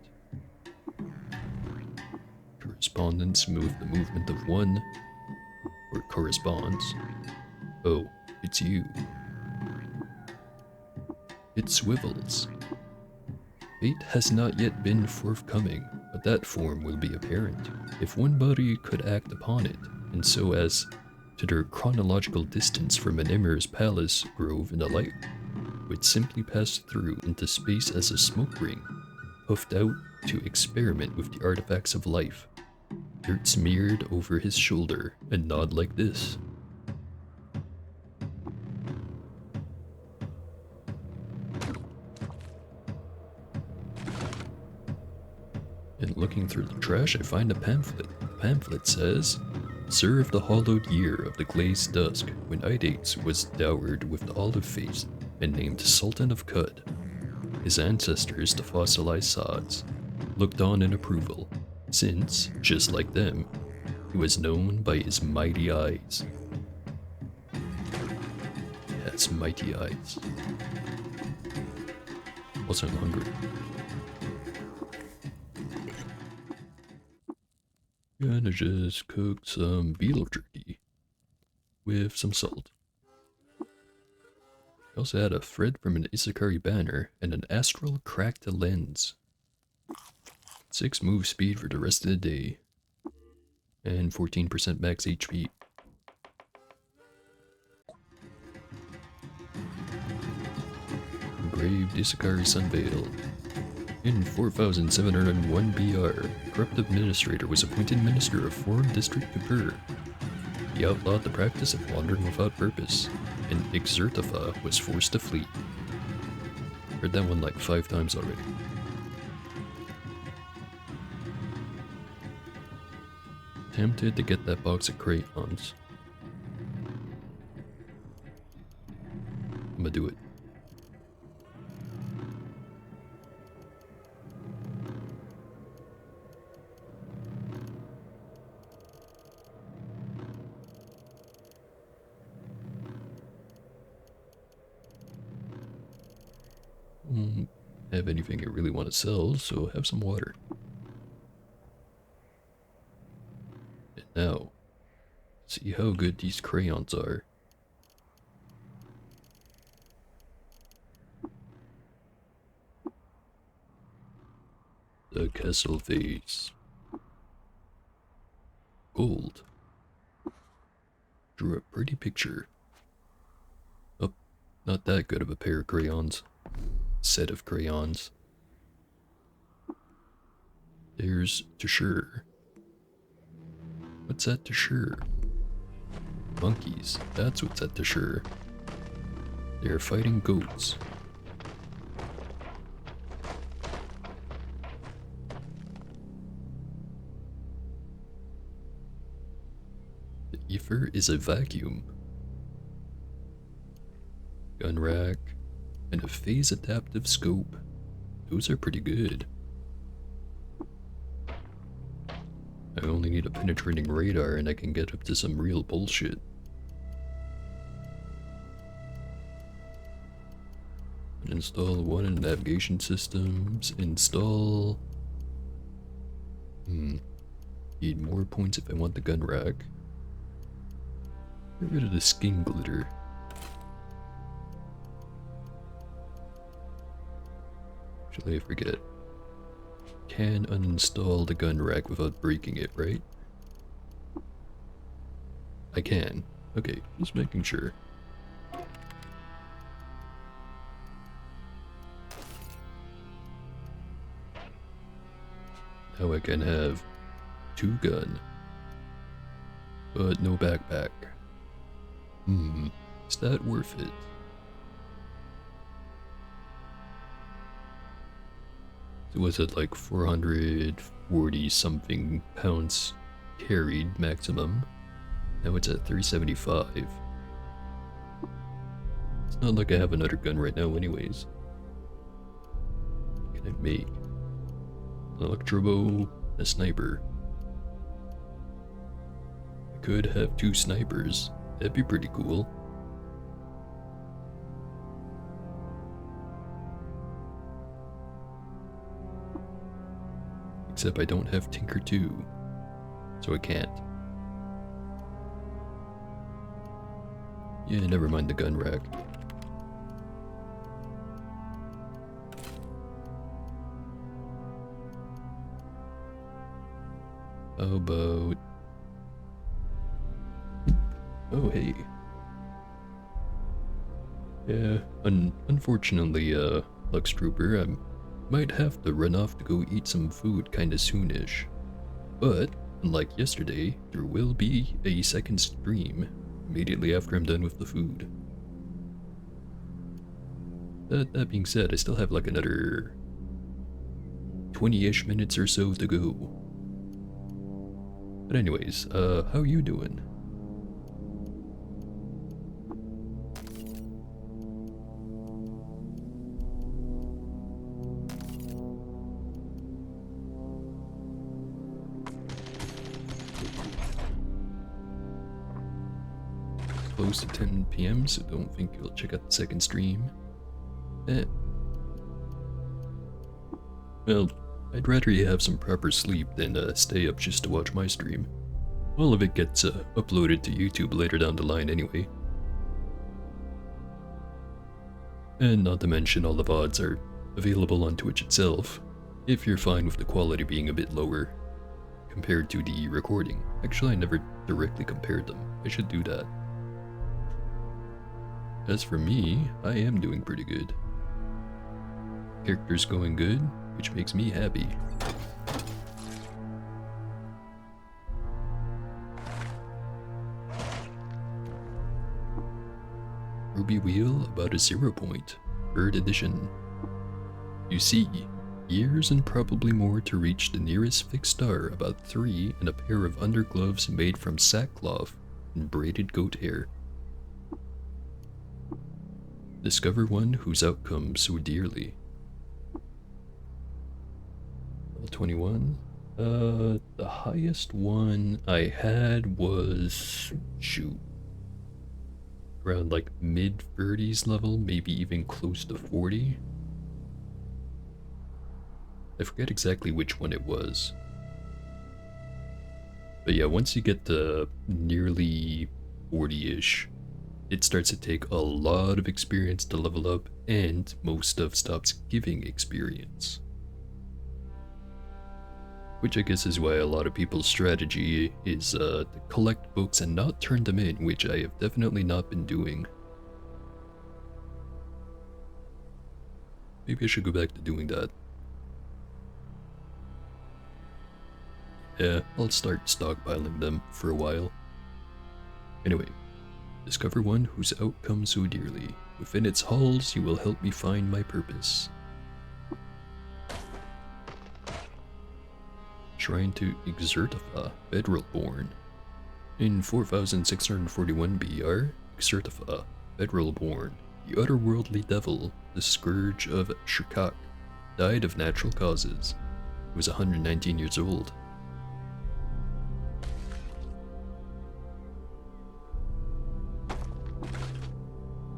Correspondence moved the movement of one, or corresponds. Oh, it's you. It swivels. Fate has not yet been forthcoming, but that form will be apparent, if one body could act upon it, and so as to their chronological distance from an Emir's palace, grove, and the like, would simply pass through into space as a smoke ring, puffed out to experiment with the artifacts of life, dirt smeared over his shoulder, and nod like this. And looking through the trash, I find a pamphlet. The pamphlet says, "Serve the hallowed year of the glazed dusk, when Idates was dowered with the olive face and named Sultan of Cud. His ancestors, the fossilized sods, looked on in approval, since, just like them, he was known by his mighty eyes." Yes, mighty eyes. Also, I'm hungry. Gonna just cook some beetle jerky with some salt. I also had a thread from an Isakari banner and an astral cracked lens. 6 move speed for the rest of the day. And 14% max HP. Engraved Isakari Sunveil. In 4701 BR, corrupt administrator was appointed minister of Forum District Kapur. He outlawed the practice of wandering without purpose, and Exertifa was forced to flee. Heard that one like 5 times already. Tempted to get that box of crayons. I'm gonna do it. Have anything I really want to sell, so have some water. And now, see how good these crayons are. The Kessel Vase. Gold. Drew a pretty picture. Oh, not that good of a pair of crayons. Set of crayons. There's Tashur. What's at Tashur? Monkeys, that's what's at Tashur. They're fighting goats. The ether is a vacuum. Gun rack. And a phase adaptive scope. Those are pretty good. I only need a penetrating radar and I can get up to some real bullshit. Install one in navigation systems. Install... Need more points if I want the gun rack. Get rid of the skin glitter. Actually, I forget. Can uninstall the gun rack without breaking it, right? I can. Okay, just making sure. Now I can have 2 gun, but no backpack. Is that worth it? So was it like 440 something pounds carried maximum? Now it's at 375. It's not like I have another gun right now anyways. What can I make? An electro bow, a sniper. I could have 2 snipers. That'd be pretty cool. Except I don't have Tinker 2, so I can't. Yeah, never mind the gun rack. How about... Oh, hey. Yeah, unfortunately, Lux Trooper, I might have to run off to go eat some food kinda soonish. But, unlike yesterday, there will be a second stream immediately after I'm done with the food. That being said, I still have like another 20-ish minutes or so to go. But anyways, how you doing? Close to 10 PM, so don't think you'll check out the second stream. Well, I'd rather you have some proper sleep than stay up just to watch my stream. All of it gets uploaded to YouTube later down the line anyway. And not to mention all the VODs are available on Twitch itself, if you're fine with the quality being a bit lower compared to the recording. Actually, I never directly compared them. I should do that. As for me, I am doing pretty good. Character's going good, which makes me happy. Ruby Wheel about a 0 point, 3rd edition. You see, years and probably more to reach the nearest fixed star, about 3, and a pair of undergloves made from sackcloth and braided goat hair. Discover one whose outcome so dearly. Level 21. The highest one I had was, shoot, around like mid 30s level, maybe even close to 40. I forget exactly which one it was. But yeah, once you get to nearly 40-ish, it starts to take a lot of experience to level up, and most stuff stops giving experience. Which I guess is why a lot of people's strategy is to collect books and not turn them in, which I have definitely not been doing. Maybe I should go back to doing that. Yeah, I'll start stockpiling them for a while. Anyway, discover one whose outcome so dearly. Within its halls, you will help me find my purpose. Shrine to Exertifa, Federal Born. In 4641 BR, Exertifa, Federal Born, the otherworldly devil, the scourge of Shirkak, died of natural causes. He was 119 years old.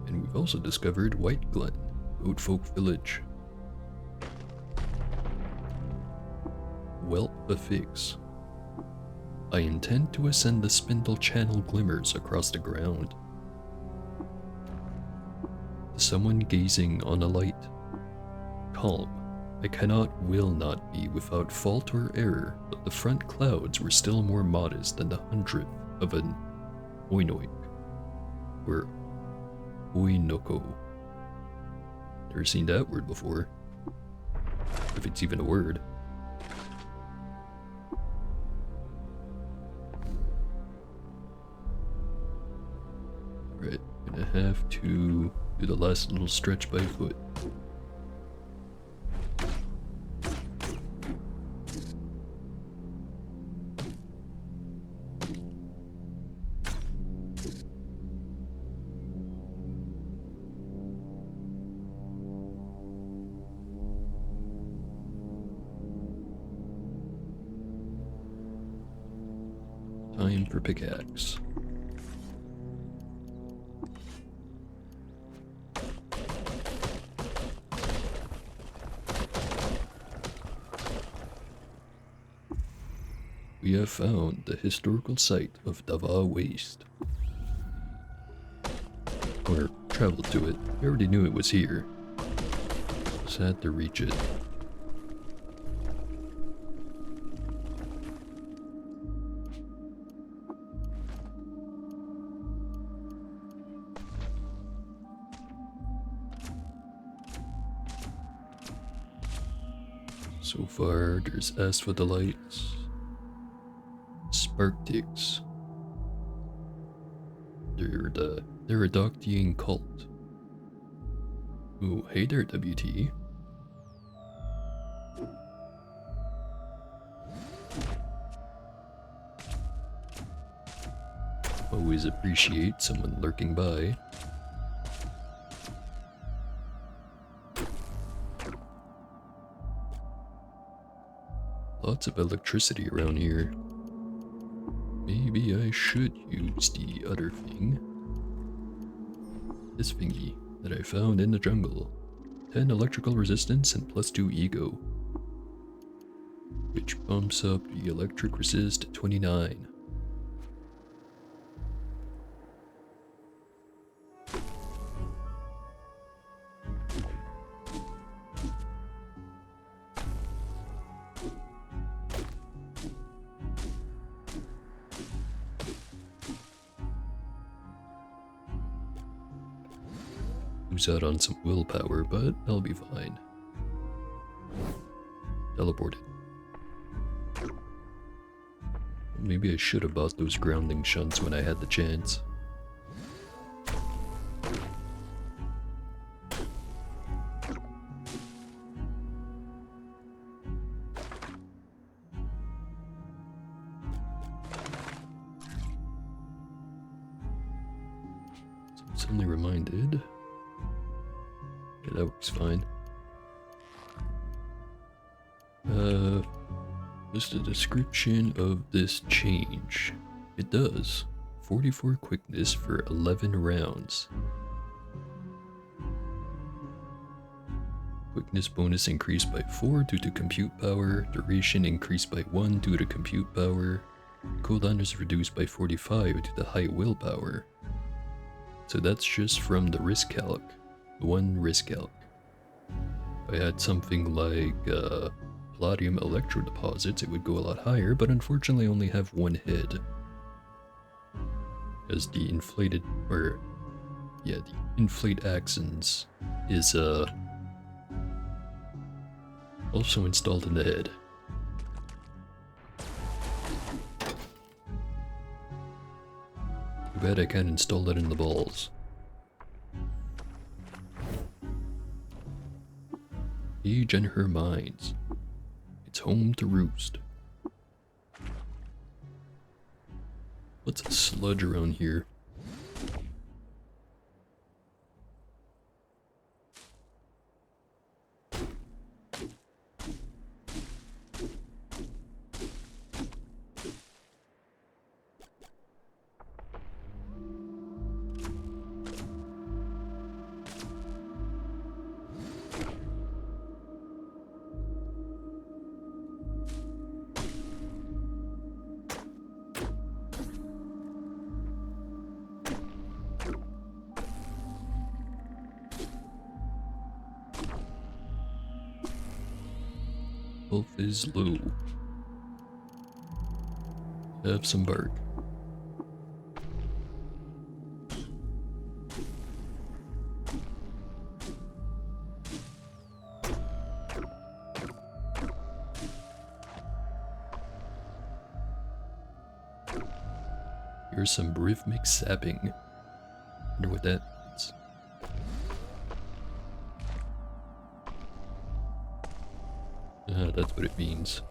And we've also discovered White Glen, Goat Folk Village. Whelp a Fix. I intend to ascend the spindle channel glimmers across the ground. Someone gazing on a light. Calm. I cannot, will not be without fault or error, but the front clouds were still more modest than the 100th of an oinoik, or oinoko. Never seen that word before, if it's even a word. have to do the last little stretch by foot. Time for pickaxe. We have found the historical site of Dava Waste. Or traveled to it. We already knew it was here. Just had to reach it. So far, there's asphodelites, sparkticks. They're the Therodoctian cult. Ooh, hey there, WT. Always appreciate someone lurking by. Lots of electricity around here. Maybe I should use the other thing. This thingy that I found in the jungle. 10 electrical resistance and +2 ego. Which bumps up the electric resist to 29. Lose out on some willpower, but I'll be fine. Teleported. Maybe I should have bought those grounding shunts when I had the chance. So I'm suddenly reminded. Yeah, that works fine. What's the description of this change? It does. 44 quickness for 11 rounds. Quickness bonus increased by 4 due to compute power. Duration increased by 1 due to compute power. Cooldown is reduced by 45 due to high willpower. So that's just from the risk calc. One risk calc. If I had something like palladium electro deposits, it would go a lot higher, but unfortunately I only have one head. As the inflated, or yeah, the inflate axons is also installed in the head. Too bad I can't install that in the balls. Age and her minds. It's home to roost. What's a sludge around here? Health is low. Have some bark. Here's some rhythmic sapping. Wonder what that Ah, that's what it means.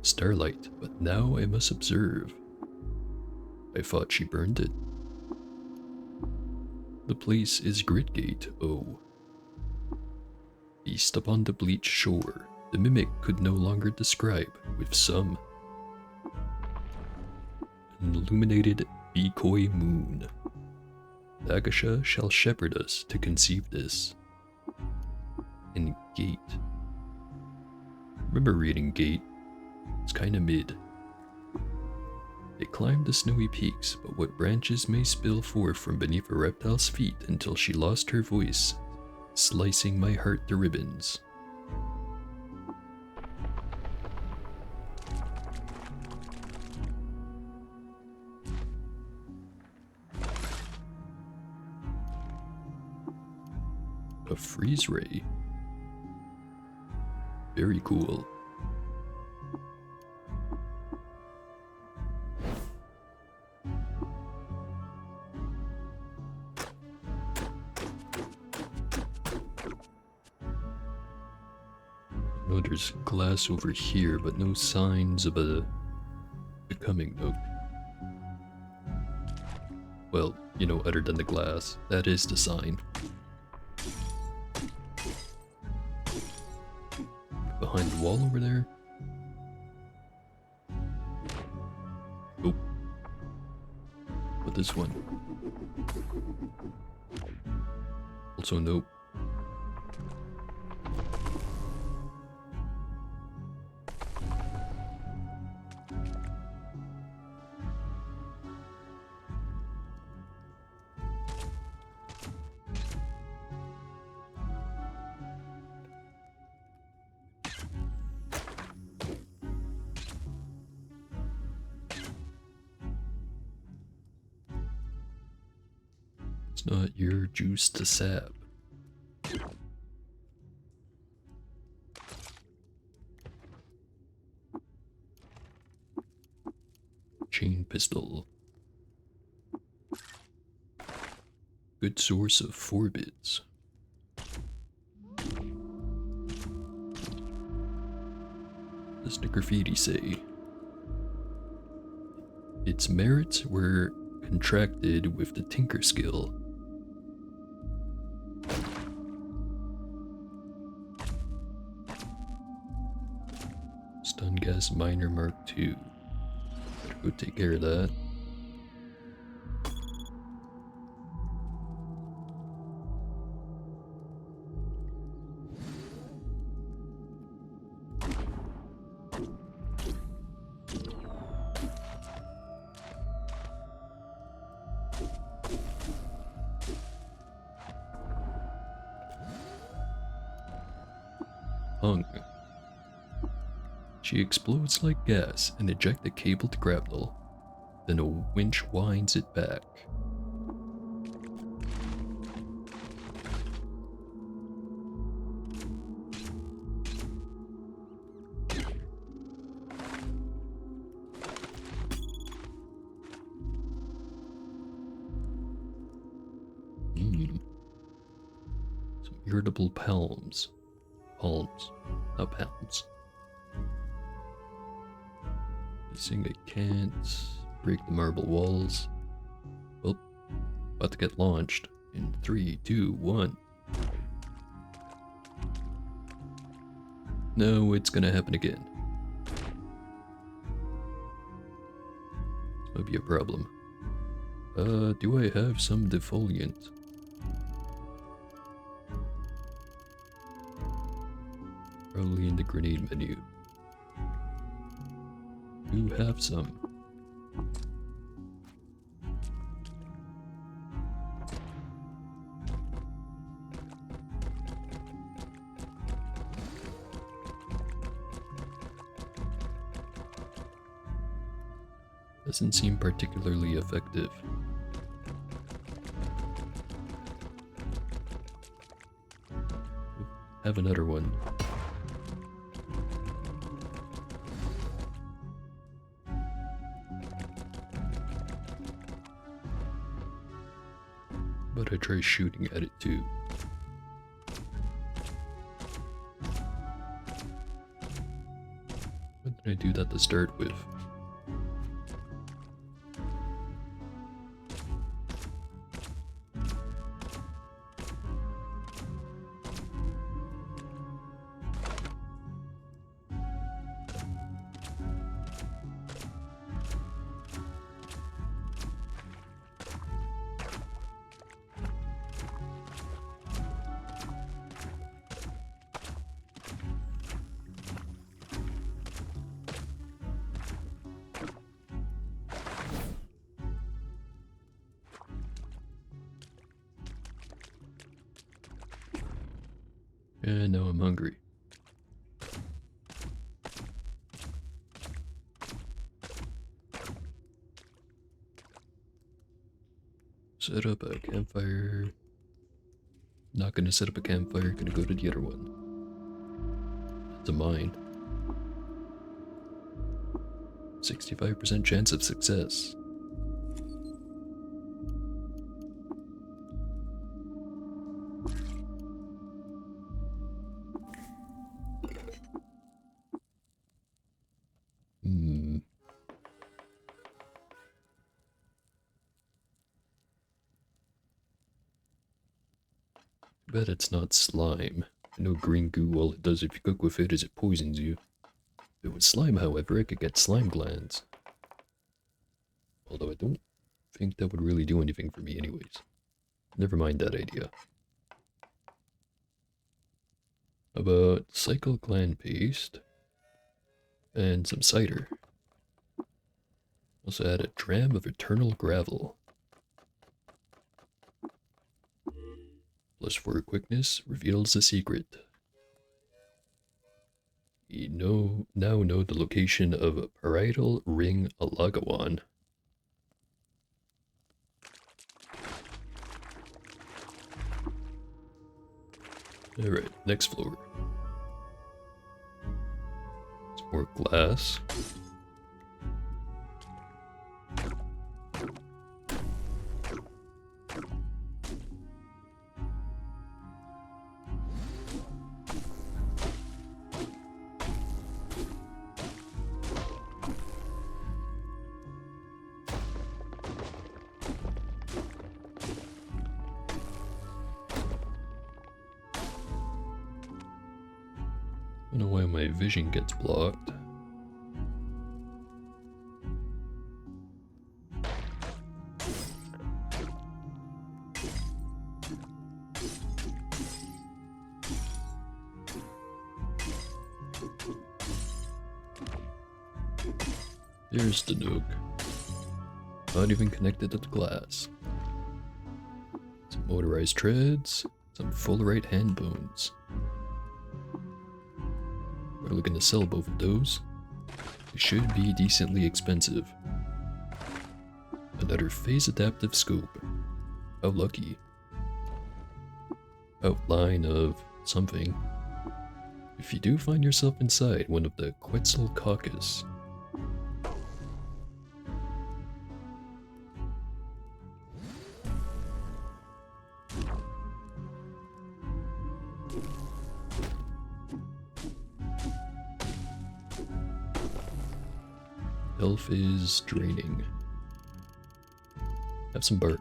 Starlight, but now I must observe. I thought she burned it. The place is Gridgate, oh. East upon the bleached shore, the mimic could no longer describe, with some. An illuminated decoy moon. Agasha shall shepherd us to conceive this. And Gate. Remember reading Gate? It's kinda mid. They climbed the snowy peaks, but what branches may spill forth from beneath a reptile's feet until she lost her voice, slicing my heart to ribbons. A freeze ray. Very cool. Oh, there's glass over here, but no signs of a becoming note. Well, you know, other than the glass. That is the sign. Behind the wall over there? Oh. But this one. Also nope. It's not your juice to sap. Chain pistol. Good source of forbids. What does the graffiti say? Its merits were contracted with the tinker skill. Stun gas miner Mark II. Better go take care of that. Hung. She explodes like gas and eject the cabled grapnel. Then a winch winds it back. Some irritable palms. Palms, not pounds. Guessing I can't break the marble walls. Well, about to get launched in 3, 2, 1. No, it's gonna happen again. This might be a problem. Do I have some defoliant? Probably in the grenade menu. Do have some. Doesn't seem particularly effective. Have another one. But I try shooting at it too. What did I do that to start with? And now I'm hungry. Set up a campfire. Not gonna set up a campfire, gonna go to the other one. That's a mine. 65% chance of success. Bet it's not slime. I know green goo, all it does if you cook with it is it poisons you. If it was slime, however, I could get slime glands. Although I don't think that would really do anything for me anyways. Never mind that idea. How about cycle gland paste and some cider. Also add a dram of eternal gravel. +4 quickness reveals the secret. We now know the location of Parietal Ring Alagawan. Alright, next floor. Some more glass. I don't know why my vision gets blocked. There's the nook. Not even connected to the glass. Some motorized treads, some fullerite hand bones. We're looking to sell both of those. They should be decently expensive. Another phase adaptive scope. How lucky. Outline of something. If you do find yourself inside one of the Quetzal caucus, health is draining. Have some bark.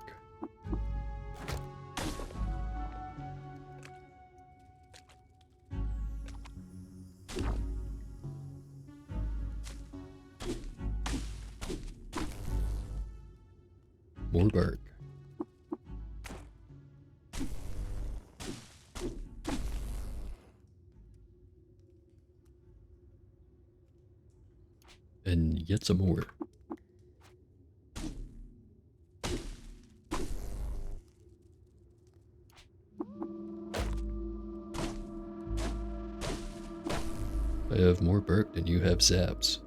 More bark. And yet some more. I have more bark than you have zaps.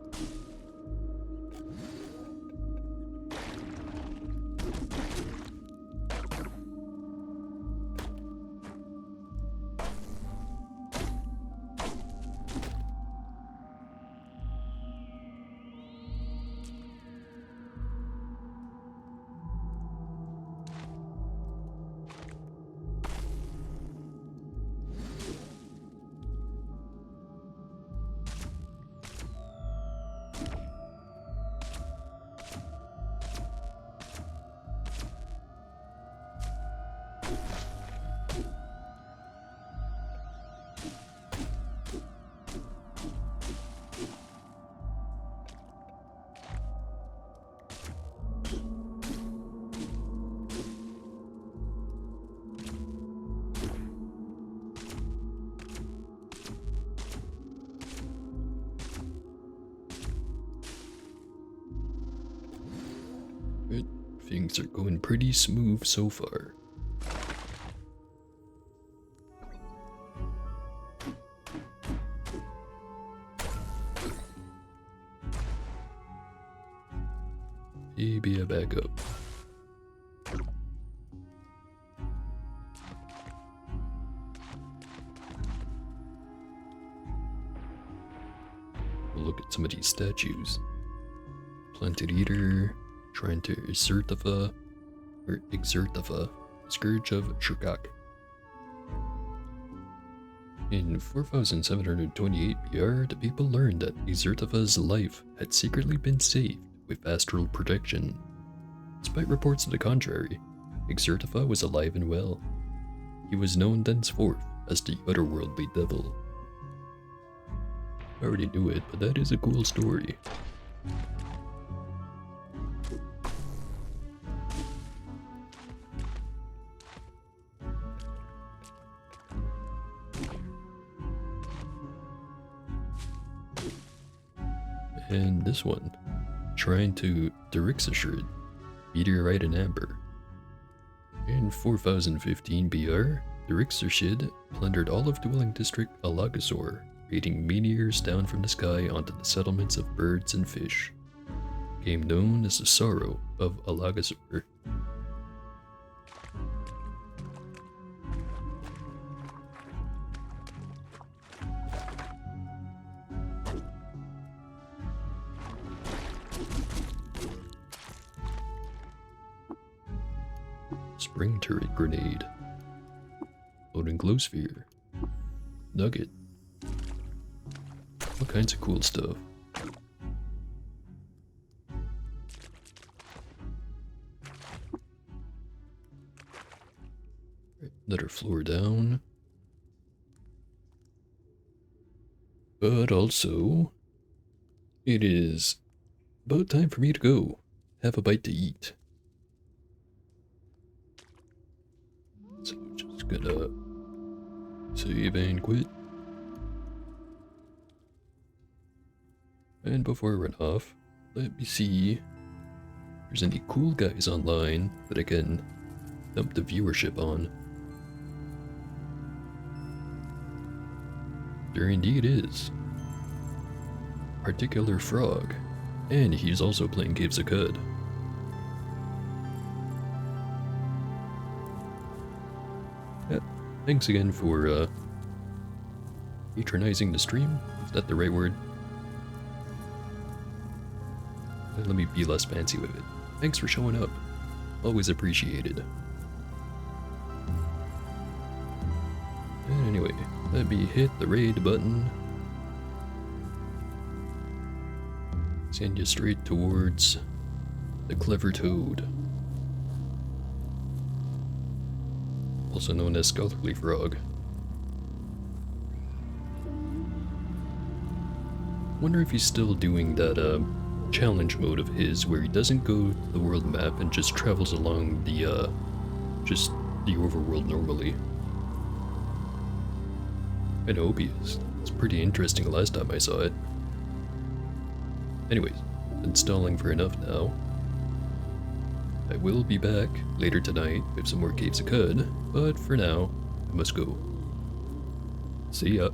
Things are going pretty smooth so far. Maybe a backup. We'll look at some of these statues. Planted Eater, trying to Exertifa, Scourge of Shurkak. In 4728 BR, the people learned that Exertifa's life had secretly been saved with astral protection. Despite reports to the contrary, Exertifa was alive and well. He was known thenceforth as the otherworldly devil. I already knew it, but that is a cool story. And this one, Shrine to Dirixashrid, Meteorite and Amber. In 4015 BR, Dirixashrid plundered all of Dwelling District Alagasor, raining meteors down from the sky onto the settlements of birds and fish. Became known as the Sorrow of Alagasor. Spring turret grenade. Loading glow sphere. Nugget. All kinds of cool stuff. Another floor down. But also, it is about time for me to go. Have a bite to eat. So just gonna save and quit. And before I run off, let me see if there's any cool guys online that I can dump the viewership on. There indeed is. Particular Frog. And he's also playing Caves of Cud. Yeah, thanks again for patronizing the stream. Is that the right word? Let me be less fancy with it. Thanks for showing up. Always appreciated. And anyway, let me hit the raid button. Send you straight towards the Clever Toad. Also known as Scholarly Frog. Wonder if he's still doing that challenge mode of his where he doesn't go to the world map and just travels along the just the overworld normally. I hope he is. It's pretty interesting last time I saw it. Anyways, been stalling for enough now. I will be back later tonight with some more Caves of Cud, but for now, I must go. See ya.